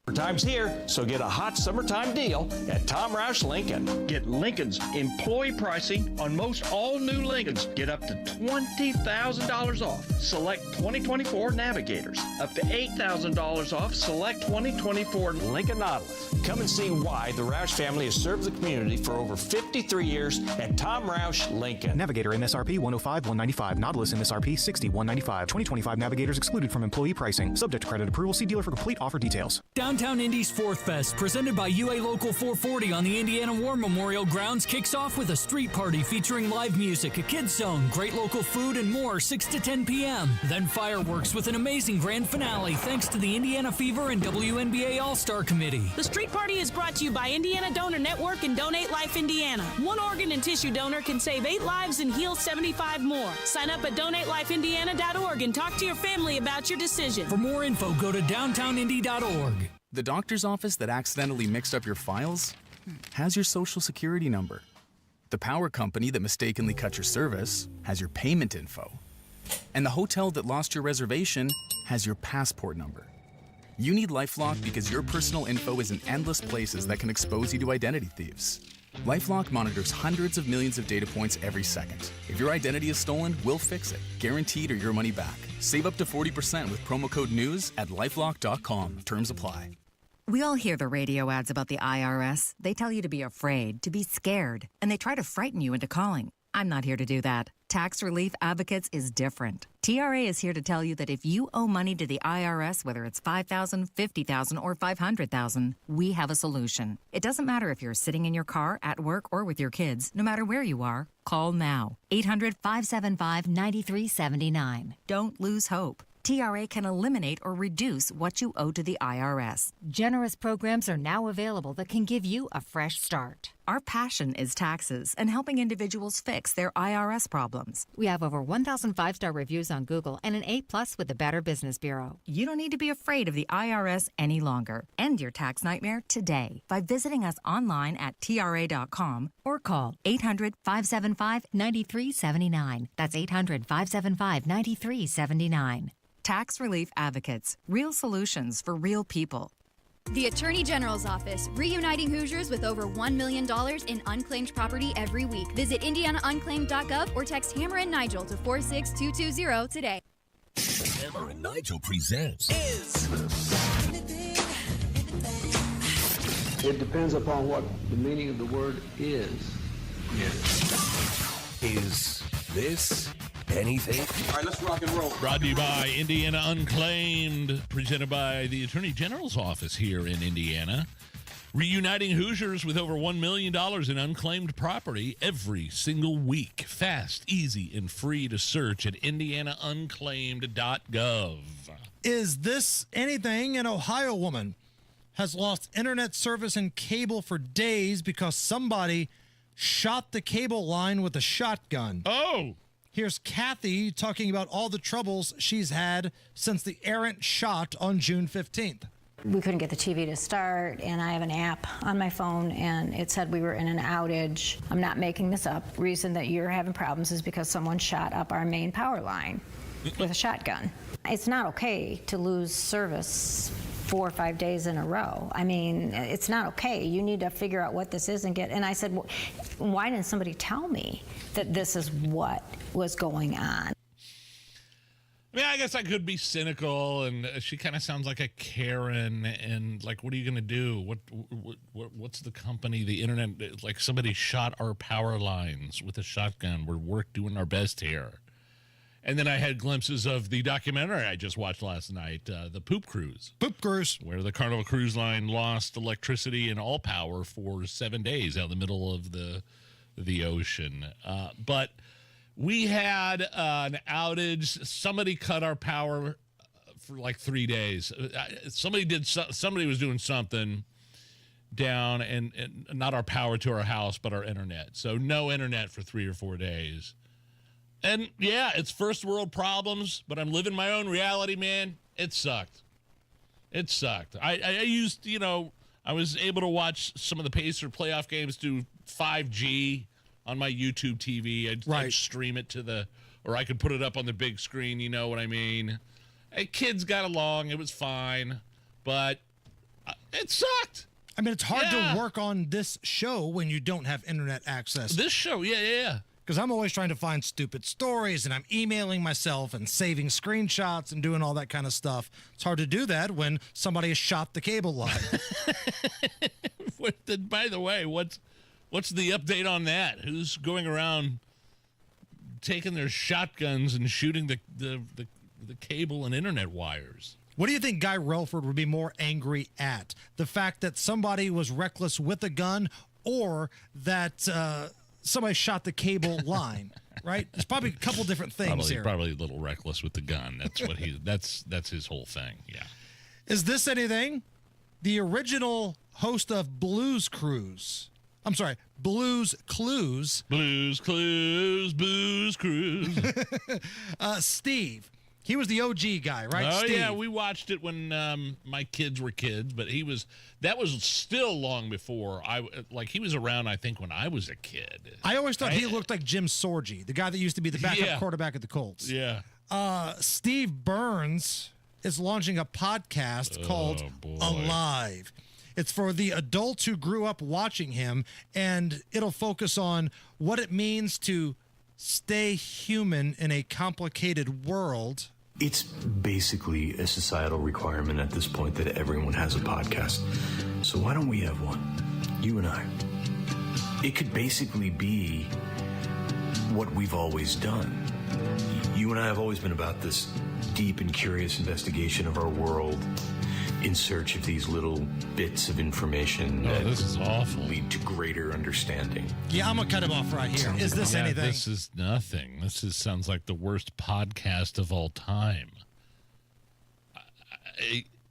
Summertime's here, so get a hot summertime deal at Tom Roush Lincoln. Get Lincoln's employee pricing on most all new Lincolns. Get up to $20,000 off select 2024 Navigators. Up to $8,000 off select 2024 Lincoln Nautilus. Come and see why the Roush family has served the community for over 53 years at Tom Roush Lincoln. Navigator MSRP 105,195. Nautilus MSRP 60,195. 2025 Navigators excluded from employee pricing. Subject to credit approval. See dealer for complete offer details. Downtown Indy's Fourth Fest, presented by UA Local 440 on the Indiana War Memorial Grounds, kicks off with a street party featuring live music, a kids zone, great local food, and more, 6 to 10 p.m. Then fireworks with an amazing grand finale thanks to the Indiana Fever and WNBA All-Star Committee. The street party is brought to you by Indiana Donor Network and Donate Life Indiana. One organ and tissue donor can save 8 lives and heal 75 more. Sign up at donatelifeindiana.org and talk to your family about your decision. For more info, go to downtownindy.org. The doctor's office that accidentally mixed up your files has your social security number. The power company that mistakenly cut your service has your payment info. And the hotel that lost your reservation has your passport number. You need LifeLock because your personal info is in endless places that can expose you to identity thieves. LifeLock monitors hundreds of millions of data points every second. If your identity is stolen, we'll fix it, guaranteed or your money back. Save up to 40% with promo code NEWS at LifeLock.com. Terms apply. We all hear the radio ads about the IRS. They tell you to be afraid, to be scared, and they try to frighten you into calling. I'm not here to do that. Tax Relief Advocates is different. TRA is here to tell you that if you owe money to the IRS, whether it's $5,000, $50,000, or $500,000, we have a solution. It doesn't matter if you're sitting in your car, at work, or with your kids. No matter where you are, call now. 800-575-9379. Don't lose hope. TRA can eliminate or reduce what you owe to the IRS. Generous programs are now available that can give you a fresh start. Our passion is taxes and helping individuals fix their IRS problems. We have over 1,000 5-star reviews on Google and an A+ with the Better Business Bureau. You don't need to be afraid of the IRS any longer. End your tax nightmare today by visiting us online at TRA.com or call 800-575-9379. That's 800-575-9379. Tax Relief Advocates. Real solutions for real people. The Attorney General's Office, reuniting Hoosiers with over $1 million in unclaimed property every week. Visit indianaunclaimed.gov or text Hammer and Nigel to 46220 today. Hammer and Nigel presents It depends upon what the meaning of the word is. Is this anything? All right, let's rock and roll. Brought to you by Indiana Unclaimed, presented by the Attorney General's office here in Indiana. Reuniting Hoosiers with over $1 million in unclaimed property every single week. Fast, easy, and free to search at indianaunclaimed.gov. Is this anything? An Ohio woman has lost internet service and cable for days because somebody shot the cable line with a shotgun. Oh! Here's Kathy talking about all the troubles she's had since the errant shot on June 15th. We couldn't get the TV to start, and I have an app on my phone, and it said we were in an outage. I'm not making this up. Reason that you're having problems is because someone shot up our main power line with a shotgun. It's not okay to lose service 4 or 5 days in a row. I mean, it's not okay. You need to figure out what this is and get. And I said, well, why didn't somebody tell me that this is what was going on? I mean, I guess I could be cynical, and she kind of sounds like a Karen. And like, what are you going to do? What's the company? The internet? Like somebody shot our power lines with a shotgun. We're doing our best here. And then I had glimpses of the documentary I just watched last night, the Poop Cruise. Poop Cruise, where the Carnival Cruise Line lost electricity and all power for 7 days out in the middle of the ocean. But we had an outage. Somebody cut our power for like 3 days. Somebody was doing something down, and not our power to our house, but our internet. So no internet for 3 or 4 days. And yeah, it's first world problems, but I'm living my own reality, man. It sucked. I used, I was able to watch some of the Pacer playoff games through 5G on my YouTube TV. I'd stream it or I could put it up on the big screen, you know what I mean? Hey, kids got along. It was fine, but it sucked. I mean, it's hard to work on this show when you don't have internet access. This show, yeah. Because I'm always trying to find stupid stories, and I'm emailing myself and saving screenshots and doing all that kind of stuff. It's hard to do that when somebody has shot the cable line. By the way, what's the update on that? Who's going around taking their shotguns and shooting the cable and internet wires? What do you think Guy Relford would be more angry at? The fact that somebody was reckless with a gun, or that somebody shot the cable line, right? There's probably a couple different things here. Probably a little reckless with the gun. That's what that's his whole thing. Yeah. Is this anything? The original host of Blues Clues. Steve. He was the OG guy, right? Oh, Steve. yeah, we watched it when my kids were kids, but that was still long before he was around, I think, when I was a kid. I always thought he looked like Jim Sorgi, the guy that used to be the backup quarterback at the Colts. Yeah. Steve Burns is launching a podcast called Alive. It's for the adults who grew up watching him, and it'll focus on what it means to stay human in a complicated world. It's basically a societal requirement at this point that everyone has a podcast. So why don't we have one? You and I. It could basically be what we've always done. You and I have always been about this deep and curious investigation of our world in search of these little bits of information that this is awful. Lead to greater understanding. Yeah, I'm going to cut him off right here. Is this anything? This is nothing. This sounds like the worst podcast of all time.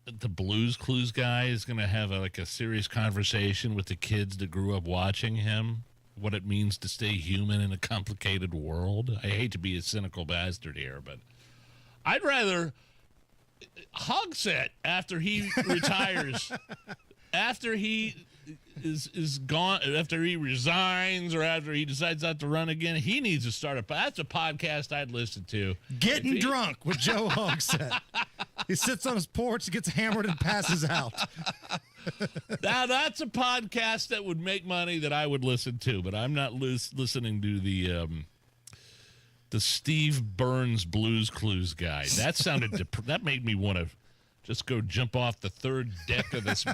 The Blues Clues guy is going to have a serious conversation with the kids that grew up watching him. What it means to stay human in a complicated world. I hate to be a cynical bastard here, but I'd rather Hogsett after he retires, after he is gone, after he resigns, or after he decides not to run again, he needs to start that's a podcast I'd listen to. Getting Drunk with Joe Hogsett. He sits on his porch, gets hammered, and passes out. Now that's a podcast that would make money that I would listen to, but I'm not listening to the Steve Burns Blues Clues guy. That sounded that made me want to just go jump off the third deck of this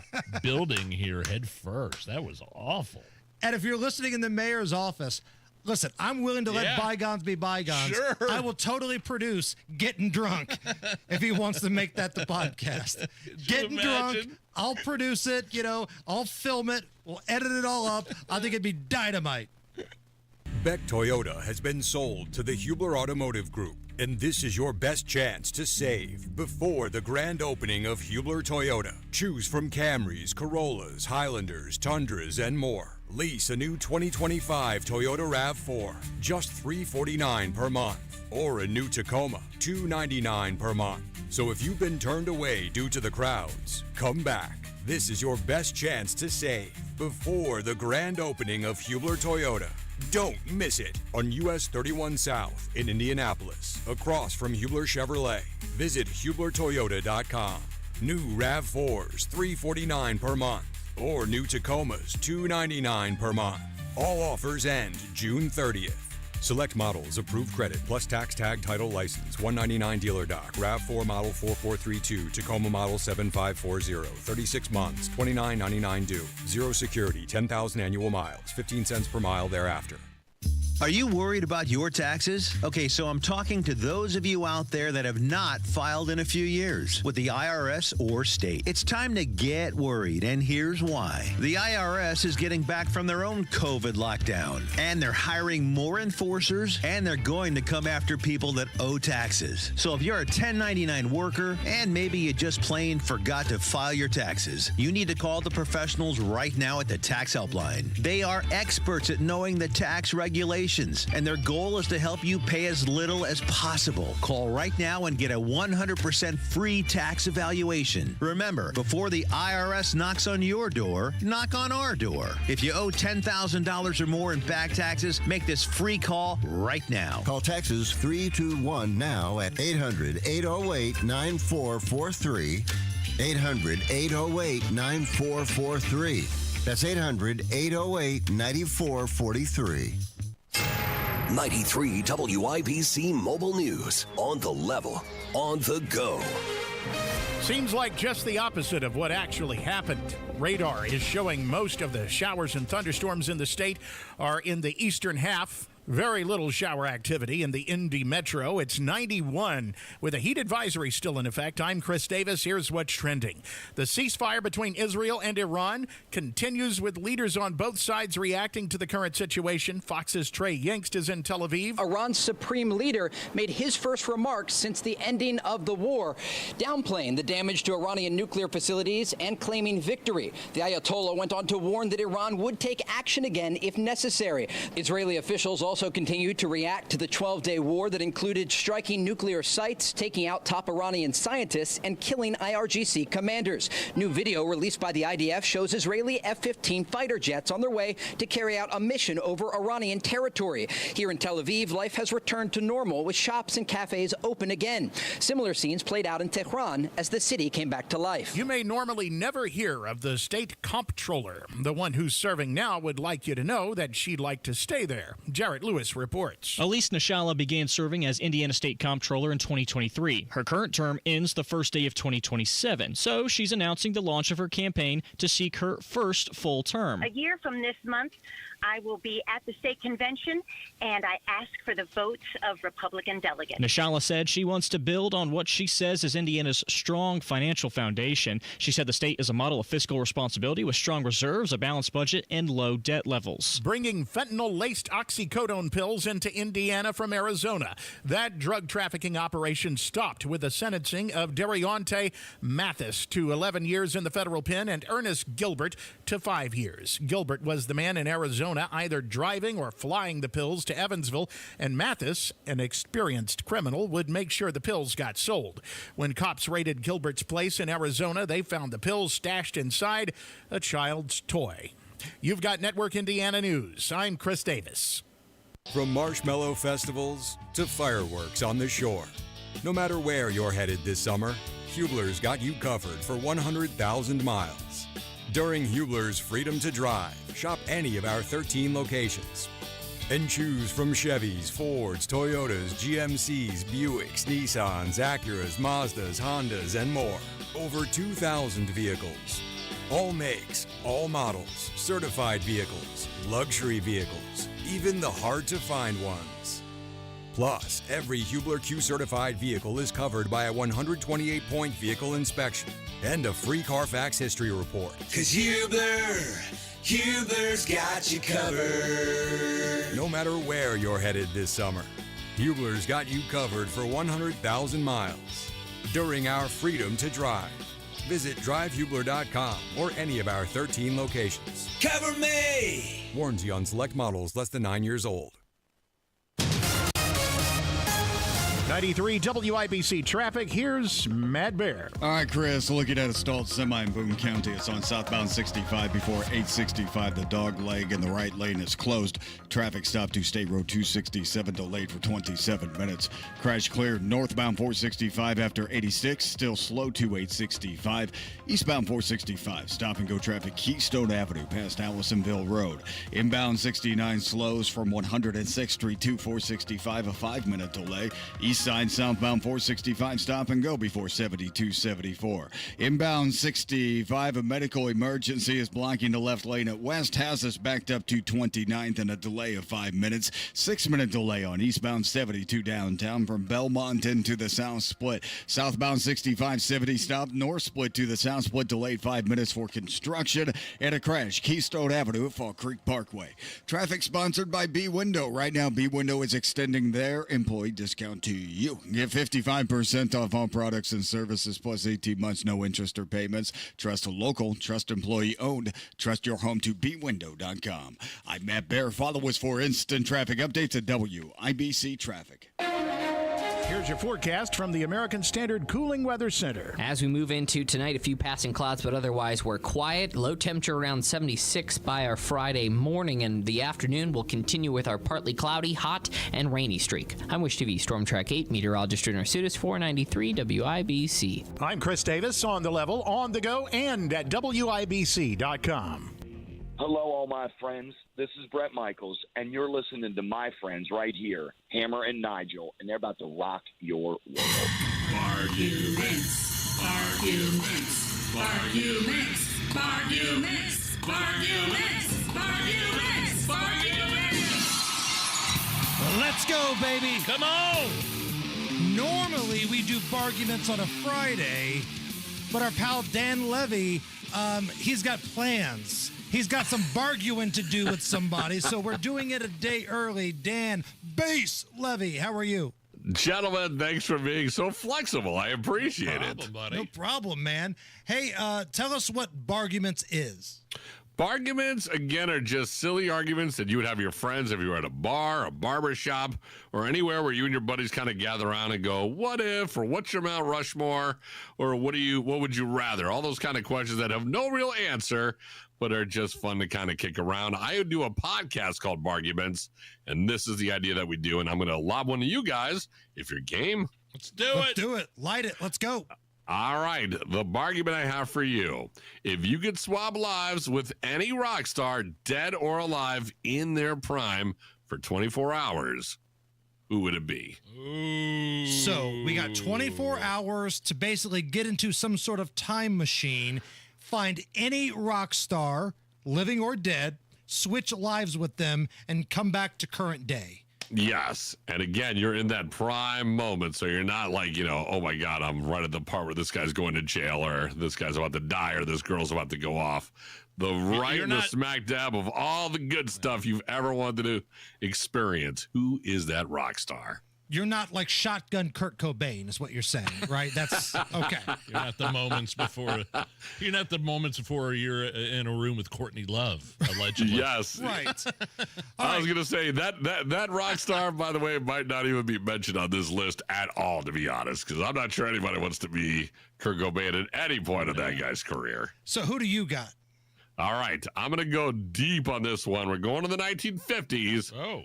building here head first. That was awful. And if you're listening in the mayor's office, Listen, I'm willing to let bygones be bygones. Sure. I will totally produce Getting Drunk if he wants to make that the podcast. Getting Drunk, I'll produce it, I'll film it, we'll edit it all up. I think it'd be dynamite. Beck Toyota has been sold to the Hubler Automotive Group, and this is your best chance to save before the grand opening of Hubler Toyota. Choose from Camrys, Corollas, Highlanders, Tundras, and more. Lease a new 2025 Toyota RAV4, just $349 per month, or a new Tacoma, $299 per month. So if you've been turned away due to the crowds, come back. This is your best chance to save before the grand opening of Hubler Toyota. Don't miss it on US 31 South in Indianapolis, across from Hubler Chevrolet. Visit HublerToyota.com. New RAV4s, $349 per month, or new Tacomas, $299 per month. All offers end June 30th. Select models, approved credit, plus tax tag title license, $199 dealer doc, RAV4 model 4432, Tacoma model 7540, 36 months, $29.99 due, 0 security, 10,000 annual miles, 15 cents per mile thereafter. Are you worried about your taxes? Okay, so I'm talking to those of you out there that have not filed in a few years with the IRS or state. It's time to get worried, and here's why. The IRS is getting back from their own COVID lockdown, and they're hiring more enforcers, and they're going to come after people that owe taxes. So if you're a 1099 worker, and maybe you just plain forgot to file your taxes, you need to call the professionals right now at the Tax Helpline. They are experts at knowing the tax regulations, and their goal is to help you pay as little as possible. Call right now and get a 100% free tax evaluation. Remember, before the IRS knocks on your door, knock on our door. If you owe $10,000 or more in back taxes, make this free call right now. Call Taxes 321 now at 800-808-9443. 800-808-9443. That's 800-808-9443. 93 WIBC Mobile News. On the level, on the go. Seems like just the opposite of what actually happened. Radar is showing most of the showers and thunderstorms in the state are in the eastern half. Very little shower activity in the Indy Metro. It's 91 with a heat advisory still in effect. I'm Chris Davis. Here's what's trending. The ceasefire between Israel and Iran continues with leaders on both sides reacting to the current situation. Fox's Trey Yingst is in Tel Aviv. Iran's supreme leader made his first remarks since the ending of the war, downplaying the damage to Iranian nuclear facilities and claiming victory. The Ayatollah went on to warn that Iran would take action again if necessary. Israeli officials also continued to react to the 12-day war that included striking nuclear sites, taking out top Iranian scientists, and killing IRGC commanders. New video released by the IDF shows Israeli F-15 fighter jets on their way to carry out a mission over Iranian territory. Here in Tel Aviv, life has returned to normal with shops and cafes open again. Similar scenes played out in Tehran as the city came back to life. You may normally never hear of the state comptroller. The one who's serving now would like you to know that she'd like to stay there. Jarrett Lewis reports. Elise Nashala began serving as Indiana State Comptroller in 2023. Her current term ends the first day of 2027, so she's announcing the launch of her campaign to seek her first full term. A year from this month, I will be at the state convention, and I ask for the votes of Republican delegates. Nashala said she wants to build on what she says is Indiana's strong financial foundation. She said the state is a model of fiscal responsibility with strong reserves, a balanced budget, and low debt levels. Bringing fentanyl-laced oxycodone pills into Indiana from Arizona. That drug trafficking operation stopped with the sentencing of Derionte Mathis to 11 years in the federal pen and Ernest Gilbert to 5 years. Gilbert was the man in Arizona either driving or flying the pills to Evansville, and Mathis, an experienced criminal, would make sure the pills got sold. When cops raided Gilbert's place in Arizona, they found the pills stashed inside a child's toy. You've got Network Indiana News. I'm Chris Davis. From marshmallow festivals to fireworks on the shore. No matter where you're headed this summer, Hubler's got you covered for 100,000 miles. During Hubler's Freedom to Drive, shop any of our 13 locations and choose from Chevys, Fords, Toyotas, GMCs, Buicks, Nissans, Acuras, Mazdas, Hondas, and more. Over 2,000 vehicles. All makes, all models, certified vehicles, luxury vehicles, even the hard-to-find ones. Plus, every Hubler Q-certified vehicle is covered by a 128-point vehicle inspection and a free Carfax history report. 'Cause Hubler's got you covered. No matter where you're headed this summer, Hubler's got you covered for 100,000 miles during our Freedom to Drive. Visit drivehubler.com or any of our 13 locations. Cover me! Warranty on select models less than 9 years old. 93 WIBC traffic. Here's Matt Bear. All right, Chris, looking at a stalled semi in Boone County. It's on southbound 65 before 865. The dog leg in the right lane is closed. Traffic stop to State Road 267 delayed for 27 minutes. Crash cleared northbound 465 after 86. Still slow to 865. Eastbound 465. Stop and go traffic Keystone Avenue past Allisonville Road. Inbound 69 slows from 106th Street to 465. A 5-minute delay. East side southbound 465 stop and go before 7274. Inbound 65, a medical emergency is blocking the left lane at West. Has us backed up to 29th and a delay of 5 minutes. 6-minute delay on eastbound 72 downtown from Belmont into the south split. Southbound 65 70 stop north split to the south split delayed 5 minutes for construction and a crash. Keystone Avenue at Fall Creek Parkway. Traffic sponsored by B Window. Right now B Window is extending their employee discount to you. Get 55% off all products and services plus 18 months, no interest or payments. Trust a local, trust employee owned. Trust your home to bwindow.com. I'm Matt Bear. Follow us for instant traffic updates at WIBC Traffic. Here's your forecast from the American Standard Cooling Weather Center. As we move into tonight, a few passing clouds, but otherwise we're quiet. Low temperature around 76 by our Friday morning, and the afternoon will continue with our partly cloudy, hot, and rainy streak. I'm Wish TV Storm Track 8 meteorologist Drew Narsutis, 493 WIBC. I'm Chris Davis, on the level, on the go, and at WIBC.com. Hello, all my friends. This is Brett Michaels, and you're listening to my friends right here, Hammer and Nigel, and they're about to rock your world. Barguments, barguments, barguments, barguments, barguments, barguments, barguments. Let's go, baby. Come on. Normally, we do Barguments on a Friday, but our pal Dan Levy, he's got plans. He's got some barguing to do with somebody, so we're doing it a day early. Dan Bass Levy, how are you? Gentlemen, thanks for being so flexible. I appreciate it. Buddy. No problem, man. Hey, tell us what Barguments is. Barguments, again, are just silly arguments that you would have your friends if you were at a bar, a barber shop, or anywhere where you and your buddies kind of gather around and go, what if, or what's your Mount Rushmore, or what would you rather? All those kind of questions that have no real answer, but are just fun to kind of kick around. I do a podcast called Barguments, and this is the idea that we do, and I'm going to lob one to you guys if you're game. Let's do it. Light it. Let's go. All right, the bargain I have for you. If you could swap lives with any rock star, dead or alive, in their prime for 24 hours, who would it be? Ooh. So we got 24 hours to basically get into some sort of time machine, find any rock star, living or dead, switch lives with them, and come back to current day. Yes. And again, you're in that prime moment. So you're not like, oh my God, I'm right at the part where this guy's going to jail or this guy's about to die or this girl's about to go off. The smack dab of all the good stuff you've ever wanted to experience. Who is that rock star? You're not like shotgun Kurt Cobain, is what you're saying, right? That's okay. You're not the moments before. You're not the moments before you're in a room with Courtney Love, allegedly. Yes, right. I was gonna say that rock star, by the way, might not even be mentioned on this list at all, to be honest, because I'm not sure anybody wants to be Kurt Cobain at any point in that guy's career. So who do you got? All right, I'm gonna go deep on this one. We're going to the 1950s. Oh.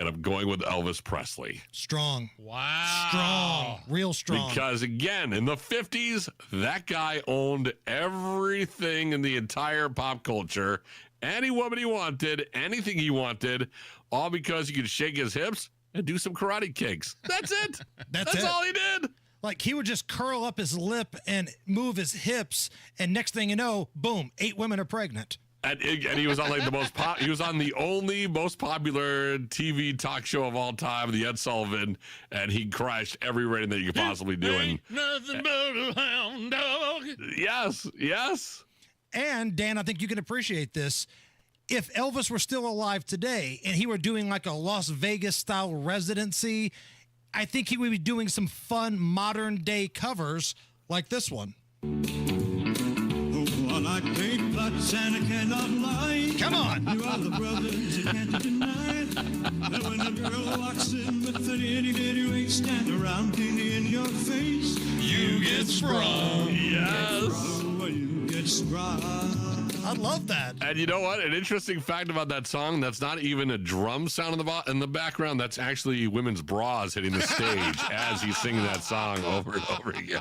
And I'm going with Elvis Presley. Strong. Wow. Strong. Real strong. Because, again, in the 50s, that guy owned everything in the entire pop culture. Any woman he wanted, anything he wanted, all because he could shake his hips and do some karate kicks. That's it. That's all he did. Like, he would just curl up his lip and move his hips, and next thing you know, boom, 8 women are pregnant. And he was on like he was on the only most popular TV talk show of all time, the Ed Sullivan, and he crushed every rating that you could possibly do. Ain't nothing but a hound dog. Yes. And Dan, I think you can appreciate this. If Elvis were still alive today and he were doing like a Las Vegas style residency, I think he would be doing some fun modern day covers like this one. I like big butts and I cannot lie. Come on. You are the brothers you can't deny. And when a girl walks in with an itty bitty waist and a round penny in your face, You get sprung. Yes. You get sprung. I love that. And you know what? An interesting fact about that song, that's not even a drum sound in the background. That's actually women's bras hitting the stage as he's singing that song over and over again.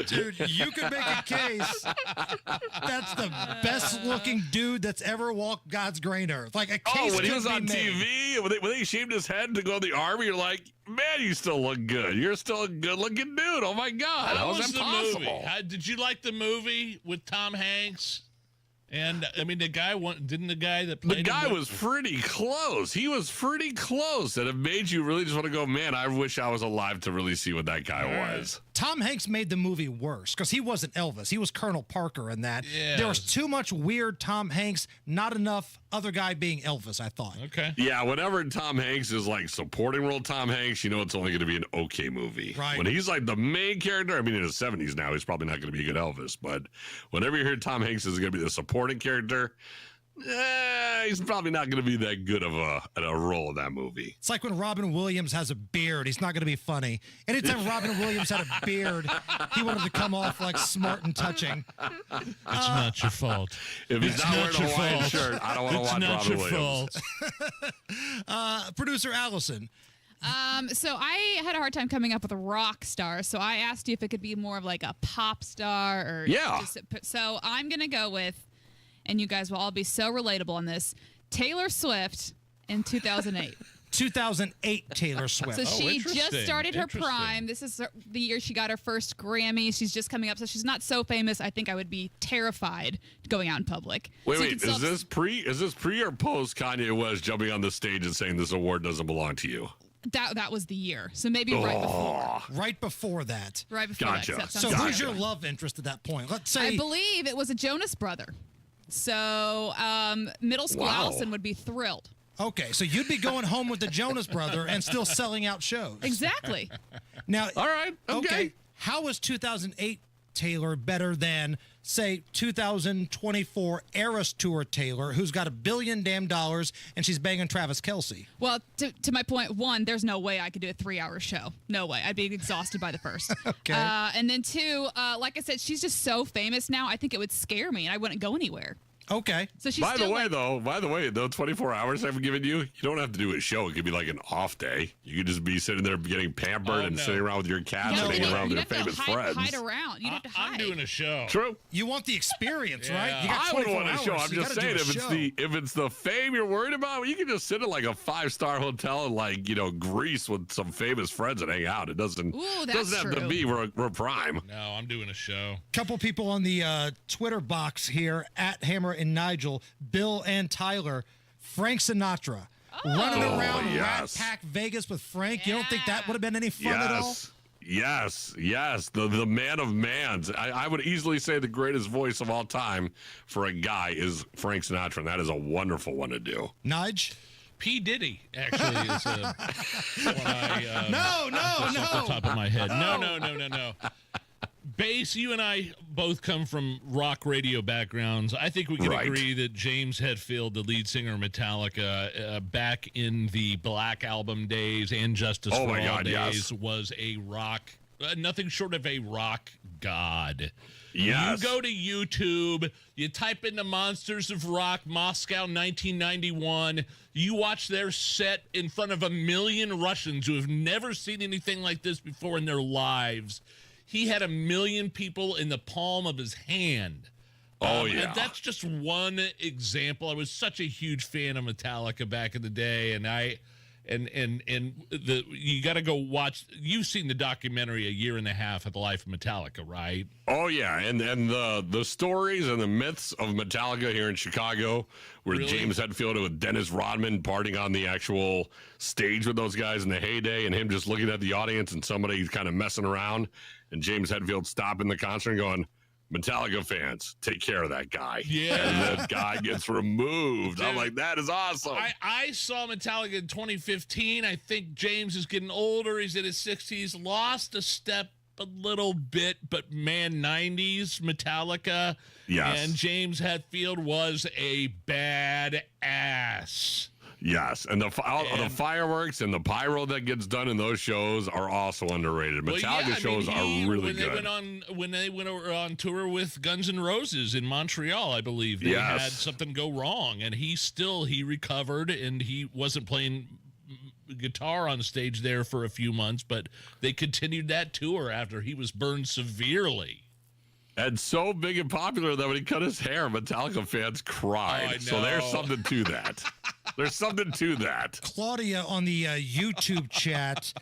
Dude, you could make a case that's the best looking dude that's ever walked God's green earth. Like a case when he could was be on made. TV, when they shaved his head to go to the army, you're like, man, you still look good. You're still a good-looking dude. Oh, my God. How is that possible? Movie? Did you like the movie with Tom Hanks? And, I mean, the guy that played The guy him was pretty close. He was pretty close. And it made you really just want to go, man, I wish I was alive to really see what that guy was. Tom Hanks made the movie worse because he wasn't Elvis. He was Colonel Parker in that. Yes. There was too much weird Tom Hanks, not enough other guy being Elvis, I thought. Okay. Yeah, whenever Tom Hanks is like supporting role Tom Hanks, you know it's only going to be an okay movie. Right. When he's like the main character, I mean, in his 70s now, he's probably not going to be a good Elvis. But whenever you hear Tom Hanks is going to be the supporting character, he's probably not going to be that good of a role in that movie. It's like when Robin Williams has a beard, he's not going to be funny. Anytime Robin Williams had a beard, he wanted to come off like smart and touching. It's not your fault. If he's It's not wearing a your Hawaiian fault. shirt, I don't want to It's watch not Robin your Williams. fault. Producer Allison. So I had a hard time coming up with a rock star. So I asked you if it could be more of like a pop star or so I'm gonna go with, and you guys will all be so relatable on this, Taylor Swift in 2008. 2008 Taylor Swift. So she just started her prime. This is the year she got her first Grammy. She's just coming up, so she's not so famous. I think I would be terrified going out in public. Wait, is this pre or post Kanye West jumping on the stage and saying this award doesn't belong to you? That was the year. So maybe right before. Right before that. Right before Gotcha. that. So who's your love interest at that point? Let's say I believe it was a Jonas brother. So middle school Allison would be thrilled. Okay, so you'd be going home with the Jonas brother and still selling out shows. Exactly. Now, all right, okay. How is 2008 Taylor better than, say, 2024 Eras Tour Taylor, who's got $1 billion and she's banging Travis Kelce? Well, to my point, one, there's no way I could do a 3-hour show. No way. I'd be exhausted by the first. Okay. And then two, like I said, she's just so famous now. I think it would scare me and I wouldn't go anywhere. Okay. So she's By the way, though, 24 hours I've given you, you don't have to do a show. It could be like an off day. You could just be sitting there getting pampered and sitting around with your cats and hanging around with your famous friends. Hide around. You'd have to hide. I'm doing a show. True. You want the experience, Yeah. right? You got I would 24 want a show. hours, I'm so you just gotta saying, do a if it's the fame you're worried about, you can just sit in like a 5-star hotel in like Greece with some famous friends and hang out. It doesn't that's have to true. be we're prime. No, I'm doing a show. Couple people on the Twitter box here at Hammer and Nigel, Bill and Tyler, Frank Sinatra. Running around Rat Pack Vegas with Frank. You don't think that would have been any fun at all? Yes. The man of mans. I would easily say the greatest voice of all time for a guy is Frank Sinatra, and that is a wonderful one to do. Nige? P. Diddy, actually, is one I... No. Off the top of my head. No. Bass, you and I both come from rock radio backgrounds. I think we can agree that James Hetfield, the lead singer of Metallica, back in the Black Album days and Justice for All days, was a rock, nothing short of a rock god. Yes. You go to YouTube, you type in the Monsters of Rock, Moscow 1991, you watch their set in front of 1 million Russians who have never seen anything like this before in their lives. He had 1 million people in the palm of his hand. And that's just one example. I was such a huge fan of Metallica back in the day, and And you got to go watch. You've seen the documentary A Year and a Half of the Life of Metallica, right? Oh yeah, and the stories and the myths of Metallica here in Chicago, where Really? James Hetfield with Dennis Rodman partying on the actual stage with those guys in the heyday, and him just looking at the audience and somebody kind of messing around, and James Hetfield stopping the concert and going, Metallica fans, take care of that guy. Yeah. And that guy gets removed. Dude, I'm like, that is awesome. I saw Metallica in 2015. I think James is getting older. He's in his 60s. Lost a step a little bit, but man, 90s Metallica. Yes. And James Hetfield was a badass. Yes, and the fireworks and the pyro that gets done in those shows are also underrated. Metallica shows are really good. When they went on tour with Guns N' Roses in Montreal, I believe they had something go wrong, and he recovered, and he wasn't playing guitar on stage there for a few months, but they continued that tour after he was burned severely. And so big and popular that when he cut his hair, Metallica fans cried. So there's something to that. There's something to that. Claudia on the YouTube chat,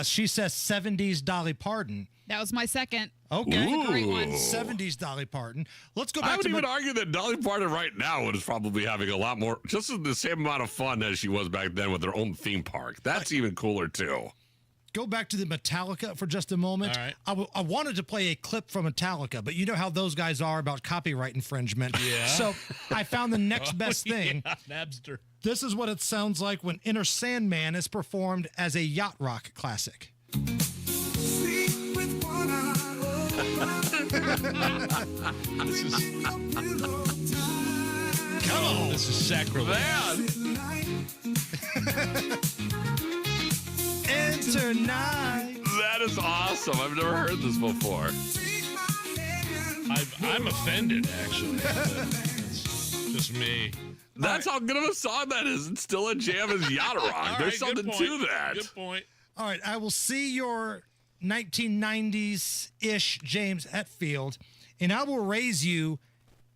she says 70s Dolly Parton. That was my second. Okay. That's a great one. 70s Dolly Parton. Let's go back I would to even argue that Dolly Parton right now is probably having a lot more, just the same amount of fun as she was back then with her own theme park. That's even cooler too. Go back to the Metallica for just a moment. All right. I wanted to play a clip from Metallica, but you know how those guys are about copyright infringement. Yeah. So I found the next best thing. Yeah, Napster. This is what it sounds like when Inner Sandman is performed as a yacht rock classic. Come on. This is sacrilege. Enter night. That is awesome. I've never heard this before. I'm offended, actually. It's just me. That's how good of a song that is. It's still a jam as Yacht Rock. There's something to that. Good point. All right, I will see your 1990s-ish James Hetfield, and I will raise you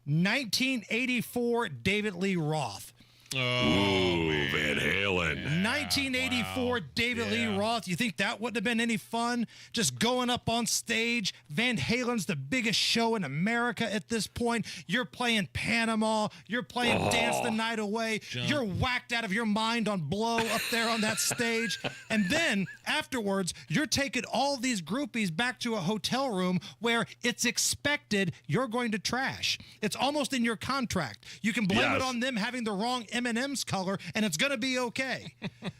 1984 David Lee Roth. Oh, Van Halen. 1984 David Lee Roth. You think that wouldn't have been any fun? Just going up on stage. Van Halen's the biggest show in America at this point. You're playing Panama. You're playing Dance the Night Away. Jump. You're whacked out of your mind on Blow up there on that stage. And then afterwards, you're taking all these groupies back to a hotel room where it's expected you're going to trash. It's almost in your contract. You can blame it on them having the wrong M&M's color, and it's going to be okay.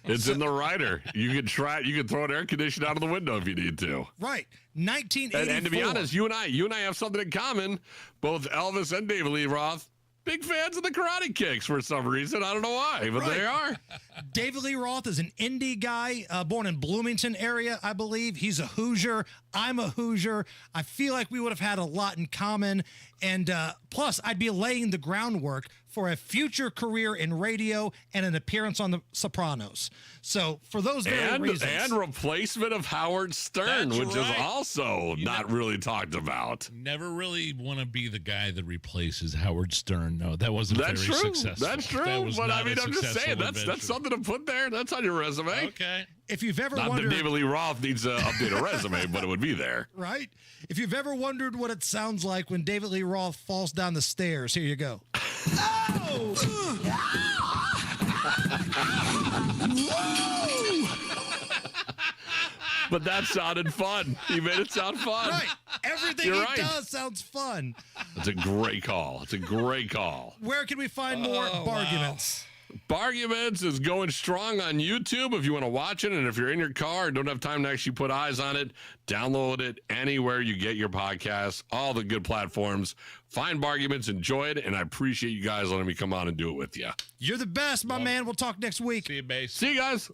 It's in the rider. You can try. You can throw an air conditioner out of the window if you need to. Right. 1984. And to be honest, you and I have something in common. Both Elvis and David Lee Roth, big fans of the Karate Kicks for some reason. I don't know why, but they are. David Lee Roth is an indie guy, born in Bloomington area, I believe. He's a Hoosier. I'm a Hoosier. I feel like we would have had a lot in common. And plus, I'd be laying the groundwork for a future career in radio and an appearance on The Sopranos. So for those very reasons. And replacement of Howard Stern, That's which is right. also not really talked about. Never really want to be the guy that replaces Howard Stern. No, that wasn't very successful. That's true. That was But not I mean, a I'm just saying, successful that's something to put there. That's on your resume. Okay. If you've ever Not wondered. that David Lee Roth needs to update a resume, but it would be there. Right? If you've ever wondered what it sounds like when David Lee Roth falls down the stairs, here you go. But that sounded fun. He made it sound fun. Right. Everything You're he right. does sounds fun. It's a great call. It's a great call. Where can we find more Barguments? Barguments is going strong on YouTube if you want to watch it. And if you're in your car and don't have time to actually put eyes on it, download it anywhere you get your podcasts, all the good platforms. Find Barguments, enjoy it, and I appreciate you guys letting me come on and do it with you. You're the best, my man. We'll talk next week. See you, Base. See you guys.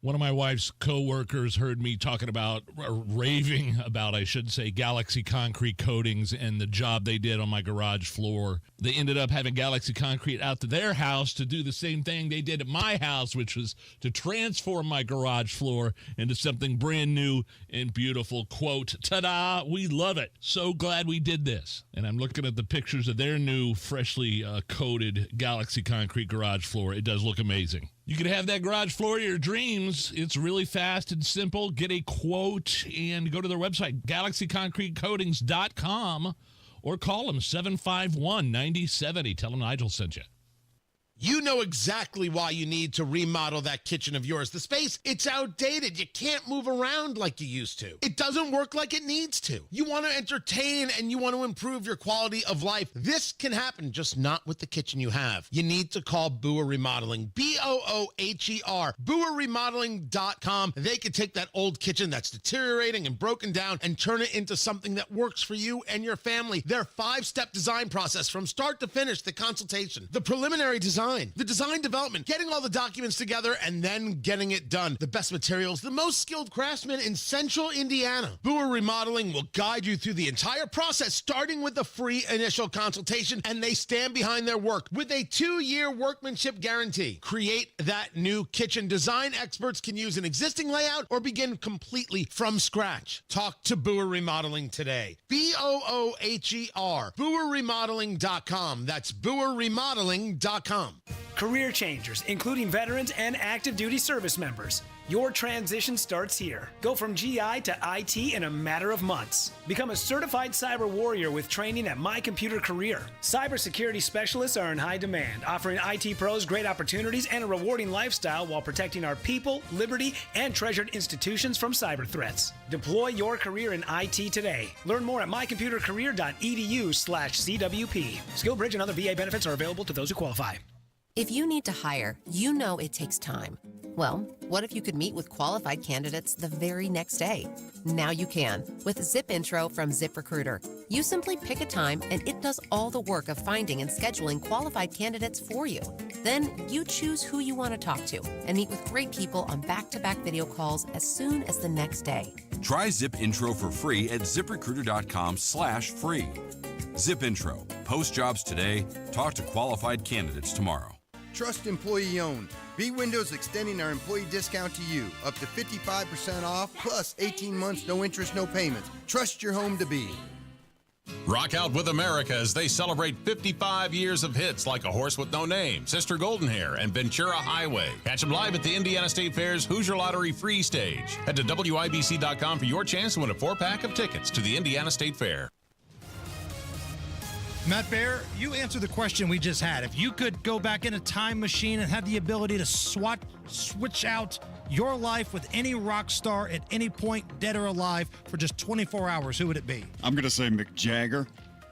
One of my wife's coworkers heard me talking about, raving about, I should say, Galaxy Concrete coatings and the job they did on my garage floor. They ended up having Galaxy Concrete out to their house to do the same thing they did at my house, which was to transform my garage floor into something brand new and beautiful. Quote, ta-da, we love it. So glad we did this. And I'm looking at the pictures of their new, freshly coated Galaxy Concrete garage floor. It does look amazing. You can have that garage floor of your dreams. It's really fast and simple. Get a quote and go to their website, galaxyconcretecoatings.com, or call them 751-9070. Tell them Nigel sent you. You know exactly why you need to remodel that kitchen of yours. The space, it's outdated. You can't move around like you used to. It doesn't work like it needs to. You want to entertain and you want to improve your quality of life. This can happen, just not with the kitchen you have. You need to call Booher Remodeling, Booher, BooherRemodeling.com. They can take that old kitchen that's deteriorating and broken down and turn it into something that works for you and your family. Their 5-step design process from start to finish, the consultation, the preliminary design, the design development, getting all the documents together, and then getting it done. The best materials, the most skilled craftsmen in Central Indiana. Booher Remodeling will guide you through the entire process, starting with the free initial consultation, and they stand behind their work with a 2-year workmanship guarantee. Create that new kitchen. Design experts can use an existing layout or begin completely from scratch. Talk to Booher Remodeling today. Booher, BooherRemodeling.com. That's BooherRemodeling.com. Career changers, including veterans and active duty service members. Your transition starts here. Go from GI to IT in a matter of months. Become a certified cyber warrior with training at My Computer Career. Cybersecurity specialists are in high demand, offering IT pros great opportunities and a rewarding lifestyle while protecting our people, liberty, and treasured institutions from cyber threats. Deploy your career in IT today. Learn more at mycomputercareer.edu/CWP. SkillBridge and other VA benefits are available to those who qualify. If you need to hire, you know it takes time. Well, what if you could meet with qualified candidates the very next day? Now you can with Zip Intro from ZipRecruiter. You simply pick a time and it does all the work of finding and scheduling qualified candidates for you. Then you choose who you want to talk to and meet with great people on back-to-back video calls as soon as the next day. Try Zip Intro for free at ZipRecruiter.com/free. Zip Intro. Post jobs today. Talk to qualified candidates tomorrow. Trust employee owned. B Windows extending our employee discount to you. Up to 55% off, plus 18 months, no interest, no payments. Trust your home to be. Rock out with America as they celebrate 55 years of hits like A Horse with No Name, Sister Golden Hair, and Ventura Highway. Catch them live at the Indiana State Fair's Hoosier Lottery Free Stage. Head to WIBC.com for your chance to win a 4-pack of tickets to the Indiana State Fair. Matt Bear, you answered the question we just had. If you could go back in a time machine and have the ability to switch out your life with any rock star at any point, dead or alive, for just 24 hours, who would it be? I'm going to say Mick Jagger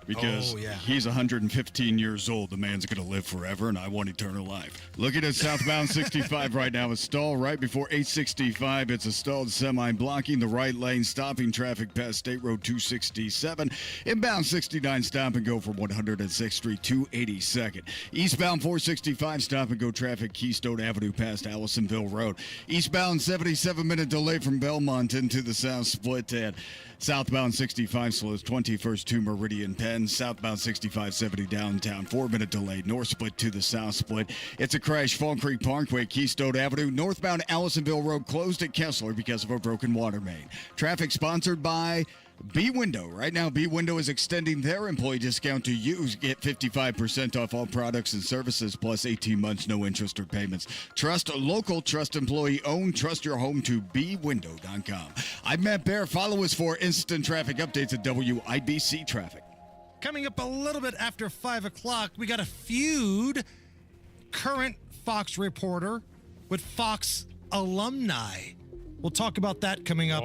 because he's 115 years old. The man's going to live forever, and I want eternal life. Looking at southbound 65 right now, a stall right before 865. It's a stalled semi blocking the right lane, stopping traffic past State Road 267. Inbound 69, stop and go from 106th Street to 82nd. Eastbound 465, stop and go traffic Keystone Avenue past Allisonville Road. Eastbound 77-minute delay from Belmont into the South Split. And southbound 65 slows 21st to Meridian Penn. Southbound 6570 downtown, 4-minute delay. North Split to the South Split. It's a crash. Fall Creek Parkway, Keystone Avenue. Northbound Allisonville Road closed at Kessler because of a broken water main. Traffic sponsored by B Window. Right now, B Window is extending their employee discount to you. Get 55% off all products and services, plus 18 months, no interest or payments. Trust local, trust employee owned. Trust your home to bwindow.com. I'm Matt Bear. Follow us for instant traffic updates at WIBC Traffic. Coming up a little bit after 5 o'clock, we got a feud. Current Fox reporter with Fox alumni. We'll talk about that coming up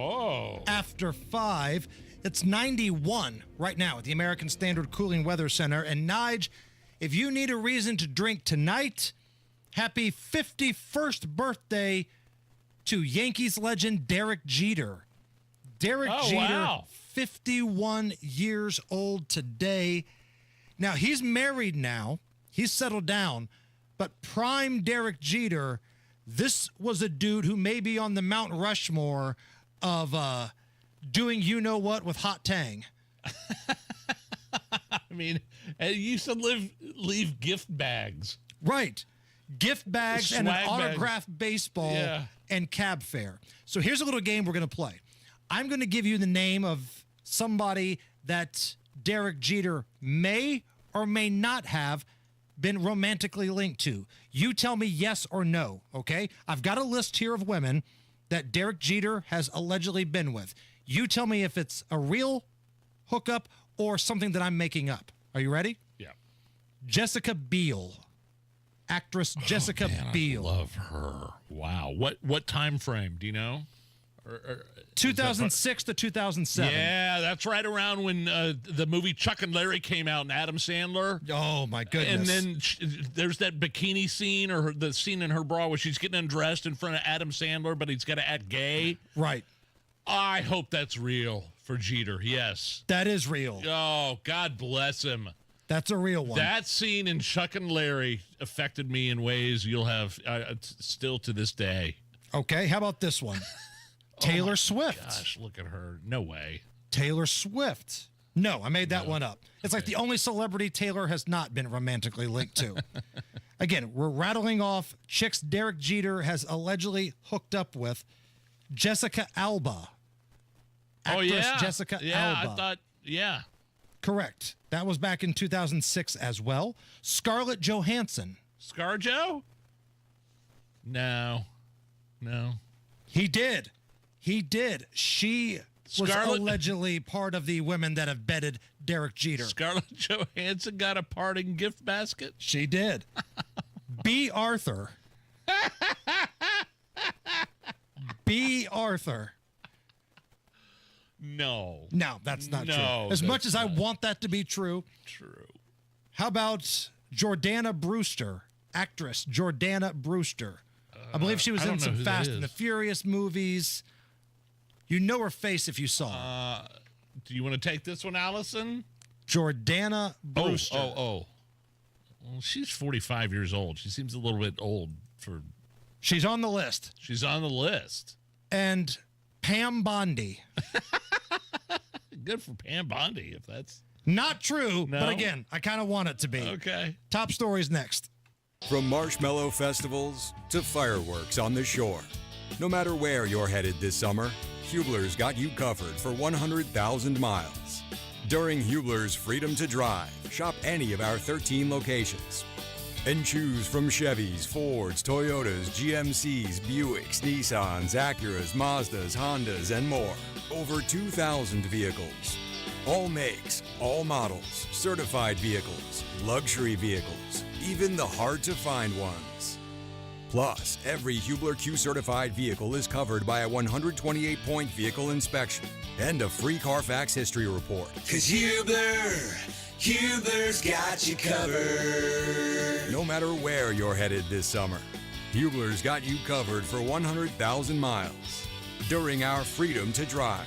after 5. It's 91 right now at the American Standard Cooling Weather Center. And Nige, if you need a reason to drink tonight, happy 51st birthday to Yankees legend Derek Jeter. Derek Jeter, 51 years old today. Now, he's married now. He's settled down. But prime Derek Jeter, this was a dude who may be on the Mount Rushmore of doing you-know-what with Hot Tang. I mean, you used to leave gift bags. Right. Gift bags and an Swag autographed baseball and cab fare. So here's a little game we're going to play. I'm going to give you the name of somebody that Derek Jeter may or may not have been romantically linked to? You tell me yes or no, okay? I've got a list here of women that Derek Jeter has allegedly been with. You tell me if it's a real hookup or something that I'm making up. Are you ready? Yeah. Jessica Biel. Actress Jessica Biel. I love her. Wow. What time frame? Do you know? 2006 to 2007. Yeah, that's right around when the movie Chuck and Larry came out and Adam Sandler. Oh, my goodness. And then there's that bikini scene or the scene in her bra where she's getting undressed in front of Adam Sandler, but he's got to act gay. Right. I hope that's real for Jeter. Yes. That is real. Oh, God bless him. That's a real one. That scene in Chuck and Larry affected me in ways you'll have still to this day. Okay, how about this one? Taylor Swift. Gosh, look at her. No way. Taylor Swift. No, I made that one up. It's like the only celebrity Taylor has not been romantically linked to. Again, we're rattling off chicks Derek Jeter has allegedly hooked up with. Jessica Alba. Actress Jessica Alba. I thought, Correct. That was back in 2006 as well. Scarlett Johansson. ScarJo? No. He did. She was allegedly part of the women that have bedded Derek Jeter. Scarlett Johansson got a parting gift basket? She did. B. Arthur. B. Arthur. No, that's not true. As much as I want that to be true. True. How about Jordana Brewster, actress Jordana Brewster? I believe she was in some Fast and the Furious movies. You know her face if you saw her. Do you want to take this one, Allison? Jordana Brewster. Oh. Well, she's 45 years old. She seems a little bit old for... She's on the list. She's on the list. And Pam Bondi. Good for Pam Bondi, if that's... Not true, No? but again, I kind of want it to be. Okay. Top stories next. From marshmallow festivals to fireworks on the shore. No matter where you're headed this summer, Hubler's got you covered for 100,000 miles. During Hubler's Freedom to Drive, shop any of our 13 locations and choose from Chevys, Fords, Toyotas, GMCs, Buicks, Nissans, Acuras, Mazdas, Hondas, and more. Over 2,000 vehicles. All makes, all models, certified vehicles, luxury vehicles, even the hard-to-find ones. Plus, every Hubler Q-certified vehicle is covered by a 128-point vehicle inspection and a free Carfax history report. 'Cause Hubler's got you covered. No matter where you're headed this summer, Hubler's got you covered for 100,000 miles during our Freedom to Drive.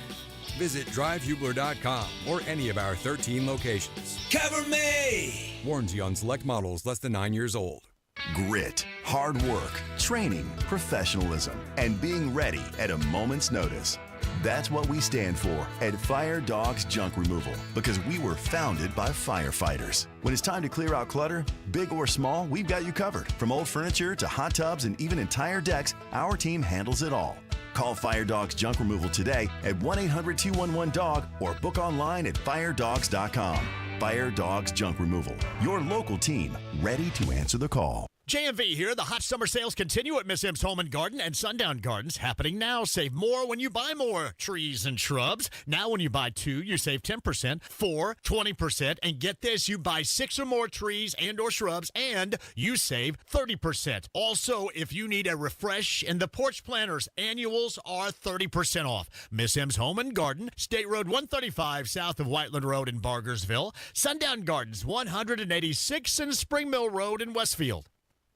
Visit drivehubler.com or any of our 13 locations. Cover me! Warranty on select models less than 9 years old. Grit, hard work, training, professionalism, and being ready at a moment's notice. That's what we stand for at Fire Dogs Junk Removal, because we were founded by firefighters. When it's time to clear out clutter, big or small, we've got you covered. From old furniture to hot tubs and even entire decks, our team handles it all. Call Fire Dogs Junk Removal today at 1-800-211-DOG or book online at firedogs.com. Fire Dogs Junk Removal, your local team ready to answer the call. JMV here. The hot summer sales continue at Miss M's Home and Garden and Sundown Gardens, happening now. Save more when you buy more trees and shrubs. Now when you buy 2, you save 10%, 4, 20%, and get this, you buy 6 or more trees and or shrubs, and you save 30%. Also, if you need a refresh in the porch planters, annuals are 30% off. Miss M's Home and Garden, State Road 135 south of Whiteland Road in Bargersville, Sundown Gardens 186 and Spring Mill Road in Westfield.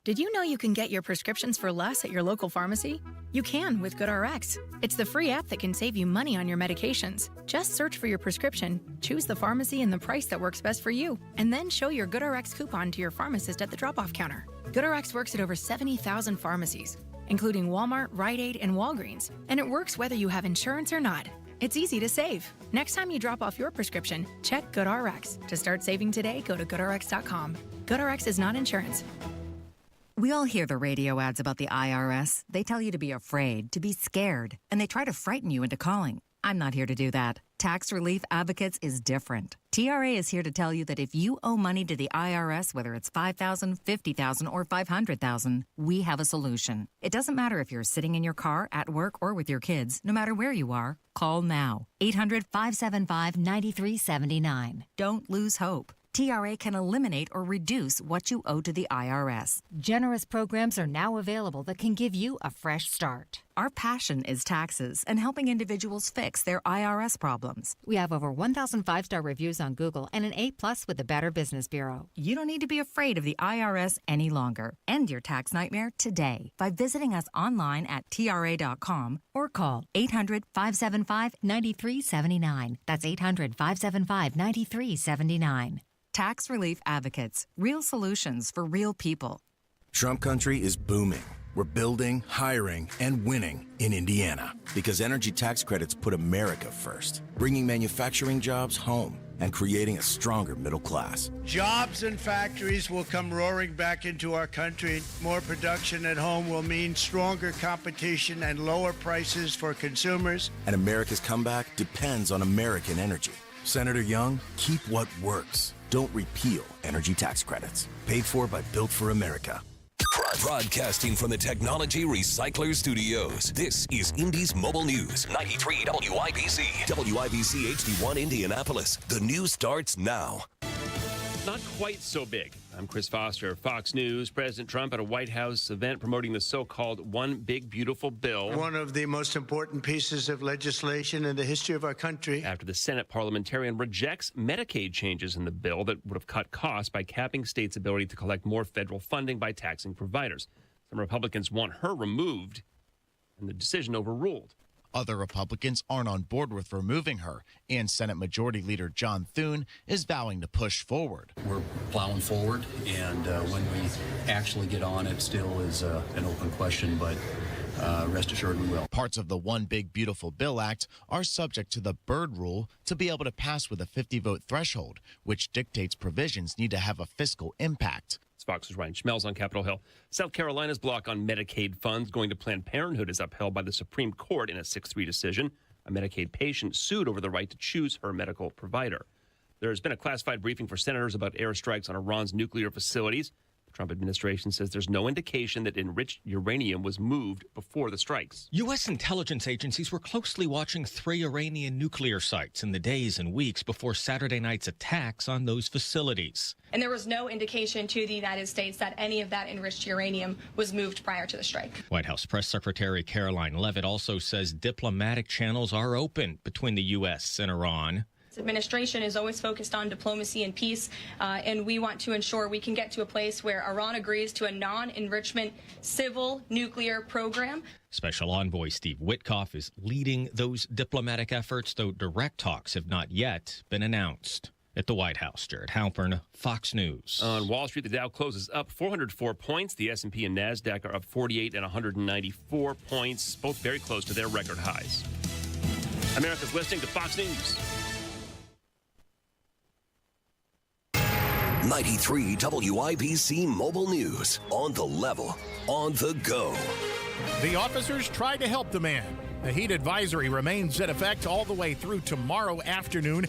Did you know you can get your prescriptions for less at your local pharmacy? You can with GoodRx. It's the free app that can save you money on your medications. Just search for your prescription, choose the pharmacy and the price that works best for you, and then show your GoodRx coupon to your pharmacist at the drop-off counter. GoodRx works at over 70,000 pharmacies, including Walmart, Rite Aid, and Walgreens, and it works whether you have insurance or not. It's easy to save. Next time you drop off your prescription, check GoodRx. To start saving today, go to GoodRx.com. GoodRx is not insurance. We all hear the radio ads about the IRS. They tell you to be afraid, to be scared, and they try to frighten you into calling. I'm not here to do that. Tax Relief Advocates is different. TRA is here to tell you that if you owe money to the IRS, whether it's $5,000, $50,000, or $500,000, we have a solution. It doesn't matter if you're sitting in your car, at work, or with your kids. No matter where you are, call now. 800-575-9379. Don't lose hope. TRA can eliminate or reduce what you owe to the IRS. Generous programs are now available that can give you a fresh start. Our passion is taxes and helping individuals fix their IRS problems. We have over 1,000 5-star reviews on Google and an A+ with the Better Business Bureau. You don't need to be afraid of the IRS any longer. End your tax nightmare today by visiting us online at TRA.com or call 800-575-9379. That's 800-575-9379. Tax Relief Advocates. Real solutions for real people. Trump country is booming. We're building, hiring, and winning in Indiana because energy tax credits put America first, bringing manufacturing jobs home and creating a stronger middle class. Jobs and factories will come roaring back into our country. More production at home will mean stronger competition and lower prices for consumers. And America's comeback depends on American energy. Senator Young, keep what works. Don't repeal energy tax credits. Paid for by Built for America. Broadcasting from the Technology Recycler Studios, this is Indy's Mobile News, 93 WIBC. WIBC HD1 Indianapolis. The news starts now. Not quite so big. I'm Chris Foster, Fox News. President Trump at a White House event promoting the so-called One Big Beautiful Bill. One of the most important pieces of legislation in the history of our country. After the Senate parliamentarian rejects Medicaid changes in the bill that would have cut costs by capping states' ability to collect more federal funding by taxing providers. Some Republicans want her removed and the decision overruled. Other Republicans aren't on board with removing her, and Senate Majority Leader John Thune is vowing to push forward. We're plowing forward, and when we actually get on, it still is an open question, but rest assured we will. Parts of the One Big Beautiful Bill Act are subject to the Byrd Rule to be able to pass with a 50-vote threshold, which dictates provisions need to have a fiscal impact. Fox's Ryan Schmelz on Capitol Hill. South Carolina's block on Medicaid funds going to Planned Parenthood is upheld by the Supreme Court in a 6-3 decision. A Medicaid patient sued over the right to choose her medical provider. There has been a classified briefing for senators about airstrikes on Iran's nuclear facilities. The Trump administration says there's no indication that enriched uranium was moved before the strikes. U.S. intelligence agencies were closely watching 3 Iranian nuclear sites in the days and weeks before Saturday night's attacks on those facilities. And there was no indication to the United States that any of that enriched uranium was moved prior to the strike. White House Press Secretary Caroline Leavitt also says diplomatic channels are open between the U.S. and Iran. This administration is always focused on diplomacy and peace, and we want to ensure we can get to a place where Iran agrees to a non-enrichment civil nuclear program. Special Envoy Steve Witkoff is leading those diplomatic efforts, though direct talks have not yet been announced. At the White House, Jared Halpern, Fox News. On Wall Street, the Dow closes up 404 points. The S&P and NASDAQ are up 48 and 194 points, both very close to their record highs. America's listening to Fox News. 93 WIBC Mobile News. On the level, on the go. The officers tried to help the man. The heat advisory remains in effect all the way through tomorrow afternoon.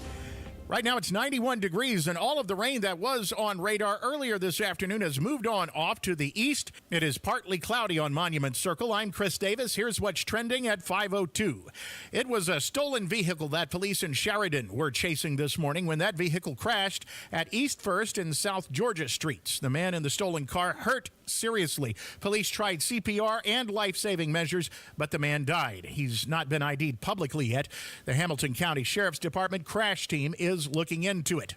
Right now it's 91 degrees, and all of the rain that was on radar earlier this afternoon has moved on off to the east. It is partly cloudy on Monument Circle. I'm Chris Davis. Here's what's trending at 5:02. It was a stolen vehicle that police in Sheridan were chasing this morning when that vehicle crashed at East 1st and South Georgia Streets. The man in the stolen car hurt seriously. Police tried CPR and life-saving measures, but the man died. He's not been ID'd publicly yet. The Hamilton County Sheriff's Department crash team is looking into it.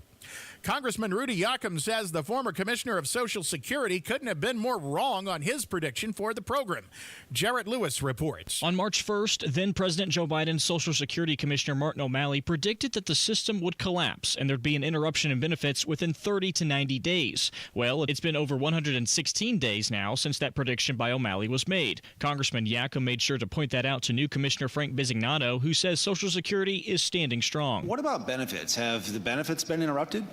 Congressman Rudy Yakum says the former commissioner of Social Security couldn't have been more wrong on his prediction for the program. Jarrett Lewis reports. On March 1st, then President Joe Biden's Social Security Commissioner Martin O'Malley predicted that the system would collapse and there'd be an interruption in benefits within 30 to 90 days. Well, it's been over 116 days now since that prediction by O'Malley was made. Congressman Yakum made sure to point that out to new Commissioner Frank Bisignato, who says Social Security is standing strong. What about benefits? Have the benefits been interrupted?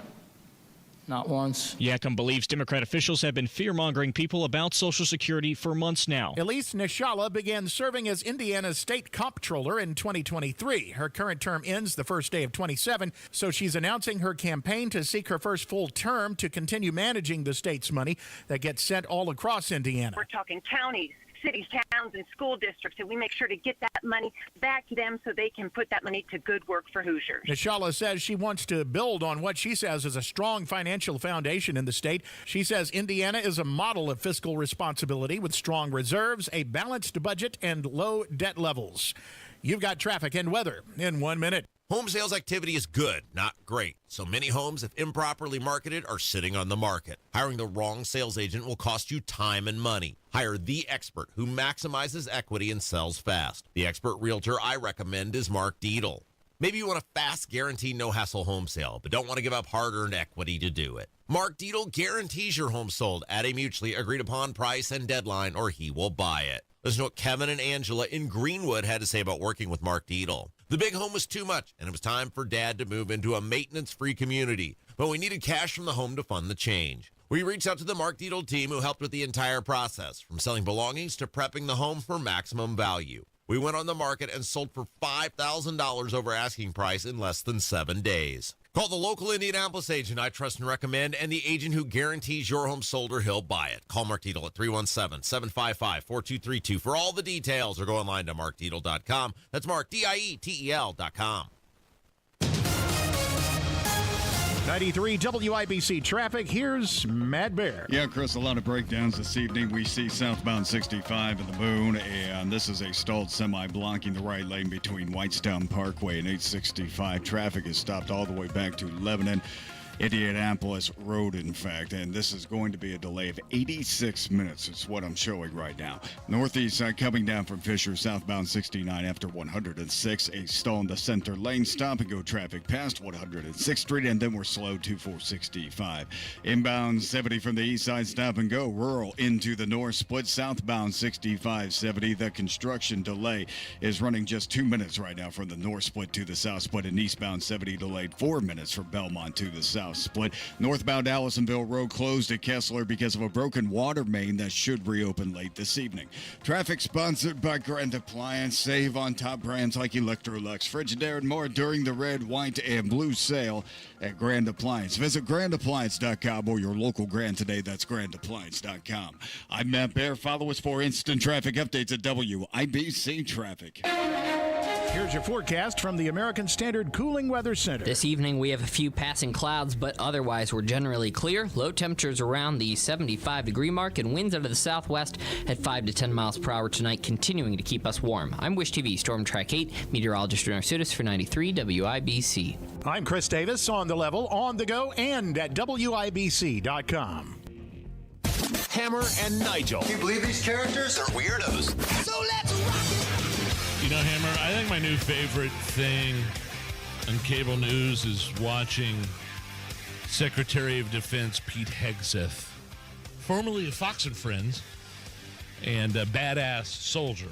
not once. Yackham believes Democrat officials have been fear-mongering people about Social Security for months now. Elise Nishala began serving as Indiana's state comptroller in 2023. Her current term ends the first day of 27, so she's announcing her campaign to seek her first full term to continue managing the state's money that gets sent all across Indiana. We're talking counties, cities, towns, and school districts, and we make sure to get that money back to them so they can put that money to good work for Hoosiers. Nishala says she wants to build on what she says is a strong financial foundation in the state. She says Indiana is a model of fiscal responsibility with strong reserves, a balanced budget, and low debt levels. You've got traffic and weather in 1 minute. Home sales activity is good, not great. So many homes, if improperly marketed, are sitting on the market. Hiring the wrong sales agent will cost you time and money. Hire the expert who maximizes equity and sells fast. The expert realtor I recommend is Mark Dietl. Maybe you want a fast, guaranteed, no-hassle home sale, but don't want to give up hard-earned equity to do it. Mark Dietl guarantees your home sold at a mutually agreed-upon price and deadline, or he will buy it. Listen to what Kevin and Angela in Greenwood had to say about working with Mark Dietl. The big home was too much, and it was time for Dad to move into a maintenance-free community, but we needed cash from the home to fund the change. We reached out to the Mark Dietl team who helped with the entire process, from selling belongings to prepping the home for maximum value. We went on the market and sold for $5,000 over asking price in less than 7 days. Call the local Indianapolis agent I trust and recommend, and the agent who guarantees your home sold or he'll buy it. Call Mark Dietl at 317-755-4232 for all the details, or go online to markdietl.com. That's Mark, DIETEL.com. 93 WIBC traffic. Here's Matt Bear. Yeah, Chris, a lot of breakdowns this evening. We see southbound 65 in the Moon, and this is a stalled semi blocking the right lane between Whitestown Parkway and 865. Traffic is stopped all the way back to Lebanon, Indianapolis Road, in fact, and this is going to be a delay of 86 minutes. It's what I'm showing right now. Northeast side coming down from Fisher, southbound 69 after 106. A stall in the center lane. Stop and go traffic past 106th Street, and then we're slow to 465. Inbound 70 from the east side, stop and go. Rural into the north split, southbound 65-70. The construction delay is running just 2 minutes right now from the north split to the south split, and eastbound 70 delayed 4 minutes from Belmont to the south split. Northbound Allisonville Road closed at Kessler because of a broken water main that should reopen late this evening. Traffic sponsored by Grand Appliance. Save on top brands like Electrolux, Frigidaire, and more during the red, white, and blue sale at Grand Appliance. Visit grandappliance.com or your local Grand today. That's grandappliance.com. I'm Matt Bear. Follow us for instant traffic updates at WIBC Traffic. Here's your forecast from the American Standard Cooling Weather Center. This evening we have a few passing clouds, but otherwise we're generally clear. Low temperatures around the 75-degree mark and winds out of the southwest at 5 to 10 miles per hour tonight, continuing to keep us warm. I'm Wish TV Storm Track 8 meteorologist Renner Sutis for 93 WIBC. I'm Chris Davis, on the level, on the go, and at WIBC.com. Hammer and Nigel. Can you believe these characters are weirdos? So let's rock it! You know, Hammer, I think my new favorite thing on cable news is watching Secretary of Defense Pete Hegseth, formerly of Fox and Friends, and a badass soldier,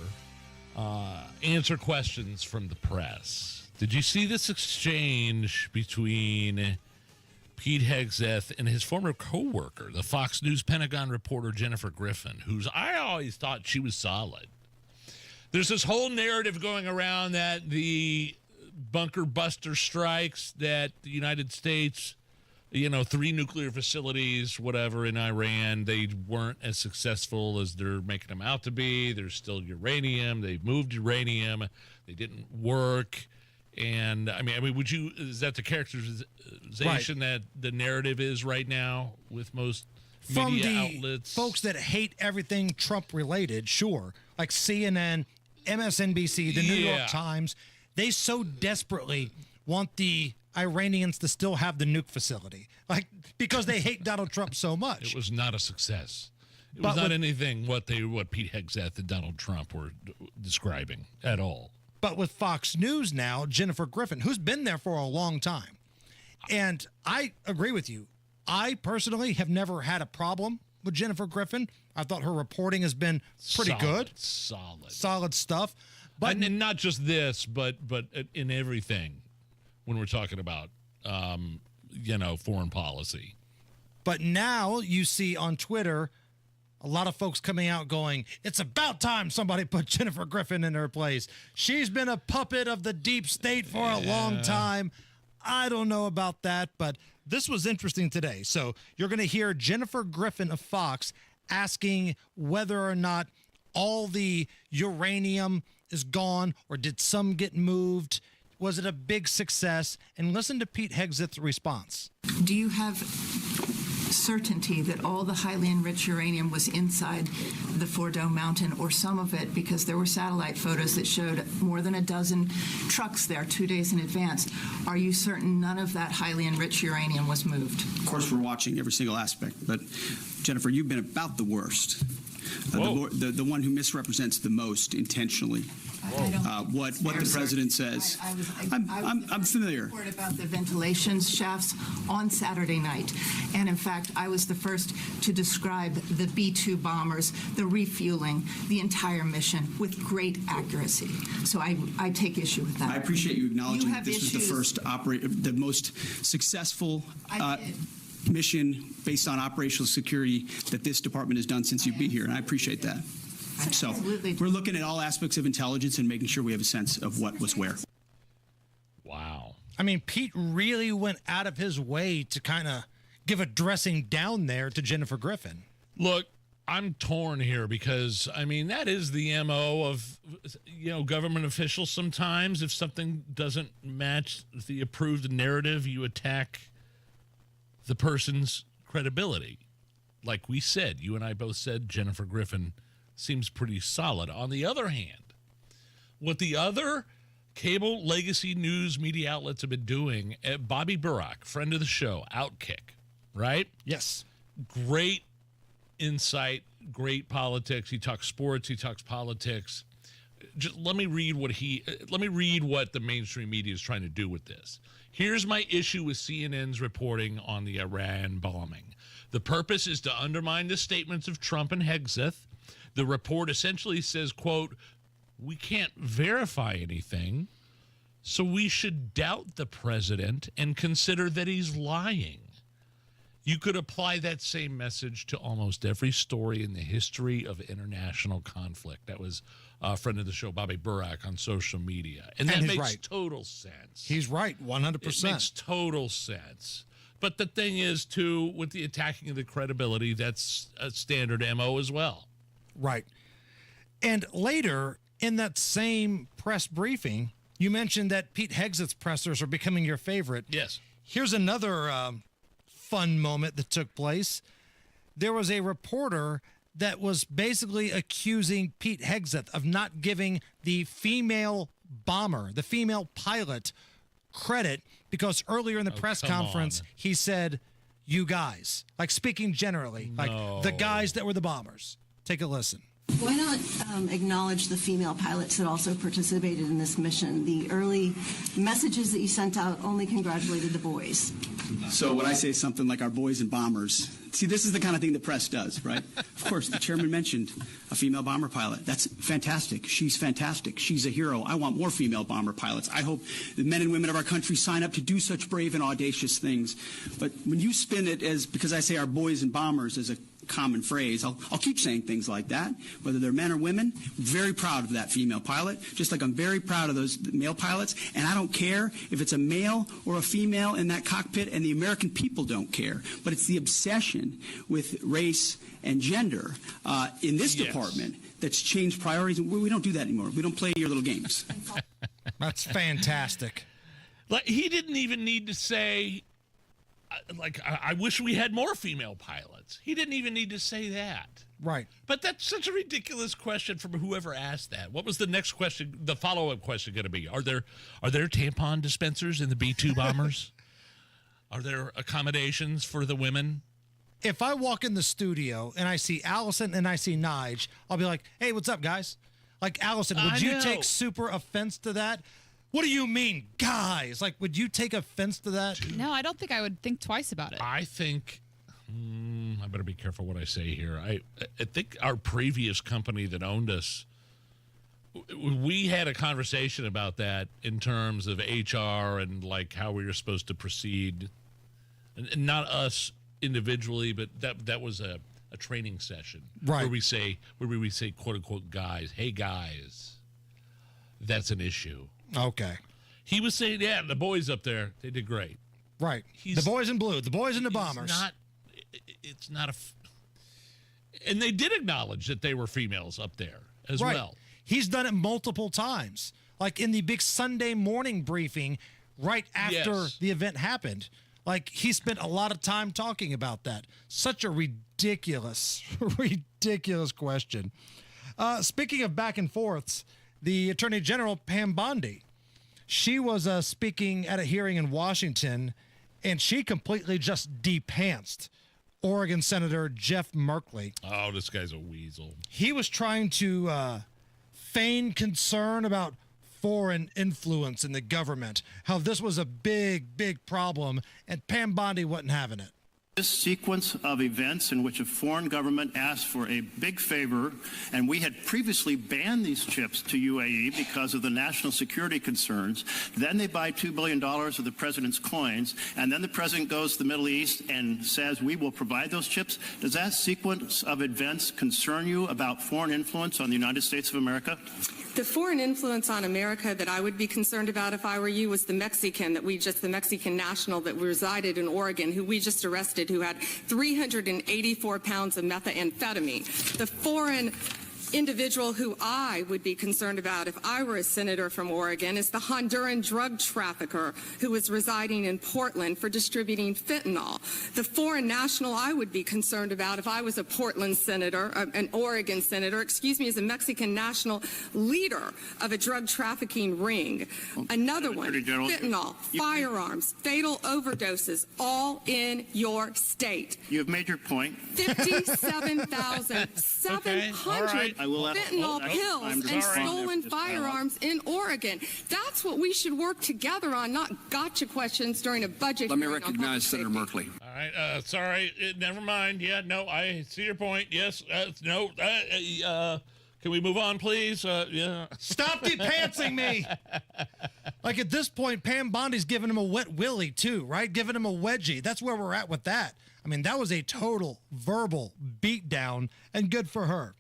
answer questions from the press. Did you see this exchange between Pete Hegseth and his former co-worker, the Fox News Pentagon reporter Jennifer Griffin, who's I always thought she was solid? There's this whole narrative going around that the bunker buster strikes that the United States, 3 nuclear facilities, whatever, in Iran, they weren't as successful as they're making them out to be. There's still uranium. They've moved uranium. They didn't work. And I mean, is that the characterization that the narrative is right now with most media outlets? Folks that hate everything Trump related, sure, like CNN, MSNBC, the New York Times, they so desperately want the Iranians to still have the nuke facility, like, because they hate Donald Trump so much. It was not a success. It was not anything what Pete Hegseth and Donald Trump were describing at all. But with Fox News now, Jennifer Griffin, who's been there for a long time, and I agree with you. I personally have never had a problem with Jennifer Griffin. I thought her reporting has been pretty good. Solid stuff. But and not just this, but in everything when we're talking about, foreign policy. But now you see on Twitter a lot of folks coming out going, it's about time somebody put Jennifer Griffin in her place. She's been a puppet of the deep state for a long time. I don't know about that, but this was interesting today. So you're going to hear Jennifer Griffin of Fox asking whether or not all the uranium is gone or did some get moved. Was it a big success? And listen to Pete Hegseth's response. Do you have certainty that all the highly enriched uranium was inside the Fordo Mountain, or some of it, because there were satellite photos that showed more than a dozen trucks there 2 days in advance? Are you certain none of that highly enriched uranium was moved? Of course, we're watching every single aspect, but Jennifer, you've been about the worst. The one who misrepresents the most intentionally what the president says. I'm familiar. Report about the ventilation shafts on Saturday night, and in fact, I was the first to describe the B-2 bombers, the refueling, the entire mission with great accuracy. So I take issue with that. I appreciate you acknowledging that this was the first the most successful mission based on operational security that this department has done since you've been here, and I appreciate that. So we're looking at all aspects of intelligence and making sure we have a sense of what was where. Wow. I mean, Pete really went out of his way to kind of give a dressing down there to Jennifer Griffin. Look, I'm torn here because, I mean, that is the MO of, government officials sometimes. If something doesn't match the approved narrative, you attack the person's credibility. Like we said, you and I both said Jennifer Griffin seems pretty solid. On the other hand, what the other cable legacy news media outlets have been doing, Bobby Burack, friend of the show, Outkick, right? Yes. Great insight, great politics. He talks sports, he talks politics. Just let me read what the mainstream media is trying to do with this. Here's my issue with CNN's reporting on the Iran bombing. The purpose is to undermine the statements of Trump and Hegseth. The report essentially says, quote, we can't verify anything, so we should doubt the president and consider that he's lying. You could apply that same message to almost every story in the history of international conflict. That was a friend of the show, Bobby Burack, on social media. And that makes total sense. He's right, 100%. It makes total sense. But the thing is, too, with the attacking of the credibility, that's a standard MO as well. Right. And later in that same press briefing, you mentioned that Pete Hegseth's pressers are becoming your favorite. Yes. Here's another fun moment that took place. There was a reporter that was basically accusing Pete Hegseth of not giving the female bomber, the female pilot, credit because earlier in the press conference, he said, you guys, like speaking generally, like the guys that were the bombers. Take a listen. Why not acknowledge the female pilots that also participated in this mission? The early messages that you sent out only congratulated the boys. So when I say something like our boys and bombers, see, this is the kind of thing the press does, right? Of course, the chairman mentioned a female bomber pilot. That's fantastic. She's fantastic. She's a hero. I want more female bomber pilots. I hope the men and women of our country sign up to do such brave and audacious things. But when you spin it as, because I say our boys and bombers as a common phrase, I'll keep saying things like that, whether they're men or women. Very proud of that female pilot, just like I'm very proud of those male pilots, and I don't care if it's a male or a female in that cockpit, and the American people don't care. But it's the obsession with race and gender in this department that's changed priorities. We don't do that anymore. We don't play your little games. That's fantastic. Like, he didn't even need to say, I wish we had more female pilots. He didn't even need to say that. Right. But that's such a ridiculous question from whoever asked that. What was the next question, the follow-up question going to be? Are there tampon dispensers in the B-2 bombers? Are there accommodations for the women? If I walk in the studio and I see Allison and I see Nigel, I'll be like, hey, what's up, guys? Like, Allison, would you take super offense to that? What do you mean, guys? Like, would you take offense to that? No, I don't think I would think twice about it. I think, I better be careful what I say here. I think our previous company that owned us, we had a conversation about that in terms of HR and like how we were supposed to proceed. And not us individually, but that was a training session, Right. where we say quote unquote guys, hey guys, that's an issue. Okay. He was saying, yeah, the boys up there, they did great. Right. The boys in blue, the boys in the bombers. It's not and they did acknowledge that they were females up there as Right. well. He's done it multiple times, like in the big Sunday morning briefing right after Yes. the event happened. Like, he spent a lot of time talking about that. Such a ridiculous, ridiculous question. Speaking of back and forths, the Attorney General, Pam Bondi, she was speaking at a hearing in Washington, and she completely just depantsed Oregon Senator Jeff Merkley. Oh, this guy's a weasel. He was trying to feign concern about foreign influence in the government, how this was a big, big problem, and Pam Bondi wasn't having it. This sequence of events in which a foreign government asked for a big favor, and we had previously banned these chips to UAE because of the national security concerns. Then they buy $2 billion of the president's coins, and then the president goes to the Middle East and says, we will provide those chips. Does that sequence of events concern you about foreign influence on the United States of America? The foreign influence on America that I would be concerned about if I were you was the Mexican national that resided in Oregon, who we just arrested, who had 384 pounds of methamphetamine. The foreign individual who I would be concerned about if I were a senator from Oregon is the Honduran drug trafficker who was residing in Portland for distributing fentanyl. The foreign national I would be concerned about if I was a Portland senator, an Oregon senator, is a Mexican national leader of a drug trafficking ring. Another one, fentanyl, firearms, fatal overdoses, all in your state. You have made your point. 57,700 fentanyl pills and stolen firearms in Oregon. That's what we should work together on, not gotcha questions during a budget. Let me recognize Senator Merkley. All right, sorry, never mind. Yeah, no, I see your point. Yes, no, can we move on, please? Yeah. Stop depantsing me. Like, at this point, Pam Bondi's giving him a wet willy too, right? Giving him a wedgie. That's where we're at with that. I mean, that was a total verbal beatdown, and good for her.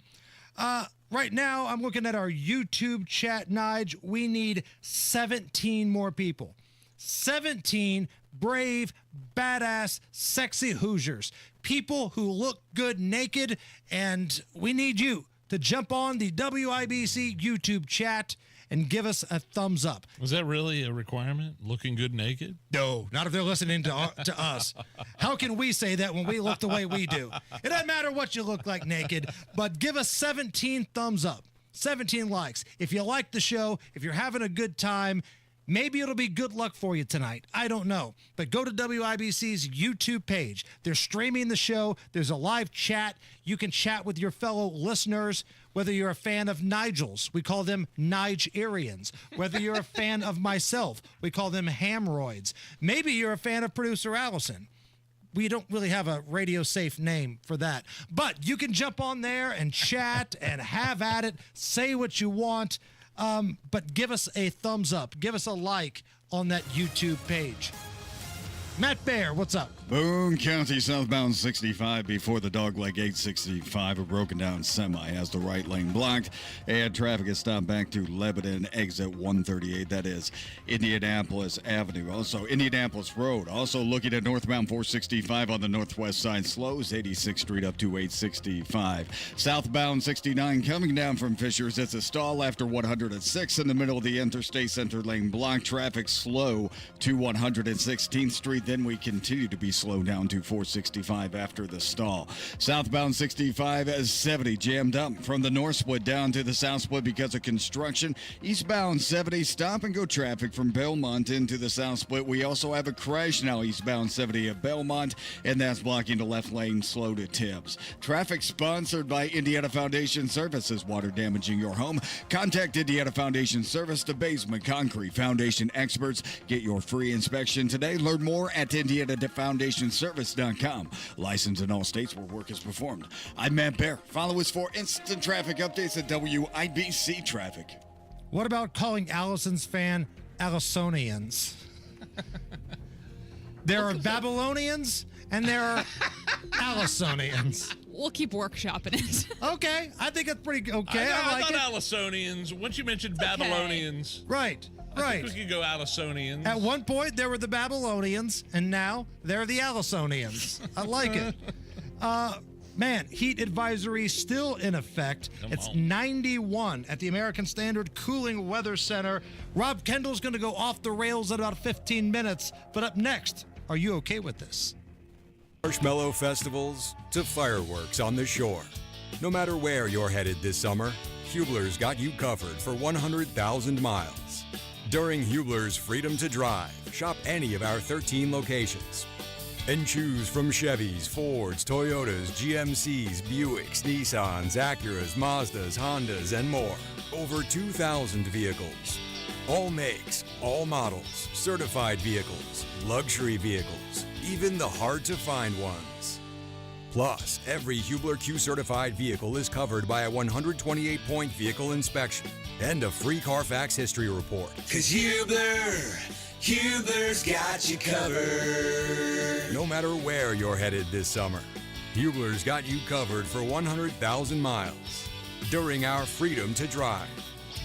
Right now, I'm looking at our YouTube chat, Nige. We need 17 more people. 17 brave, badass, sexy Hoosiers. People who look good naked, and we need you to jump on the WIBC YouTube chat and give us a thumbs up. Was that really a requirement? Looking good naked? No, not if they're listening to us. How can we say that when we look the way we do? It doesn't matter what you look like naked, but give us 17 thumbs up, 17 likes. If you like the show, if you're having a good time, maybe it'll be good luck for you tonight. I don't know. But go to WIBC's YouTube page. They're streaming the show. There's a live chat. You can chat with your fellow listeners. Whether you're a fan of Nigel's, we call them Nigerians. Whether you're a fan of myself, we call them Hamroids. Maybe you're a fan of producer Allison. We don't really have a radio-safe name for that. But you can jump on there and chat and have at it. Say what you want. But give us a thumbs up. Give us a like on that YouTube page. Matt Bear, what's up? Boone County southbound 65 before the Dogleg 865. A broken down semi has the right lane blocked. And traffic is stopped back to Lebanon exit 138. That is Indianapolis Avenue. Also Indianapolis Road. Also looking at northbound 465 on the northwest side. Slows 86th Street up to 865. Southbound 69 coming down from Fishers. It's a stall after 106 in the middle of the interstate center lane block. Traffic slow to 116th Street. Then we continue to be slow down to 465 after the stall. Southbound 65 as 70 jammed up from the north split down to the south split because of construction. Eastbound 70 stop and go traffic from Belmont into the south split. We also have a crash now eastbound 70 at Belmont, and that's blocking the left lane slow to Tibbs. Traffic sponsored by Indiana Foundation Services. Water damaging your home? Contact Indiana Foundation Service, the basement concrete foundation experts. Get your free inspection today. Learn more at IndianaFoundationService.com. Licensed in all states where work is performed. I'm Matt Bear. Follow us for instant traffic updates at WIBC Traffic. What about calling Allison's fan Allisonians? There are Babylonians and there are Alisonians. We'll keep workshopping it. Okay, I think it's pretty okay. I like thought it. Alisonians. Once you mentioned Babylonians. Right. I think we could go Alisonians. At one point, there were the Babylonians, and now they're the Alisonians. I like it. Man, heat advisory still in effect. It's 91 at the American Standard Cooling Weather Center. Rob Kendall's going to go off the rails in about 15 minutes. But up next, are you okay with this? Marshmallow festivals to fireworks on the shore. No matter where you're headed this summer, Hubler's got you covered for 100,000 miles. During Hubler's Freedom to Drive, shop any of our 13 locations and choose from Chevys, Fords, Toyotas, GMCs, Buicks, Nissans, Acuras, Mazdas, Hondas, and more. Over 2,000 vehicles. All makes, all models, certified vehicles, luxury vehicles, even the hard-to-find ones. Plus, every Hubler Q-certified vehicle is covered by a 128-point vehicle inspection and a free Carfax history report. 'Cause Hubler's got you covered. No matter where you're headed this summer, Hubler's got you covered for 100,000 miles during our Freedom to Drive.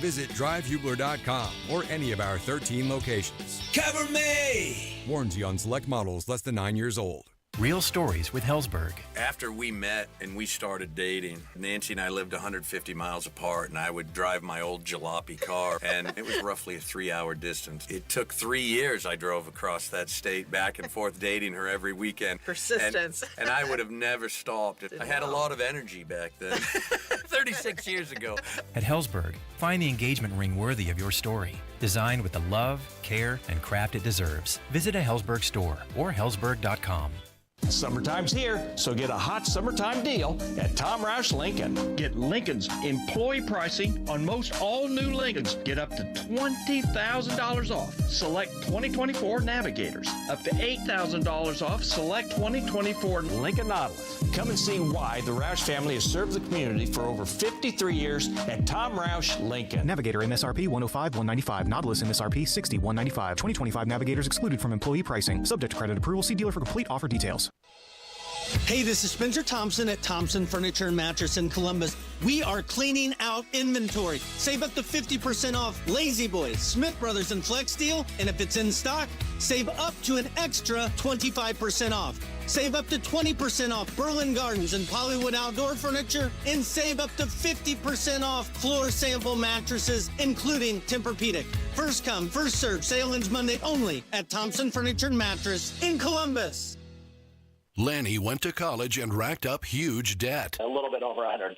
Visit drivehubler.com or any of our 13 locations. Cover me! Warranty on select models less than 9 years old. Real stories with Hellsberg. After we met and we started dating, Nancy and I lived 150 miles apart, and I would drive my old jalopy car, and it was roughly a 3-hour distance. It took 3 years I drove across that state back and forth dating her every weekend. Persistence. And I would have never stopped. I had a lot of energy back then, 36 years ago. At Hellsberg, find the engagement ring worthy of your story. Designed with the love, care, and craft it deserves. Visit a Hellsberg store or hellsberg.com. Summertime's here, so get a hot summertime deal at Tom Roush Lincoln. Get Lincoln's employee pricing on most all new Lincolns. Get up to $20,000 off select 2024 Navigators. Up to $8,000 off select 2024 Lincoln Nautilus. Come and see why the Roush family has served the community for over 53 years at Tom Roush Lincoln. Navigator MSRP 105-195. Nautilus MSRP 60-195. 2025 Navigators excluded from employee pricing. Subject to credit approval. See dealer for complete offer details. Hey, this is Spencer Thompson at Thompson Furniture and Mattress in Columbus. We are cleaning out inventory. Save up to 50% off Lazy Boy, Smith Brothers, and Flex Steel. And if it's in stock, save up to an extra 25% off. Save up to 20% off Berlin Gardens and Pollywood Outdoor Furniture. And save up to 50% off floor sample mattresses, including Tempur-Pedic. First come, first serve. Sale ends Monday only at Thompson Furniture and Mattress in Columbus. Lanny went to college and racked up huge debt. A little bit over $100,000.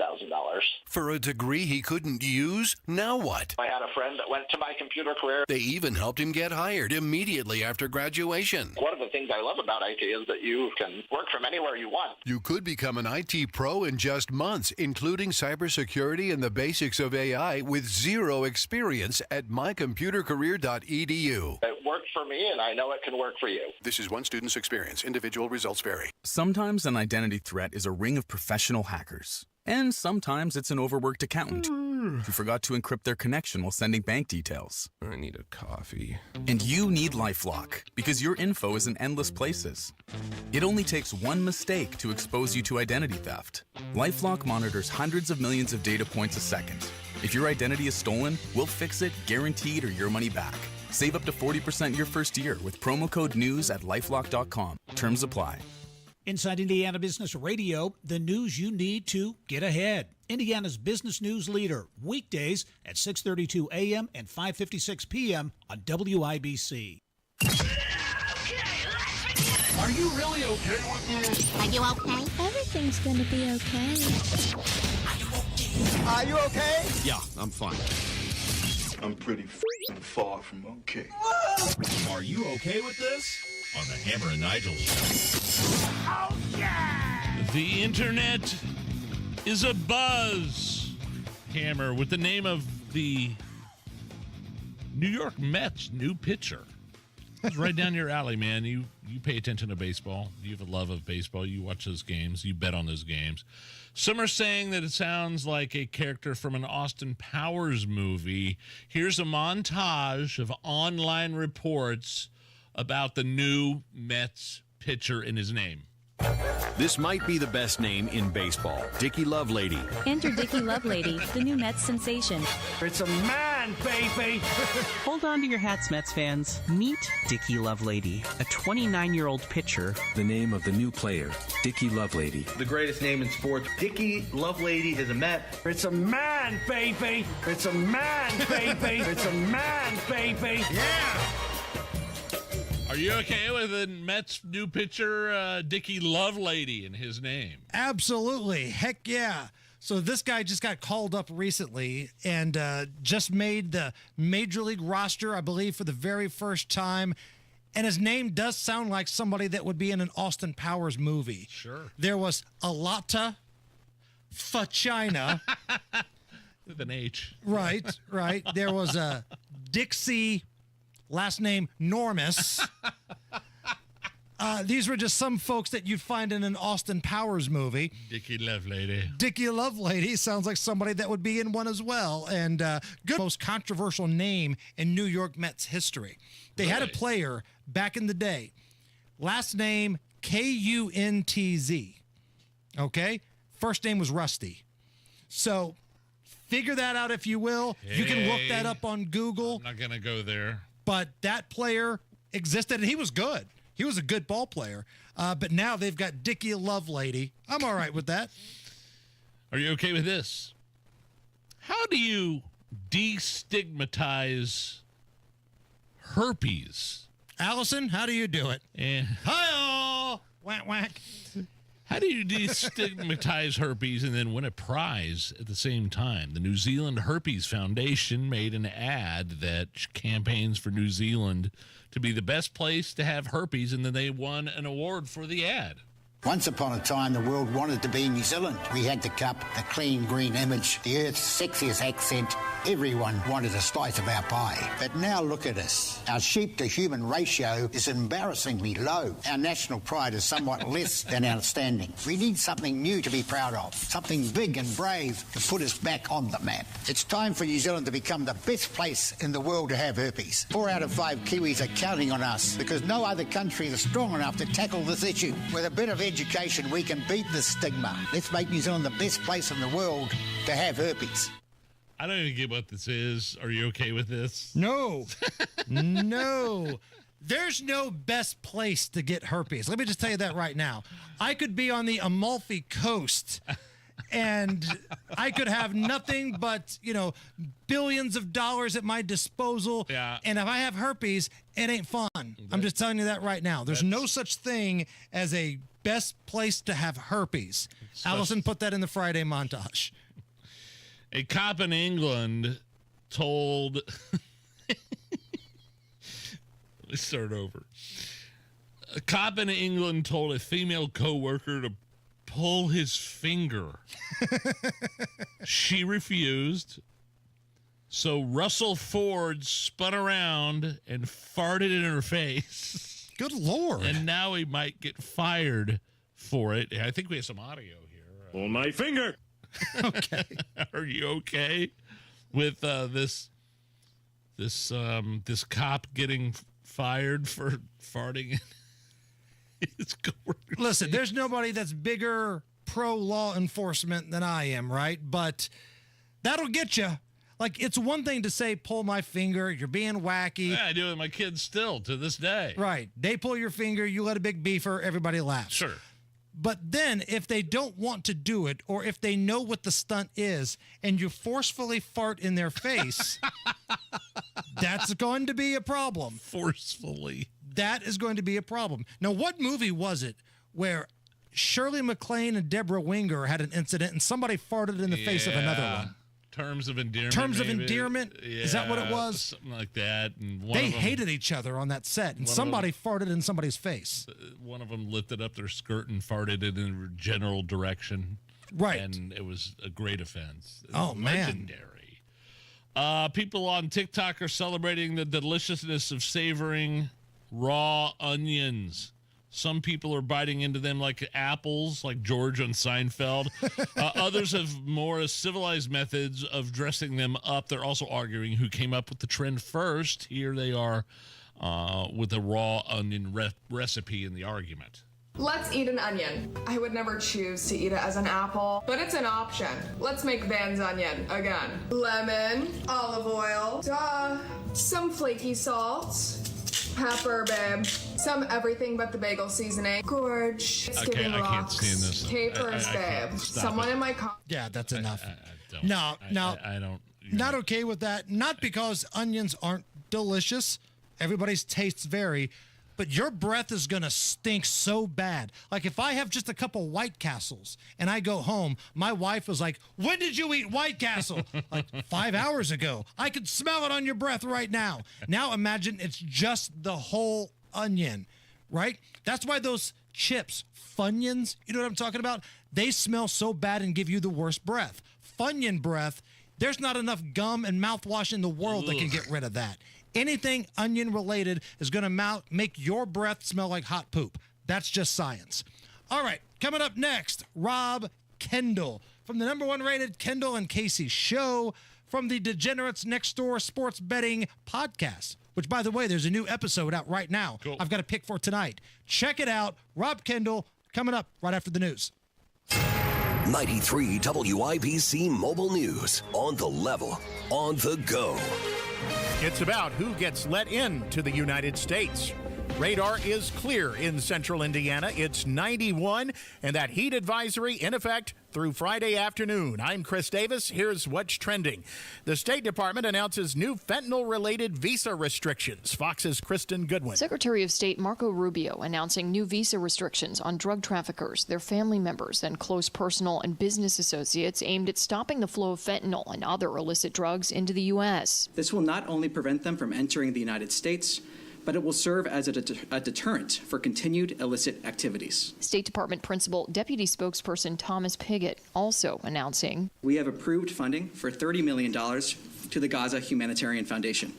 For a degree he couldn't use? Now what? I had a friend that went to my computer career. They even helped him get hired immediately after graduation. One of the things I love about IT is that you can work from anywhere you want. You could become an IT pro in just months, including cybersecurity and the basics of AI with zero experience at mycomputercareer.edu. It worked for me, and I know it can work for you. This is one student's experience. Individual results vary. Sometimes an identity threat is a ring of professional hackers. And sometimes it's an overworked accountant who forgot to encrypt their connection while sending bank details. I need a coffee. And you need LifeLock, because your info is in endless places. It only takes one mistake to expose you to identity theft. LifeLock monitors hundreds of millions of data points a second. If your identity is stolen, we'll fix it, guaranteed, or your money back. Save up to 40% your first year with promo code NEWS at lifelock.com. Terms apply. Inside Indiana Business Radio, the news you need to get ahead. Indiana's business news leader, weekdays at 6:32 a.m. and 5:56 p.m. on WIBC. Are you really okay with this? Are you okay? Everything's gonna be okay. Are you okay? Yeah, I'm fine. I'm pretty far from okay. Are you okay with this? On the Hammer and Nigel show. Oh, yeah! The internet is a buzz. Hammer, with the name of the New York Mets new pitcher. It's right down your alley, man. You pay attention to baseball. You have a love of baseball. You watch those games. You bet on those games. Some are saying that it sounds like a character from an Austin Powers movie. Here's a montage of online reports about the new Mets pitcher and his name. This might be the best name in baseball. Dickie Lovelady. Enter Dickie Lovelady, the new Mets sensation. It's a man, baby! Hold on to your hats, Mets fans. Meet Dickie Lovelady, a 29-year-old pitcher. The name of the new player, Dickie Lovelady. The greatest name in sports. Dickie Lovelady is a Met. It's a man, baby! It's a man, baby! It's a man, baby! Yeah! Are you okay with the Mets new pitcher, Dickie Lovelady, in his name? Absolutely. Heck yeah. So this guy just got called up recently and just made the Major League roster, I believe, for the very first time. And his name does sound like somebody that would be in an Austin Powers movie. Sure. There was Alata Fachina. With an H. Right. There was a Dixie, last name Normus. These were just some folks that you'd find in an Austin Powers movie. Dickie Lovelady. Dickie Lovelady sounds like somebody that would be in one as well. And good, most controversial name in New York Mets history. They had a player back in the day, last name Kuntz. Okay? First name was Rusty. So figure that out if you will. You can look that up on Google. I'm not going to go there. But that player existed, and he was good. He was a good ball player. But now they've got Dickie Lovelady. I'm all right with that. Are you okay with this? How do you destigmatize herpes? Allison, how do you do it? Hi-oh! Whack, whack. How do you destigmatize herpes and then win a prize at the same time? The New Zealand Herpes Foundation made an ad that campaigns for New Zealand to be the best place to have herpes, and then they won an award for the ad. Once upon a time, the world wanted to be New Zealand. We had the cup, the clean green image, the Earth's sexiest accent. Everyone wanted a slice of our pie. But now look at us. Our sheep-to-human ratio is embarrassingly low. Our national pride is somewhat less than outstanding. We need something new to be proud of, something big and brave to put us back on the map. It's time for New Zealand to become the best place in the world to have herpes. 4 out of 5 Kiwis are counting on us because no other country is strong enough to tackle this issue. With a bit of education, we can beat this stigma. Let's make New Zealand the best place in the world to have herpes. I don't even get what this is. Are you okay with this? No. No. There's no best place to get herpes. Let me just tell you that right now. I could be on the Amalfi Coast and I could have nothing but, billions of dollars at my disposal. Yeah. And if I have herpes, it ain't fun. I'm just telling you that right now. There's no such thing as a best place to have herpes. Allison, put that in the Friday montage. A cop in England told... Let's start over. A cop in England told a female co-worker to pull his finger. She refused. So Russell Ford spun around and farted in her face. Good Lord. And now he might get fired for it. I think we have some audio here. Pull my finger. Okay. Are you okay with this cop getting fired for farting? Listen, there's nobody that's bigger pro law enforcement than I am, right? But that'll get you. Like, it's one thing to say, pull my finger, you're being wacky. Yeah, I do it with my kids still to this day. Right. They pull your finger, you let a big beefer, everybody laughs. Sure. But then if they don't want to do it, or if they know what the stunt is, and you forcefully fart in their face, that's going to be a problem. Forcefully. That is going to be a problem. Now, what movie was it where Shirley MacLaine and Deborah Winger had an incident and somebody farted in the face of another one? Terms of Endearment. Terms of maybe. Endearment? Yeah, is that what it was? Something like that. And they hated each other on that set, and somebody farted in somebody's face. One of them lifted up their skirt and farted in a general direction. Right. And it was a great offense. Oh, man. Legendary. People on TikTok are celebrating the deliciousness of savoring raw onions. Some people are biting into them like apples, like George on Seinfeld. Others have more civilized methods of dressing them up. They're also arguing who came up with the trend first. Here they are with the raw onion recipe in the argument. Let's eat an onion. I would never choose to eat it as an apple, but it's an option. Let's make Van's onion again. Lemon, olive oil, duh, some flaky salt, pepper, babe, some everything but the bagel seasoning. Gorge, skipping rocks, can't stand this. capers, babe. Someone in my car. Yeah, that's enough. I don't. Not okay with that. Not because onions aren't delicious. Everybody's tastes vary. But your breath is going to stink so bad. Like if I have just a couple White Castles and I go home, my wife was like, when did you eat White Castle? Like 5 hours ago. I could smell it on your breath right now. Now imagine it's just the whole onion, right? That's why those chips, Funyuns, you know what I'm talking about? They smell so bad and give you the worst breath. Funyun breath, there's not enough gum and mouthwash in the world that can get rid of that. Anything onion related is going to make your breath smell like hot poop. That's just science. All right, coming up next, Rob Kendall from the #1 rated Kendall and Casey show from the Degenerates Next Door Sports Betting podcast, which, by the way, there's a new episode out right now. Cool. I've got a pick for tonight. Check it out. Rob Kendall coming up right after the news. 93 WIBC Mobile News. On the level, on the go. It's about who gets let in to the United States. Radar is clear in central Indiana. It's 91, and that heat advisory in effect through Friday afternoon. I'm Chris Davis. Here's what's trending. The State Department announces new fentanyl-related visa restrictions. Fox's Kristen Goodwin. Secretary of State Marco Rubio announcing new visa restrictions on drug traffickers, their family members, and close personal and business associates aimed at stopping the flow of fentanyl and other illicit drugs into the U.S. This will not only prevent them from entering the United States, but it will serve as a deterrent for continued illicit activities. State Department Principal Deputy Spokesperson Thomas Piggott also announcing, we have approved funding for $30 million to the Gaza Humanitarian Foundation.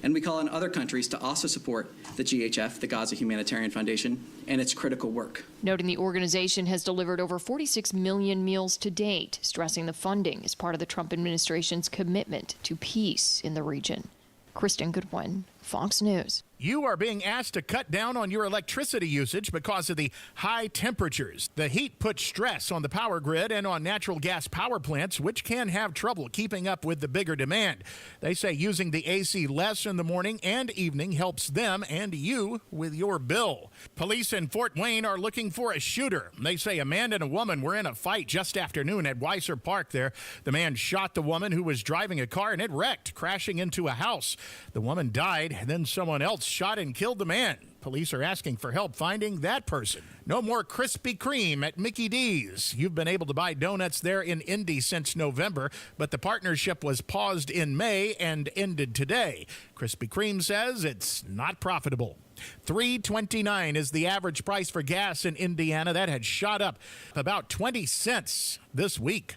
And we call on other countries to also support the GHF, the Gaza Humanitarian Foundation, and its critical work. Noting the organization has delivered over 46 million meals to date, stressing the funding is part of the Trump administration's commitment to peace in the region. Kristen Goodwin, Fox News. You are being asked to cut down on your electricity usage because of the high temperatures. The heat puts stress on the power grid and on natural gas power plants, which can have trouble keeping up with the bigger demand. They say using the AC less in the morning and evening helps them and you with your bill. Police in Fort Wayne are looking for a shooter. They say a man and a woman were in a fight just afternoon at Weiser Park there. The man shot the woman who was driving a car and it wrecked, crashing into a house. The woman died, and then someone else shot and killed the man. Police are asking for help finding that person. No more Krispy Kreme at Mickey D's. You've been able to buy donuts there in Indy since November, but the partnership was paused in May and ended today. Krispy Kreme says it's not profitable. $3.29 is the average price for gas in Indiana. That had shot up about 20 cents this week.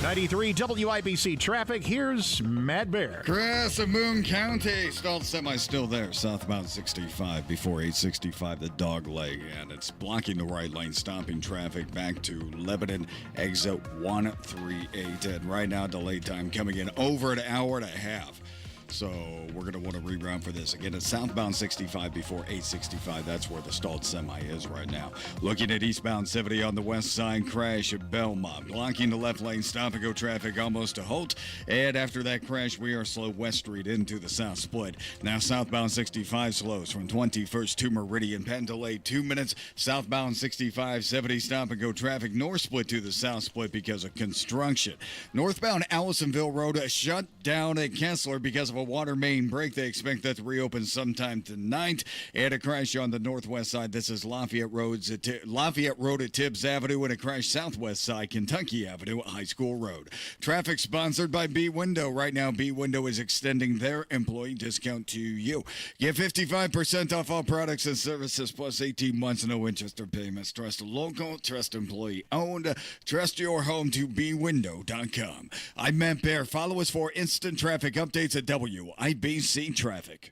93 WIBC traffic. Here's Matt Bear. Chris of Moon County. Stalled semi still there. Southbound 65 before 865, the dog leg. And it's blocking the right lane, stopping traffic back to Lebanon, exit 138. And right now, delay time coming in over an hour and a half. So we're going to want to reroute for this. Again, it's southbound 65 before 865. That's where the stalled semi is right now. Looking at eastbound 70 on the west side, crash at Belmont. Blocking the left lane, stop and go traffic almost to halt. And after that crash, we are slow West Street into the south split. Now southbound 65 slows from 21st to Meridian. Penn delay 2 minutes. Southbound 65, 70 stop and go traffic. North split to the south split because of construction. Northbound Allisonville Road shut down at Kessler because of a water main break. They expect that to reopen sometime tonight. And a crash on the northwest side. This is Lafayette Road at Tibbs Avenue, and a crash southwest side, Kentucky Avenue at High School Road. Traffic sponsored by B Window. Right now, B Window is extending their employee discount to you. Get 55% off all products and services plus 18 months no interest or payments. Trust local, trust employee owned. Trust your home to bwindow.com. I'm Matt Bear. Follow us for instant traffic updates at WIBC Traffic.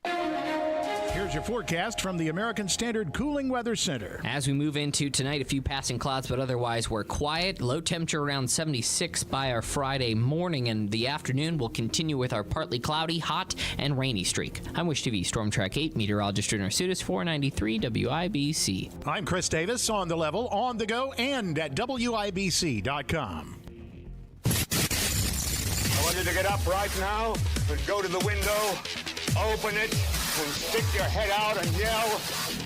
Here's your forecast from the American Standard Cooling Weather Center. As we move into tonight, a few passing clouds, but otherwise we're quiet. Low temperature around 76 by our Friday morning, and the afternoon will continue with our partly cloudy, hot, and rainy streak. I'm Wish TV Storm Track 8 meteorologist Drew Narsutis, 493 WIBC. I'm Chris Davis, on the level, on the go, and at WIBC.com. I want you to get up right now and go to the window, open it, and stick your head out and yell,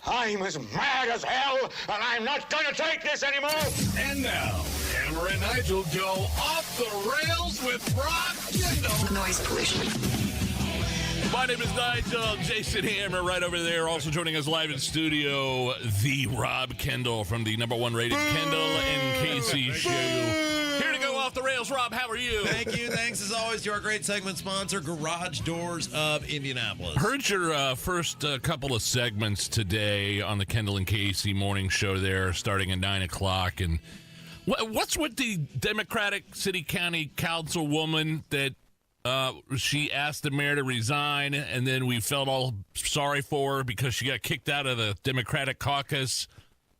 I'm as mad as hell, and I'm not going to take this anymore. And now, Hammer and Nigel go off the rails with Rob Kendall. Noise pollution. My name is Nigel. Jason Hammer right over there. Also joining us live in studio, the Rob Kendall from the #1 rated Kendall and Casey show. Here to go off the rails. Rob, how are you? Thank you. Thanks as always to our great segment sponsor, Garage Doors of Indianapolis. Heard your first couple of segments today on the Kendall and Casey morning show there, starting at 9 o'clock. And what's with the Democratic City County Councilwoman that she asked the mayor to resign, and then we felt all sorry for her because she got kicked out of the Democratic caucus,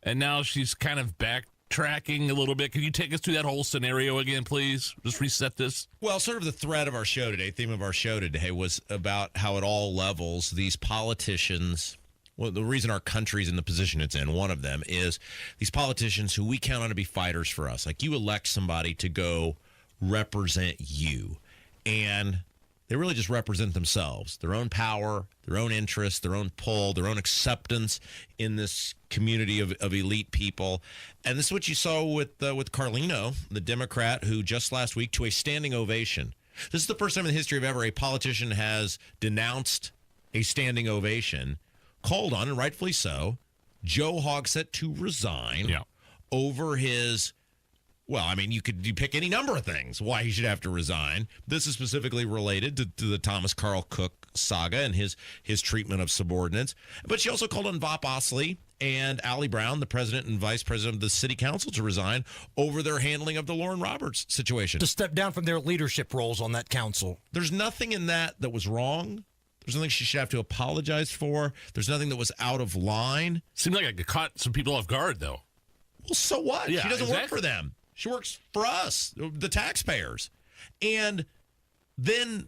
and now she's kind of backtracking a little bit. Can you take us through that whole scenario again, please? Just reset this. Well, sort of the thread of our show today, theme of our show today, was about how at all levels these politicians, well, the reason our country's in the position it's in, one of them is these politicians who we count on to be fighters for us. Like, you elect somebody to go represent you, and they really just represent themselves, their own power, their own interests, their own pull, their own acceptance in this community of elite people. And this is what you saw with Carlino, the Democrat, who just last week, to a standing ovation. This is the first time in the history of ever a politician has denounced a standing ovation, called on, and rightfully so, Joe Hogsett to resign over his... Well, I mean, you pick any number of things why he should have to resign. This is specifically related to the Thomas Carl Cook saga and his treatment of subordinates. But she also called on Vop Osley and Allie Brown, the president and vice president of the city council, to resign over their handling of the Lauren Roberts situation. To step down from their leadership roles on that council. There's nothing in that was wrong. There's nothing she should have to apologize for. There's nothing that was out of line. Seemed like I caught some people off guard, though. Well, so what? Yeah, she doesn't work for them. She works for us, the taxpayers. And then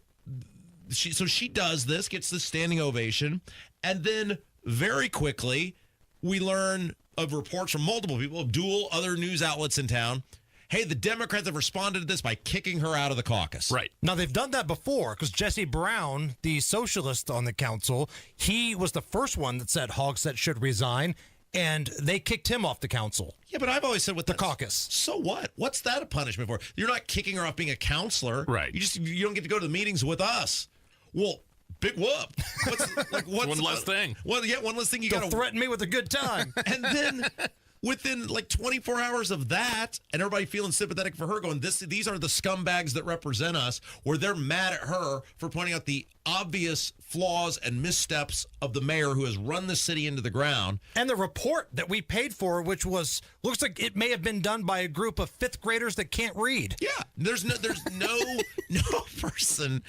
she does this, gets this standing ovation, and then very quickly we learn of reports from multiple people, of dual other news outlets in town. Hey, the Democrats have responded to this by kicking her out of the caucus. Right. Now, they've done that before, because Jesse Brown, the socialist on the council, he was the first one that said Hogsett should resign, and they kicked him off the council. Yeah, but I've always said with the caucus. So what? What's that a punishment for? You're not kicking her off being a counselor. Right. You don't get to go to the meetings with us. Well, big whoop. What's one less thing. Well, yeah, one less thing you got to threaten me with a good time. And then within like 24 hours of that, and everybody feeling sympathetic for her, going, these are the scumbags that represent us, where they're mad at her for pointing out the obvious flaws and missteps of the mayor who has run the city into the ground. And the report that we paid for, which looks like it may have been done by a group of fifth graders that can't read. Yeah, there's no person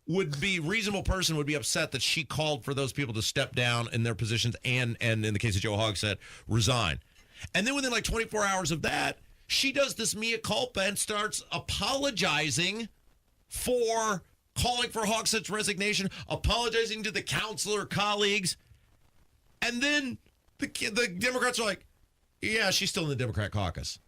reasonable person would be upset that she called for those people to step down in their positions and in the case of Joe Hogsett, resign. And then within like 24 hours of that, she does this mea culpa and starts apologizing for calling for Hogsett's resignation, apologizing to the counselor colleagues. And then the Democrats are like, yeah, she's still in the Democrat caucus.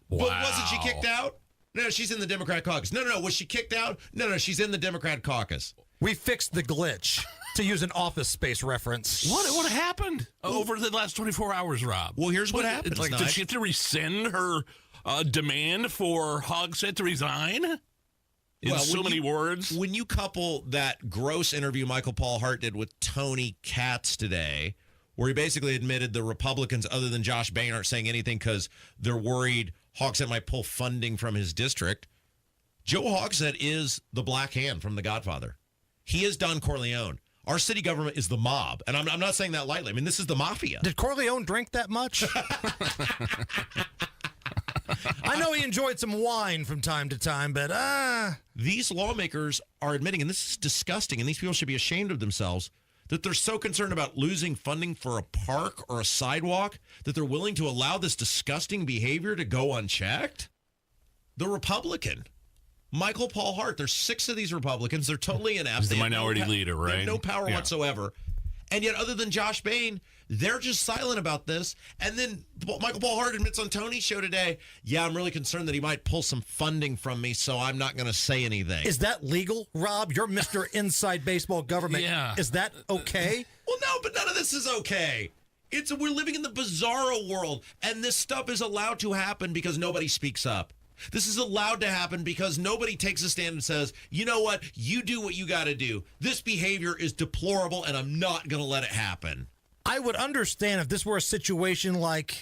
Wow. But wasn't she kicked out? No, she's in the Democrat caucus. No. Was she kicked out? No, she's in the Democrat caucus. We fixed the glitch, to use an Office Space reference. What happened over the last 24 hours, Rob? Well, here's what happened. Like, did she have to rescind her demand for Hogsett to resign? In so many words? When you couple that gross interview Michael Paul Hart did with Tony Katz today, where he basically admitted the Republicans, other than Josh Bain, aren't saying anything because they're worried Hogsett might pull funding from his district. Joe Hogsett is the Black Hand from The Godfather. He is Don Corleone. Our city government is the mob. And I'm not saying that lightly. I mean, this is the mafia. Did Corleone drink that much? I know he enjoyed some wine from time to time, but these lawmakers are admitting, and this is disgusting, and these people should be ashamed of themselves, that they're so concerned about losing funding for a park or a sidewalk that they're willing to allow this disgusting behavior to go unchecked? The Republican, Michael Paul Hart. There's 6 of these Republicans. They're totally inept. He's the minority leader, right? They have no power Yeah. whatsoever. And yet, other than Josh Bain, they're just silent about this. And then Michael Paul Hart admits on Tony's show today, yeah, I'm really concerned that he might pull some funding from me, so I'm not going to say anything. Is that legal, Rob? You're Mr. Inside Baseball Government. Yeah. Is that okay? Well, no, but none of this is okay. We're living in the bizarro world, and this stuff is allowed to happen because nobody speaks up. This is allowed to happen because nobody takes a stand and says, you know what, you do what you got to do. This behavior is deplorable, and I'm not going to let it happen. I would understand if this were a situation like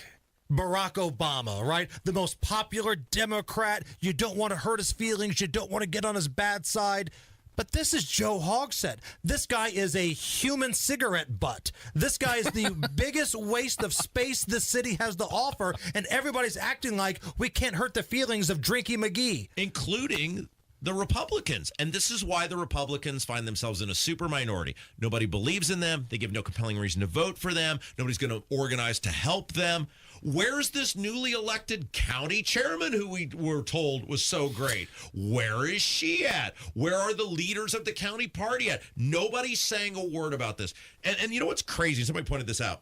Barack Obama, right? The most popular Democrat. You don't want to hurt his feelings. You don't want to get on his bad side. But this is Joe Hogsett. This guy is a human cigarette butt. This guy is the biggest waste of space this city has to offer, and everybody's acting like we can't hurt the feelings of Drinky McGee. Including the Republicans. And this is why the Republicans find themselves in a super minority. Nobody believes in them. They give no compelling reason to vote for them. Nobody's going to organize to help them. Where's this newly elected county chairman who we were told was so great? Where is she at? Where are the leaders of the county party at? Nobody's saying a word about this. And you know what's crazy? Somebody pointed this out.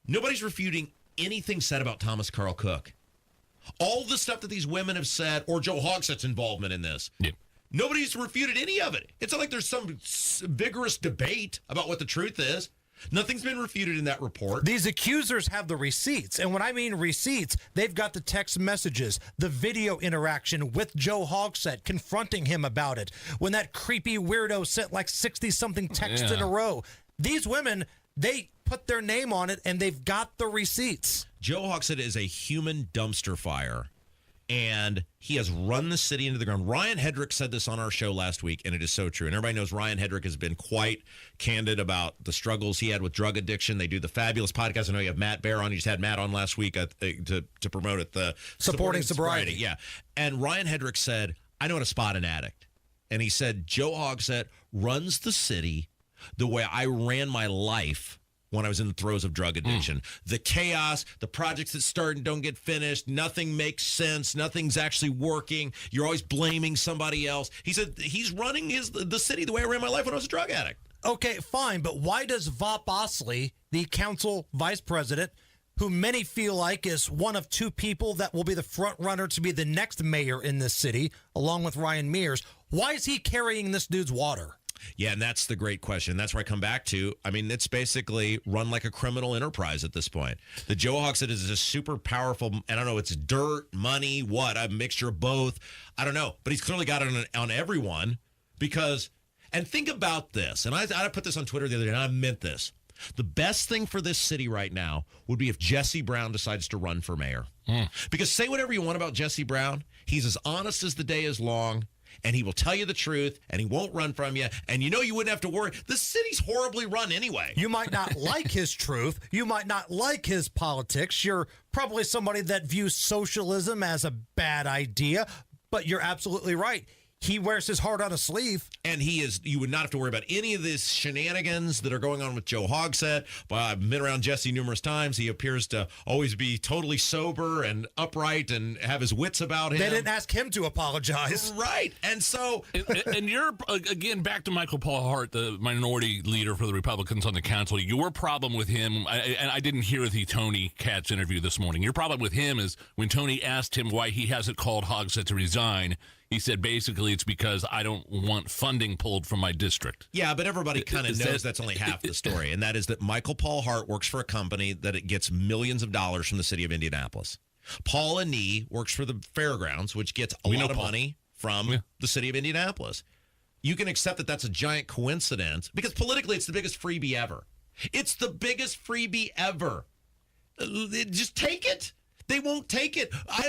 Nobody's refuting anything said about Thomas Carl Cook. All the stuff that these women have said, or Joe Hogsett's involvement in this. Yeah. Nobody's refuted any of it. It's not like there's some vigorous debate about what the truth is. Nothing's been refuted in that report. These accusers have the receipts. And when I mean receipts, they've got the text messages, the video interaction with Joe Hogsett confronting him about it. When that creepy weirdo sent like 60-something texts in a row. These women, they put their name on it, and they've got the receipts. Joe Hogsett is a human dumpster fire, and he has run the city into the ground. Ryan Hedrick said this on our show last week, and it is so true. And everybody knows Ryan Hedrick has been quite candid about the struggles he had with drug addiction. They do the fabulous podcast. I know you have Matt Bear on. You just had Matt on last week to promote it. The Supporting Sobriety. Yeah. And Ryan Hedrick said, I know how to spot an addict. And he said, Joe Hogsett runs the city the way I ran my life when I was in the throes of drug addiction. The chaos, the projects that start and don't get finished, nothing makes sense, nothing's actually working. You're always blaming somebody else. He said he's running the city the way I ran my life when I was a drug addict. Okay, fine, but why does Vop Osley, the council vice president, who many feel like is one of 2 people that will be the front runner to be the next mayor in this city, along with Ryan Mears, why is he carrying this dude's water? Yeah, and that's the great question. That's where I come back to. I mean, it's basically run like a criminal enterprise at this point. The Joe Hogsett is a super powerful, I don't know, it's dirt, money, what, a mixture of both. I don't know, but he's clearly got it on everyone because, and think about this, and I put this on Twitter the other day, and I meant this. The best thing for this city right now would be if Jesse Brown decides to run for mayor. Because say whatever you want about Jesse Brown, he's as honest as the day is long. And he will tell you the truth, and he won't run from you. And you know you wouldn't have to worry. The city's horribly run anyway. You might not like his truth. You might not like his politics. You're probably somebody that views socialism as a bad idea. But you're absolutely right. He wears his heart on a sleeve. And you would not have to worry about any of these shenanigans that are going on with Joe Hogsett. I've been around Jesse numerous times. He appears to always be totally sober and upright and have his wits about him. They didn't ask him to apologize. Right. And so... and you're, again, back to Michael Paul Hart, the minority leader for the Republicans on the council. Your problem with him, and I didn't hear the Tony Katz interview this morning. Your problem with him is when Tony asked him why he hasn't called Hogsett to resign, he said, basically, it's because I don't want funding pulled from my district. Yeah, but everybody kind of knows that's only half the story, and that is that Michael Paul Hart works for a company that it gets millions of dollars from the city of Indianapolis. Paul Anee works for the fairgrounds, which gets a lot of money from the city of Indianapolis. You can accept that that's a giant coincidence, because politically it's the biggest freebie ever. It's the biggest freebie ever. Just take it. They won't take it. I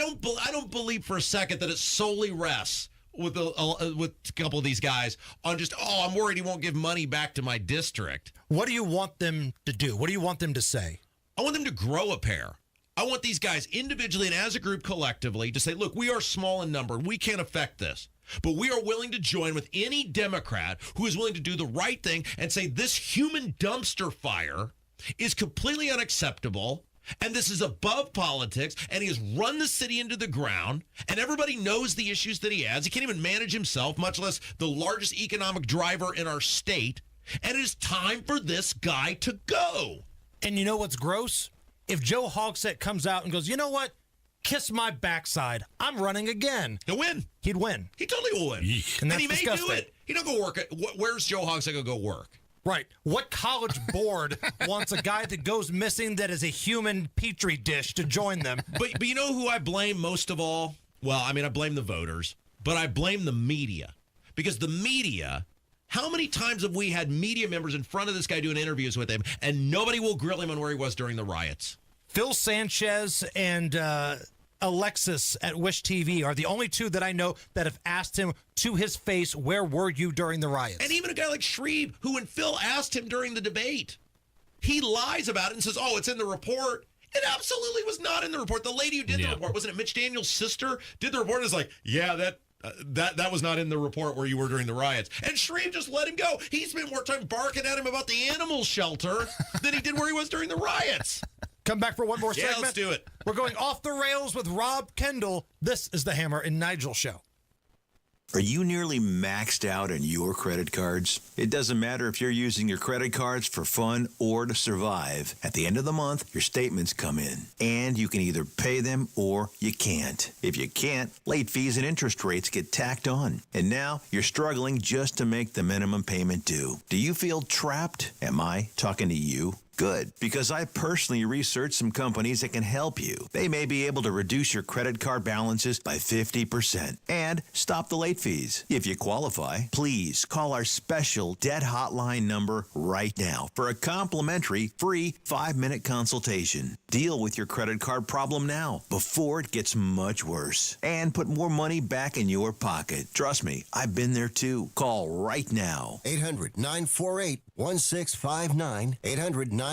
don't believe for a second that it solely rests with a couple of these guys on just, I'm worried he won't give money back to my district. What do you want them to do? What do you want them to say? I want them to grow a pair. I want these guys individually and as a group collectively to say, look, we are small in number. We can't affect this. But we are willing to join with any Democrat who is willing to do the right thing and say this human dumpster fire is completely unacceptable, and this is above politics, and he has run the city into the ground, and everybody knows the issues that he has. He can't even manage himself, much less the largest economic driver in our state, and it is time for this guy to go. And you know what's gross? If Joe Hogsett comes out and goes, you know what? Kiss my backside. I'm running again. He'll win. He'd win. He totally will win. And he may disgusting. do it. He don't go work. Where's Joe Hogsett going to go work? Right. What college board wants a guy that goes missing that is a human petri dish to join them? But you know who I blame most of all? Well, I mean, I blame the voters, but I blame the media. Because the media, how many times have we had media members in front of this guy doing interviews with him, and nobody will grill him on where he was during the riots? Phil Sanchez and Alexis at Wish TV are the only two that I know that have asked him to his face, where were you during the riots? And even a guy like Shreve, who when Phil asked him during the debate, he lies about it and says, oh, it's in the report. It absolutely was not in the report. The lady who did the report, wasn't it Mitch Daniels' sister, did the report and is like, yeah, that was not in the report where you were during the riots. And Shreve just let him go. He spent more time barking at him about the animal shelter than he did where he was during the riots. Come back for one more segment. Yeah, let's do it. We're going off the rails with Rob Kendall. This is the Hammer and Nigel Show. Are you nearly maxed out on your credit cards? It doesn't matter if you're using your credit cards for fun or to survive. At the end of the month, your statements come in, and you can either pay them or you can't. If you can't, late fees and interest rates get tacked on. And now you're struggling just to make the minimum payment due. Do you feel trapped? Am I talking to you? Good, because I personally researched some companies that can help you. They may be able to reduce your credit card balances by 50% and stop the late fees. If you qualify, please call our special debt hotline number right now for a complimentary free 5-minute consultation. Deal with your credit card problem now before it gets much worse and put more money back in your pocket. Trust me, I've been there too. Call right now. 800-948-1659. 800-948-1659.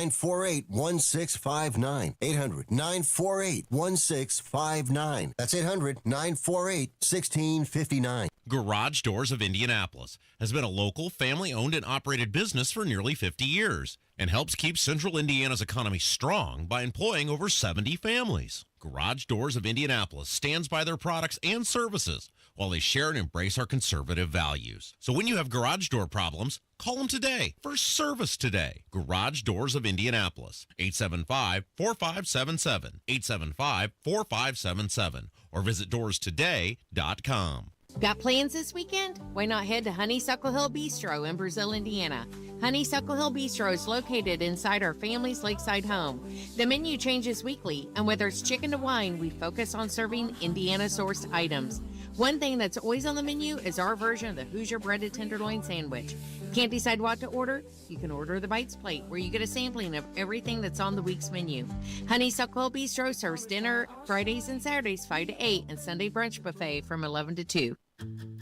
800-948-1659. That's 800-948-1659. Garage Doors of Indianapolis has been a local, family-owned and operated business for nearly 50 years and helps keep Central Indiana's economy strong by employing over 70 families. Garage Doors of Indianapolis stands by their products and services while they share and embrace our conservative values. So when you have garage door problems, call them today for service today. Garage Doors of Indianapolis, 875-4577, 875-4577, or visit doorstoday.com. Got plans this weekend? Why not head to Honeysuckle Hill Bistro in Brazil, Indiana? Honeysuckle Hill Bistro is located inside our family's lakeside home. The menu changes weekly, and whether it's chicken to wine, we focus on serving Indiana-sourced items. One thing that's always on the menu is our version of the Hoosier breaded tenderloin sandwich. Can't decide what to order? You can order the Bites plate, where you get a sampling of everything that's on the week's menu. Honeysuckle Hill Bistro serves dinner Fridays and Saturdays 5 to 8 and Sunday brunch buffet from 11 to 2.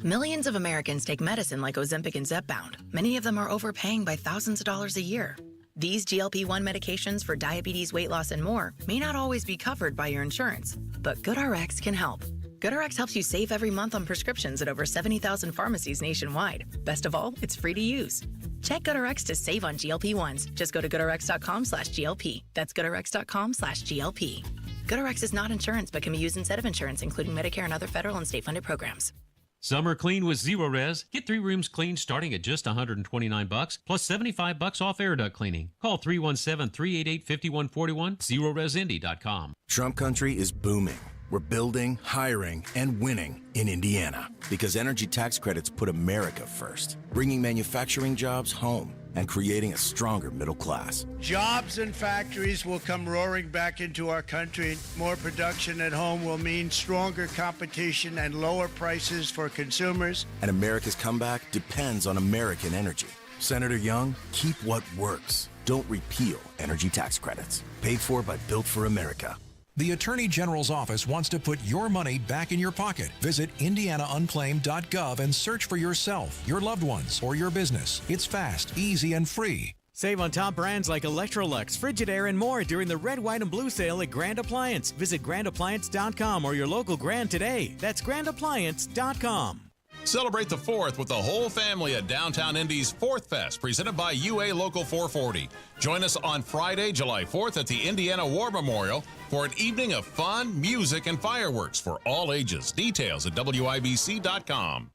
Millions of Americans take medicine like Ozempic and Zepbound. Many of them are overpaying by thousands of dollars a year. These GLP-1 medications for diabetes, weight loss, and more may not always be covered by your insurance, but GoodRx can help. GoodRx helps you save every month on prescriptions at over 70,000 pharmacies nationwide. Best of all, it's free to use. Check GoodRx to save on GLP-1s. Just go to GoodRx.com/GLP. That's GoodRx.com/GLP. GoodRx is not insurance, but can be used instead of insurance, including Medicare and other federal and state-funded programs. Summer clean with Zero Res. Get 3 rooms clean starting at just $129 plus $75 off air duct cleaning. Call 317-388-5141, ZeroResIndy.com. Trump country is booming. We're building, hiring, and winning in Indiana because energy tax credits put America first, bringing manufacturing jobs home and creating a stronger middle class. Jobs and factories will come roaring back into our country. More production at home will mean stronger competition and lower prices for consumers. And America's comeback depends on American energy. Senator Young, keep what works. Don't repeal energy tax credits. Paid for by Built for America. The Attorney General's office wants to put your money back in your pocket. Visit indianaunclaimed.gov and search for yourself, your loved ones, or your business. It's fast, easy, and free. Save on top brands like Electrolux, Frigidaire, and more during the Red, White, and Blue sale at Grand Appliance. Visit grandappliance.com or your local Grand today. That's grandappliance.com. Celebrate the 4th with the whole family at Downtown Indy's 4th Fest, presented by UA Local 440. Join us on Friday, July 4th at the Indiana War Memorial for an evening of fun, music, and fireworks for all ages. Details at WIBC.com.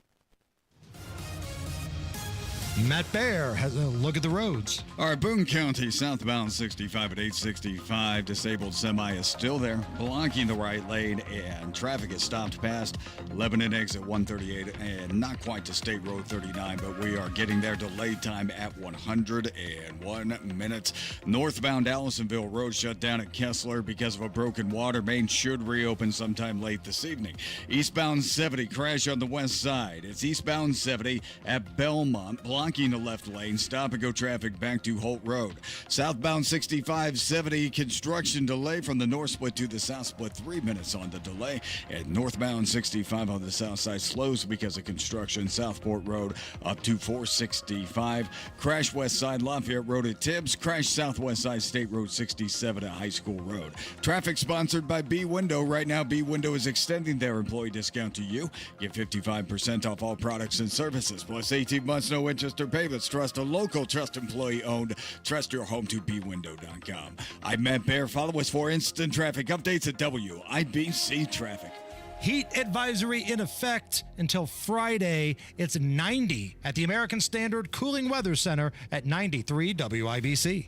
Matt Baer has a look at the roads. All right, Boone County, southbound 65 at 865. Disabled semi is still there, blocking the right lane, and traffic is stopped past Lebanon exit 138 and not quite to State Road 39, but we are getting there. Delayed time at 101 minutes. Northbound Allisonville Road shut down at Kessler because of a broken water main. Should reopen sometime late this evening. Eastbound 70 crash on the west side. It's eastbound 70 at Belmont, blocking the left lane. Stop and go traffic back to Holt Road. Southbound 65-70 construction delay from the north split to the south split. 3 minutes on the delay. And northbound 65 on the south side slows because of construction. Southport Road up to 465. Crash west side Lafayette Road at Tibbs. Crash southwest side State Road 67 at High School Road. Traffic sponsored by B Window. Right now B Window is extending their employee discount to you. Get 55% off all products and services. Plus 18 months no interest or payments. Trust a local, trust employee owned. Trust your home to bwindow.com. I'm Matt Baer. Follow us for instant traffic updates at WIBC Traffic. Heat advisory in effect until Friday. It's 90 at the American Standard Cooling Weather Center at 93 WIBC.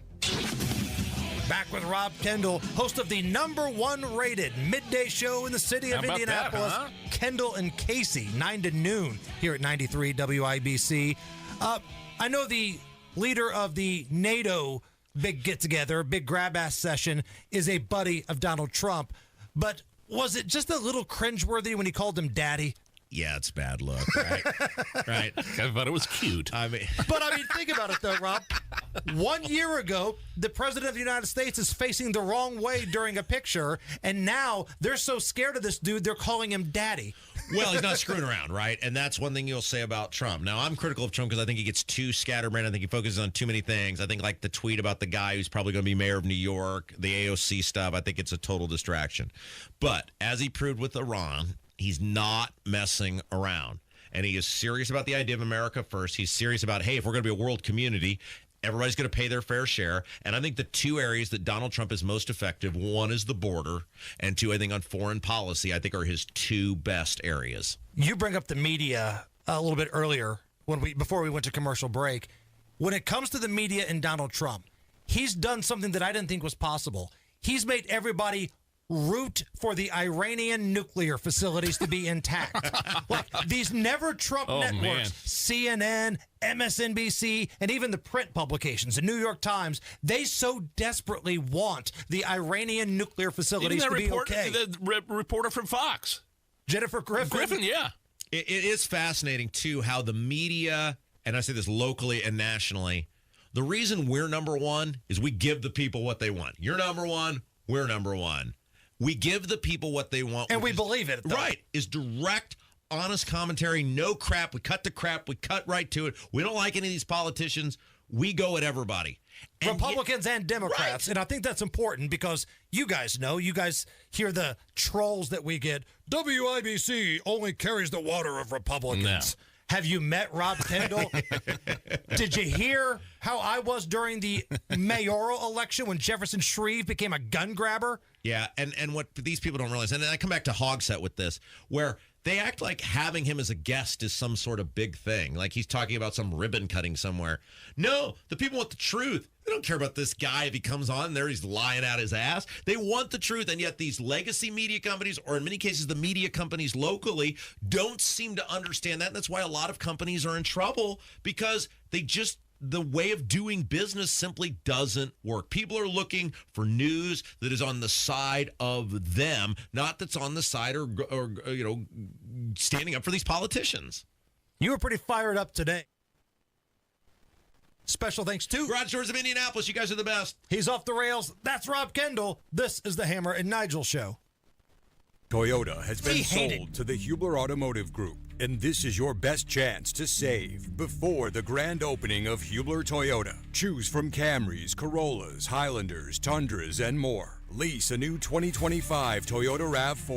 Back with Rob Kendall, host of the #1 rated midday show in the city of Indianapolis. That, huh? Kendall and Casey, 9 to noon here at 93 WIBC. I know the leader of the NATO big get-together, big grab-ass session, is a buddy of Donald Trump, but was it just a little cringeworthy when he called him daddy? Yeah, it's bad look, right? Right. I thought it was cute. But I mean, think about it though, Rob. 1 year ago, the president of the United States is facing the wrong way during a picture, and now they're so scared of this dude, they're calling him daddy. Well, he's not screwing around, right? And that's one thing you'll say about Trump. Now, I'm critical of Trump because I think he gets too scatterbrained. I think he focuses on too many things. I think like the tweet about the guy who's probably going to be mayor of New York, the AOC stuff, I think it's a total distraction. But as he proved with Iran, he's not messing around. And he is serious about the idea of America first. He's serious about, hey, if we're going to be a world community, everybody's going to pay their fair share. And I think the two areas that Donald Trump is most effective, one is the border, and two, I think on foreign policy, I think are his two best areas. You bring up the media a little bit earlier before we went to commercial break. When it comes to the media and Donald Trump, he's done something that I didn't think was possible. He's made everybody root for the Iranian nuclear facilities to be intact. Like these never Trump networks, CNN, MSNBC, and even the print publications, the New York Times, they so desperately want the Iranian nuclear facilities to be okay. The reporter from Fox. Jennifer Griffin. Yeah. It is fascinating, too, how the media, and I say this locally and nationally, the reason we're number one is we give the people what they want. You're number one, we're number one. We give the people what they want. And we believe it. Though. Right. Is direct, honest commentary, no crap. We cut the crap. We cut right to it. We don't like any of these politicians. We go at everybody. Republicans and Democrats. Right. And I think that's important because you guys know, you guys hear the trolls that we get. WIBC only carries the water of Republicans. No. Have you met Rob Kendall? Did you hear how I was during the mayoral election when Jefferson Shreve became a gun grabber? Yeah, and what these people don't realize, and I come back to Hogsett with this, where they act like having him as a guest is some sort of big thing. Like he's talking about some ribbon cutting somewhere. No, the people want the truth. They don't care about this guy if he comes on there, he's lying out his ass. They want the truth, and yet these legacy media companies, or in many cases the media companies locally, don't seem to understand that. And that's why a lot of companies are in trouble because the way of doing business simply doesn't work. People are looking for news that is on the side of them, not that's on the side or standing up for these politicians. You were pretty fired up today. Special thanks to Garage Doors of Indianapolis. You guys are the best. He's off the rails. That's Rob Kendall. This is the Hammer and Nigel Show. Toyota has been sold to the Hubler Automotive Group, and this is your best chance to save before the grand opening of Hubler Toyota. Choose from Camrys, Corollas, Highlanders, Tundras, and more. Lease a new 2025 Toyota RAV4